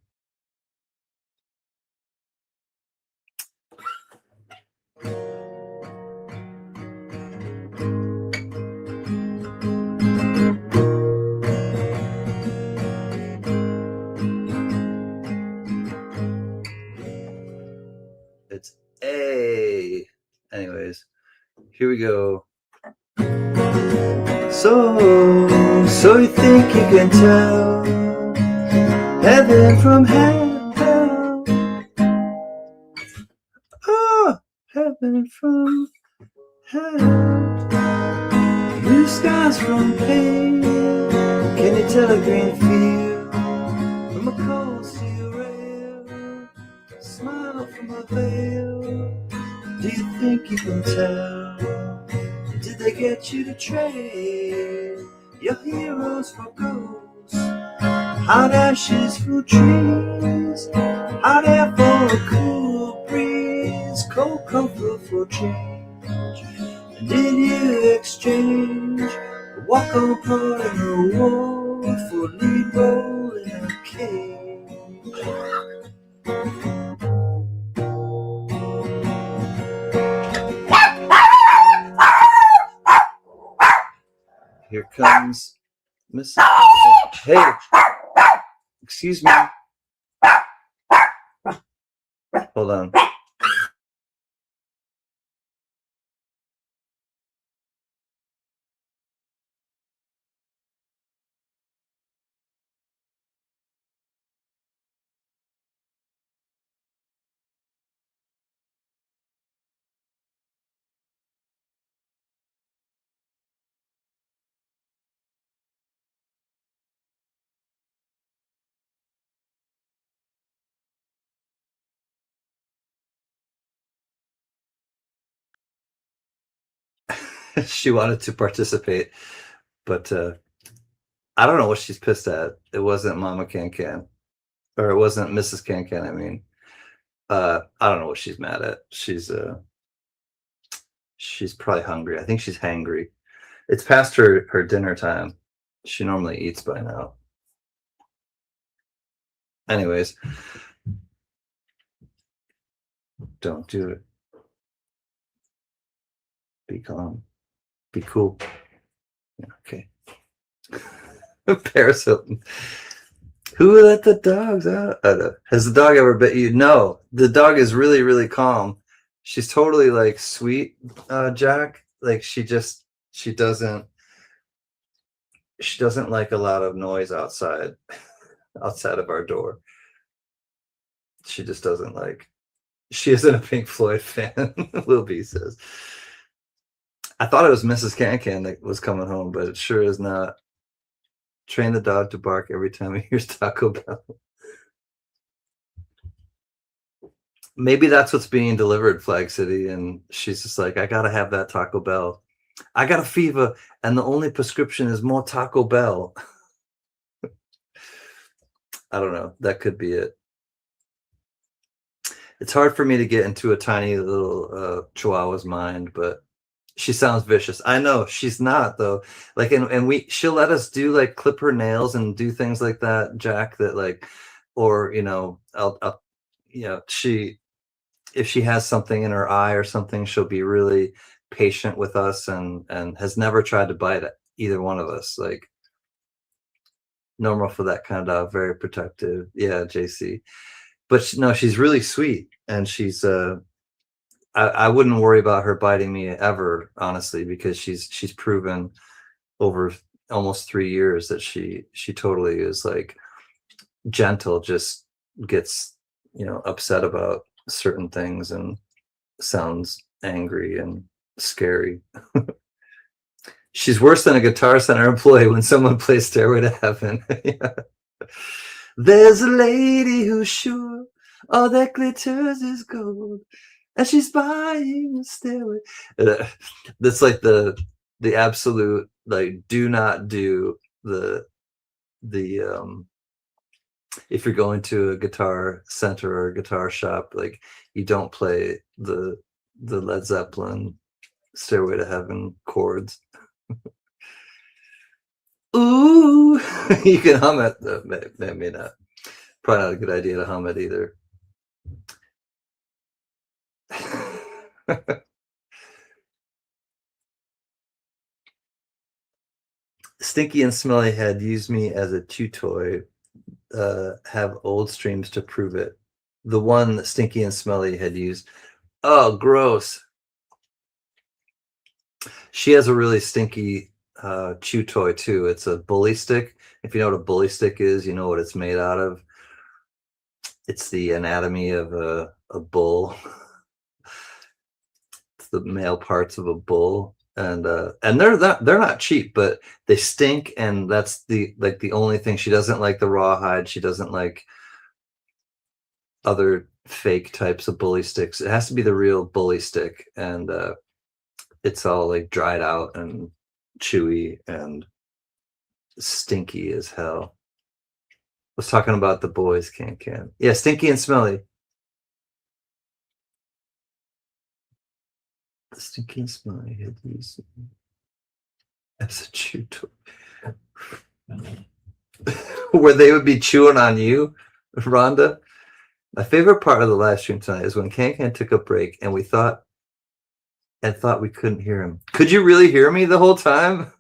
It's A. Anyways, here we go. So you think you can tell heaven from hell? Oh, heaven from hell. Blue skies from pain. Can you tell a green field from a cold steel rail? Smile from a veil. Do you think you can tell? Did they get you to trade your heroes for ghosts? Hot ashes for trees, hot air for a cool breeze, cold comfort for change. Did you exchange a walk-on part in a war for a lead role in a cage? Here comes Mrs. Hey, excuse me. Hold on. She wanted to participate, but I don't know what she's pissed at. It wasn't Mama CanCan, or it wasn't Mrs. CanCan. I mean, I don't know what she's mad at. She's probably hungry. I think she's hangry. It's past her dinner time. She normally eats by now. Anyways, don't do it. Be calm. Be cool. Yeah, okay. Paris Hilton. Who let the dogs out? Has the dog ever bit you? No. The dog is really, really calm. She's totally like sweet, Jack. Like she doesn't like a lot of noise outside of our door. She just doesn't like. She isn't a Pink Floyd fan. Lil B says. I thought it was Mrs. CanCan that was coming home, but it sure is not. Train the dog to bark every time he hears Taco Bell. Maybe that's what's being delivered, Flag City, and she's just like, I gotta have that Taco Bell. I got a fever, and the only prescription is more Taco Bell. I don't know. That could be it. It's hard for me to get into a tiny little Chihuahua's mind, but she sounds vicious. I know she's not though. Like, and she'll let us do like clip her nails and do things like that, Jack. That like, or I'll if she has something in her eye or something, she'll be really patient with us and has never tried to bite either one of us. Like, normal for that kind of dog, very protective. Yeah, JC. But no, she's really sweet, and she's I wouldn't worry about her biting me ever, honestly, because she's proven over almost 3 years that she totally is like gentle, just gets upset about certain things and sounds angry and scary. She's worse than a Guitar Center employee when someone plays Stairway to Heaven. Yeah. There's a lady who's sure all that glitters is gold, and she's buying a stairway. That's like the absolute, like, do not do the if you're going to a Guitar Center or a guitar shop, like, you don't play the Led Zeppelin Stairway to Heaven chords. Ooh, you can hum it. Maybe not. Probably not a good idea to hum it either. Stinky and Smelly Head used me as a chew toy. Have old streams to prove it. The one that Stinky and Smelly had used. Oh, gross. She has a really stinky chew toy too. It's a bully stick. If you know what a bully stick is, you know what it's made out of. It's the anatomy of a bull. It's the male parts of a bull, and they're not cheap, but they stink, and that's the only thing. She doesn't like the rawhide. She doesn't like other fake types of bully sticks. It has to be the real bully stick, and it's all like dried out and chewy and stinky as hell. I was talking about the boys CanCan. Yeah, stinky and smelly. Stinky and smelly had these as a chew toy. Where they would be chewing on you, Rhonda. My favorite part of the live stream tonight is when CanCan took a break and we thought we couldn't hear him. Could you really hear me the whole time?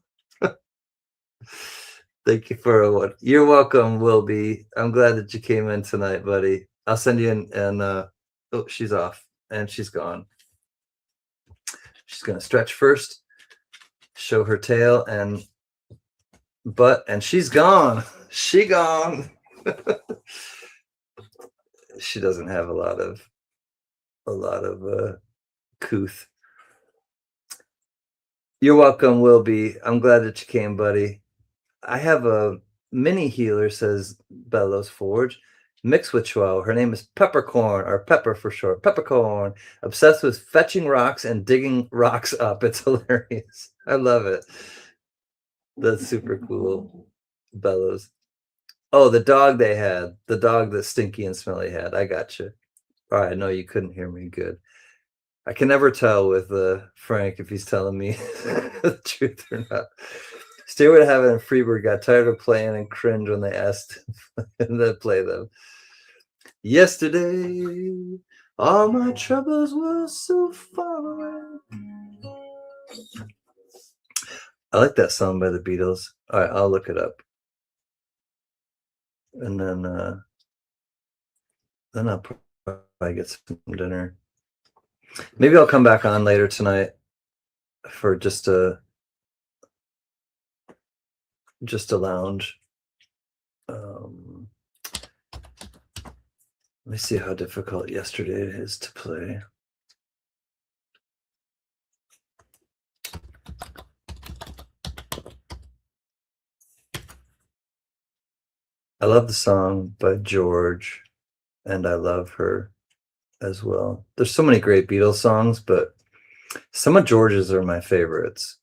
Thank you for what. You're welcome, Wilby. I'm glad that you came in tonight, buddy. I'll send you in, and oh, she's off and she's gone. She's gonna stretch first, show her tail and butt, and she's gone. She gone. She doesn't have a lot of couth. You're welcome, Wilby. I'm glad that you came, buddy. I have a mini healer, says Bellows Forge, mixed with Chihuahua. Her name is Peppercorn, or Pepper for short. Peppercorn. Obsessed with fetching rocks and digging rocks up. It's hilarious. I love it. That's super cool. Bellows. Oh, the dog they had. The dog that Stinky and Smelly had. I got you. All right, no, you couldn't hear me. Good. I can never tell with Frank if he's telling me the truth or not. Stairway to Heaven and Freebird got tired of playing and cringe when they asked him to play them. Yesterday, all my troubles were so far away. I like that song by the Beatles. All right, I'll look it up. And then I'll probably get some dinner. Maybe I'll come back on later tonight for just a lounge. Let me see how difficult yesterday it is to play. I love the song by George, and I love her as well. There's so many great Beatles songs, but some of George's are my favorites.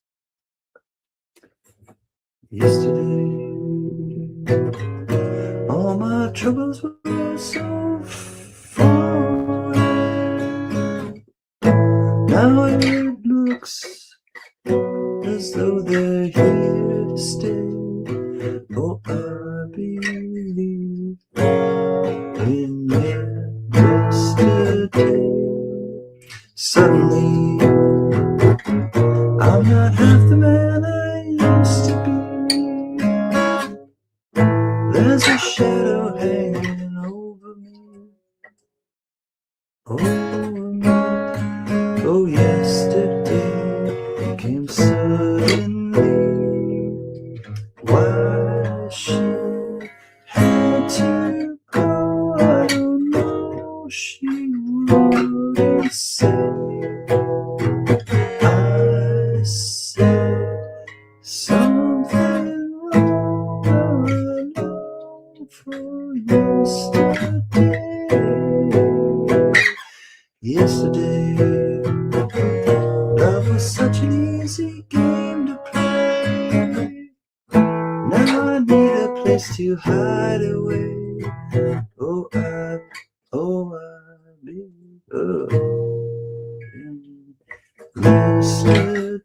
Yesterday, all my troubles were so far away. Now it looks as though they're here to stay. Oh, I believe in yesterday. Suddenly, I'm not half the man I used to be. There's a shadow hanging over me. Over me. Oh, yesterday came suddenly. Why she had to go, I don't know. She wouldn't say. I said something wrong for yesterday. Love was such an easy game to play. Now I need a place to hide away. Oh, I be yesterday.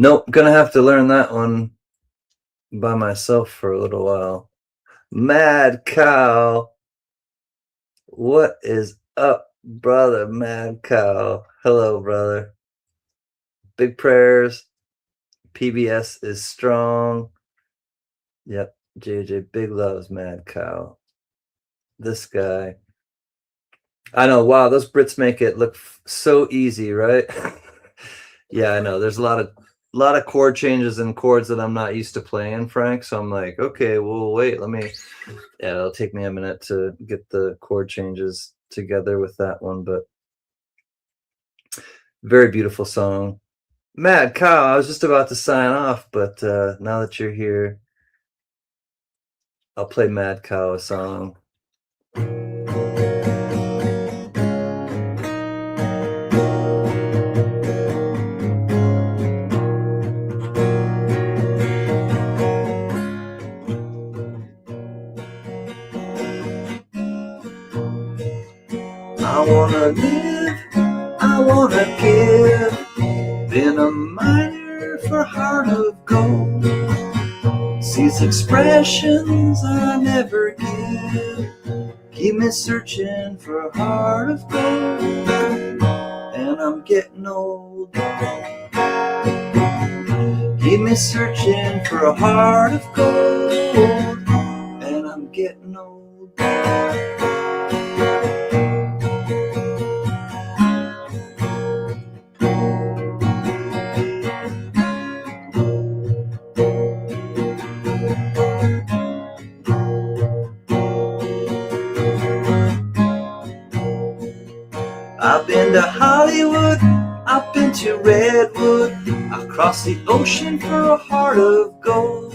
Nope, gonna have to learn that one by myself for a little while. Mad Cow, what is up, brother? Mad Cow, hello, brother. Big prayers. PBS is strong. Yep, JJ, big loves, Mad Cow. This guy. I know, wow, those Brits make it look so easy, right? Yeah, I know. There's a lot of chord changes and chords that I'm not used to playing, Frank. So I'm like, okay, well, wait, let me. Yeah, it'll take me a minute to get the chord changes together with that one, but very beautiful song. Mad Cow, I was just about to sign off, but now that you're here, I'll play Mad Cow a song. I wanna live, I wanna give. Been a miner for heart of gold. Sees expressions I never give. Keep me searching for a heart of gold. And I'm getting old. Keep me searching for a heart of gold. And I'm getting old. I've been to Hollywood, I've been to Redwood, I've crossed the ocean for a heart of gold.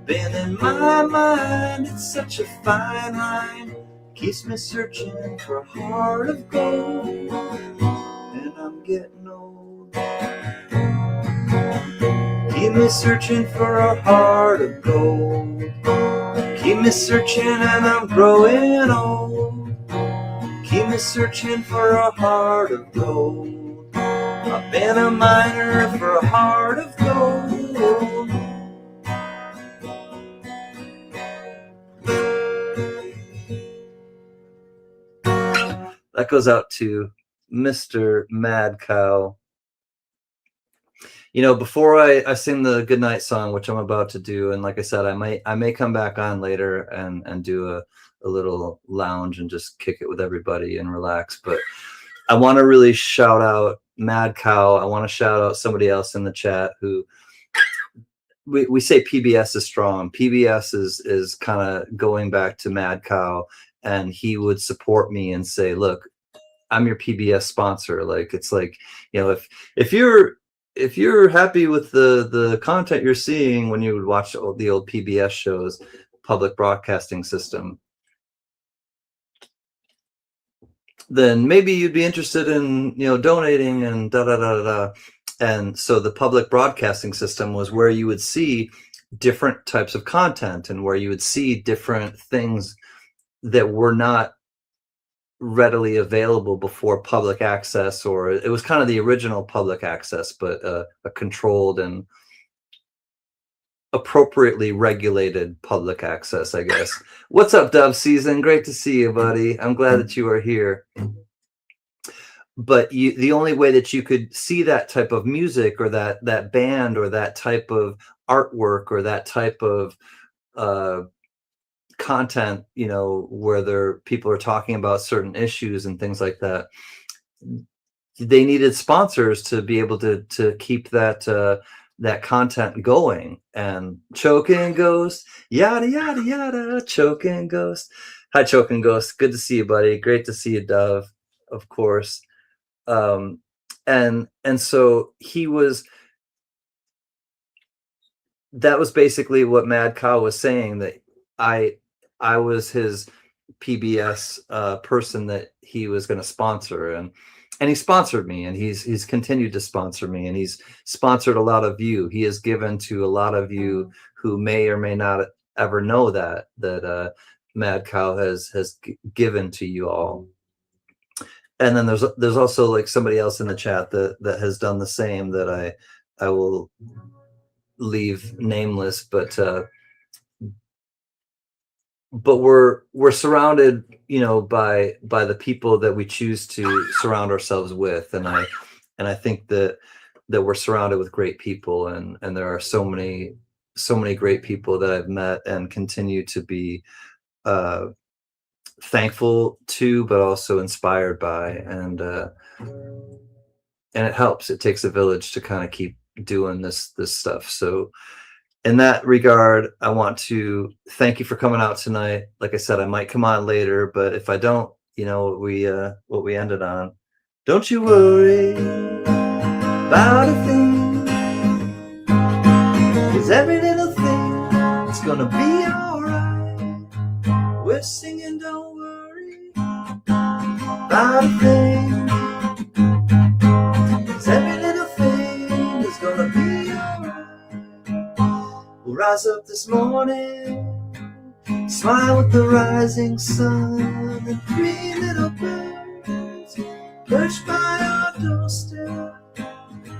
Been in my mind, it's such a fine line, keeps me searching for a heart of gold. And I'm getting old. Keep me searching for a heart of gold. Keep me searching and I'm growing old. Keep me searching for a heart of gold. I've been a miner for a heart of gold. That goes out to Mr. Mad Cow. You know, before I sing the goodnight song, which I'm about to do, and like I said, I may come back on later and do a little lounge and just kick it with everybody and relax. But I want to really shout out Mad Cow. I want to shout out somebody else in the chat who we say PBS is strong. PBS is kind of going back to Mad Cow, and he would support me and say, look, I'm your PBS sponsor. Like, it's like, you know, if you're happy with the content you're seeing when you would watch the old PBS shows, public broadcasting system, then maybe you'd be interested in, you know, donating and da da da da. And so the public broadcasting system was where you would see different types of content and where you would see different things that were not readily available before public access, or it was kind of the original public access, but a controlled and appropriately regulated public access, I guess. What's up, Dove Season? Great to see you, buddy. I'm glad that you are here. But the only way that you could see that type of music or that band or that type of artwork or that type of content, you know, where people are talking about certain issues and things like that, they needed sponsors to be able to keep that content going. And Choking Ghost, yada yada yada, Choking Ghost. Hi, Choking Ghost. Good to see you, buddy. Great to see you, Dove. Of course. And so that was basically what Mad Cow was saying, that I was his PBS person that he was going to sponsor, and he sponsored me, and he's continued to sponsor me, and he's sponsored a lot of you. He has given to a lot of you who may or may not ever know that Mad Cow has given to you all. And then there's also like somebody else in the chat that has done the same, that I will leave nameless, but we're surrounded, you know, by the people that we choose to surround ourselves with, and I think that we're surrounded with great people, and there are so many great people that I've met and continue to be thankful to, but also inspired by. and it helps. It takes a village to kind of keep doing this stuff. So in that regard, I want to thank you for coming out tonight. Like I said, I might come on later, but if I don't, you know what we ended on. Don't you worry about a thing, 'cause every little thing is gonna be alright. We're singing, don't worry about a thing, 'cause every little thing is gonna be alright. We'll rise up this morning, smile with the rising sun, and 3 little birds perched by our doorstep,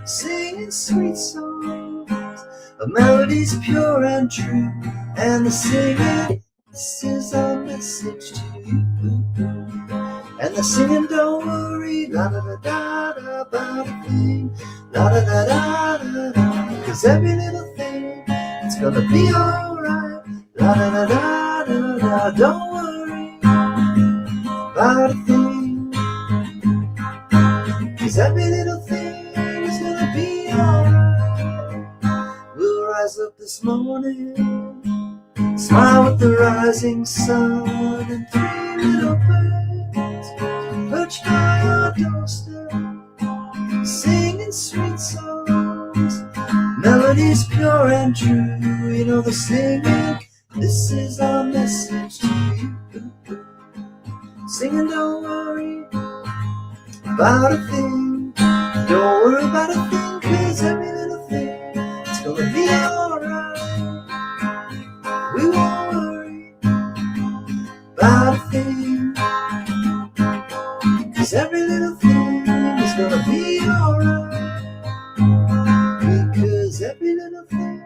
singing sweet songs of melodies pure and true. And the singing, this is our message to you. And the singing, don't worry, la da da da da, about a thing, la da da da da da, 'cause every little thing, it's gonna be alright, la da da da da da. Don't worry about a thing, 'cause every little thing is gonna be alright. We'll rise up this morning, smile with the rising sun, and 3 little birds perched by our doorstep, singing sweet songs, melodies pure and true. You know the singing, this is our message to you. Singing, don't worry about a thing, don't worry about a thing, 'cause every little thing, it's gonna be alright. We won't worry about a thing, 'cause every little thing is gonna be alright. Because every little thing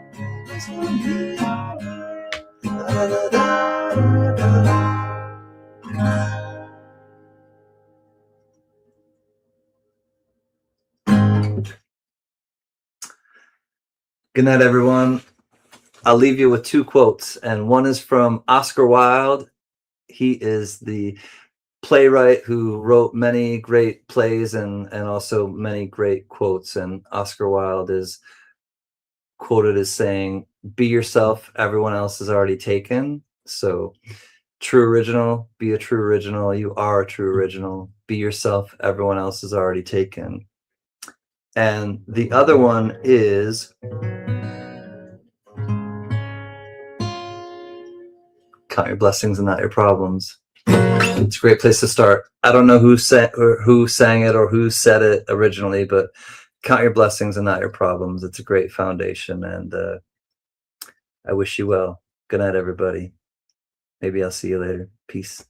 is gonna be alright. Da, da, da, da, da, da. Good night, everyone. I'll leave you with 2 quotes, and one is from Oscar Wilde. He is the playwright who wrote many great plays and also many great quotes. And Oscar Wilde is quoted as saying, "Be yourself, everyone else is already taken." So true original, be a true original. You are a true original. Be yourself, everyone else is already taken. And the other one is, count your blessings and not your problems. It's a great place to start. I don't know who sang it or who said it originally, but count your blessings and not your problems. It's a great foundation, and I wish you well. Good night, everybody. Maybe I'll see you later. Peace.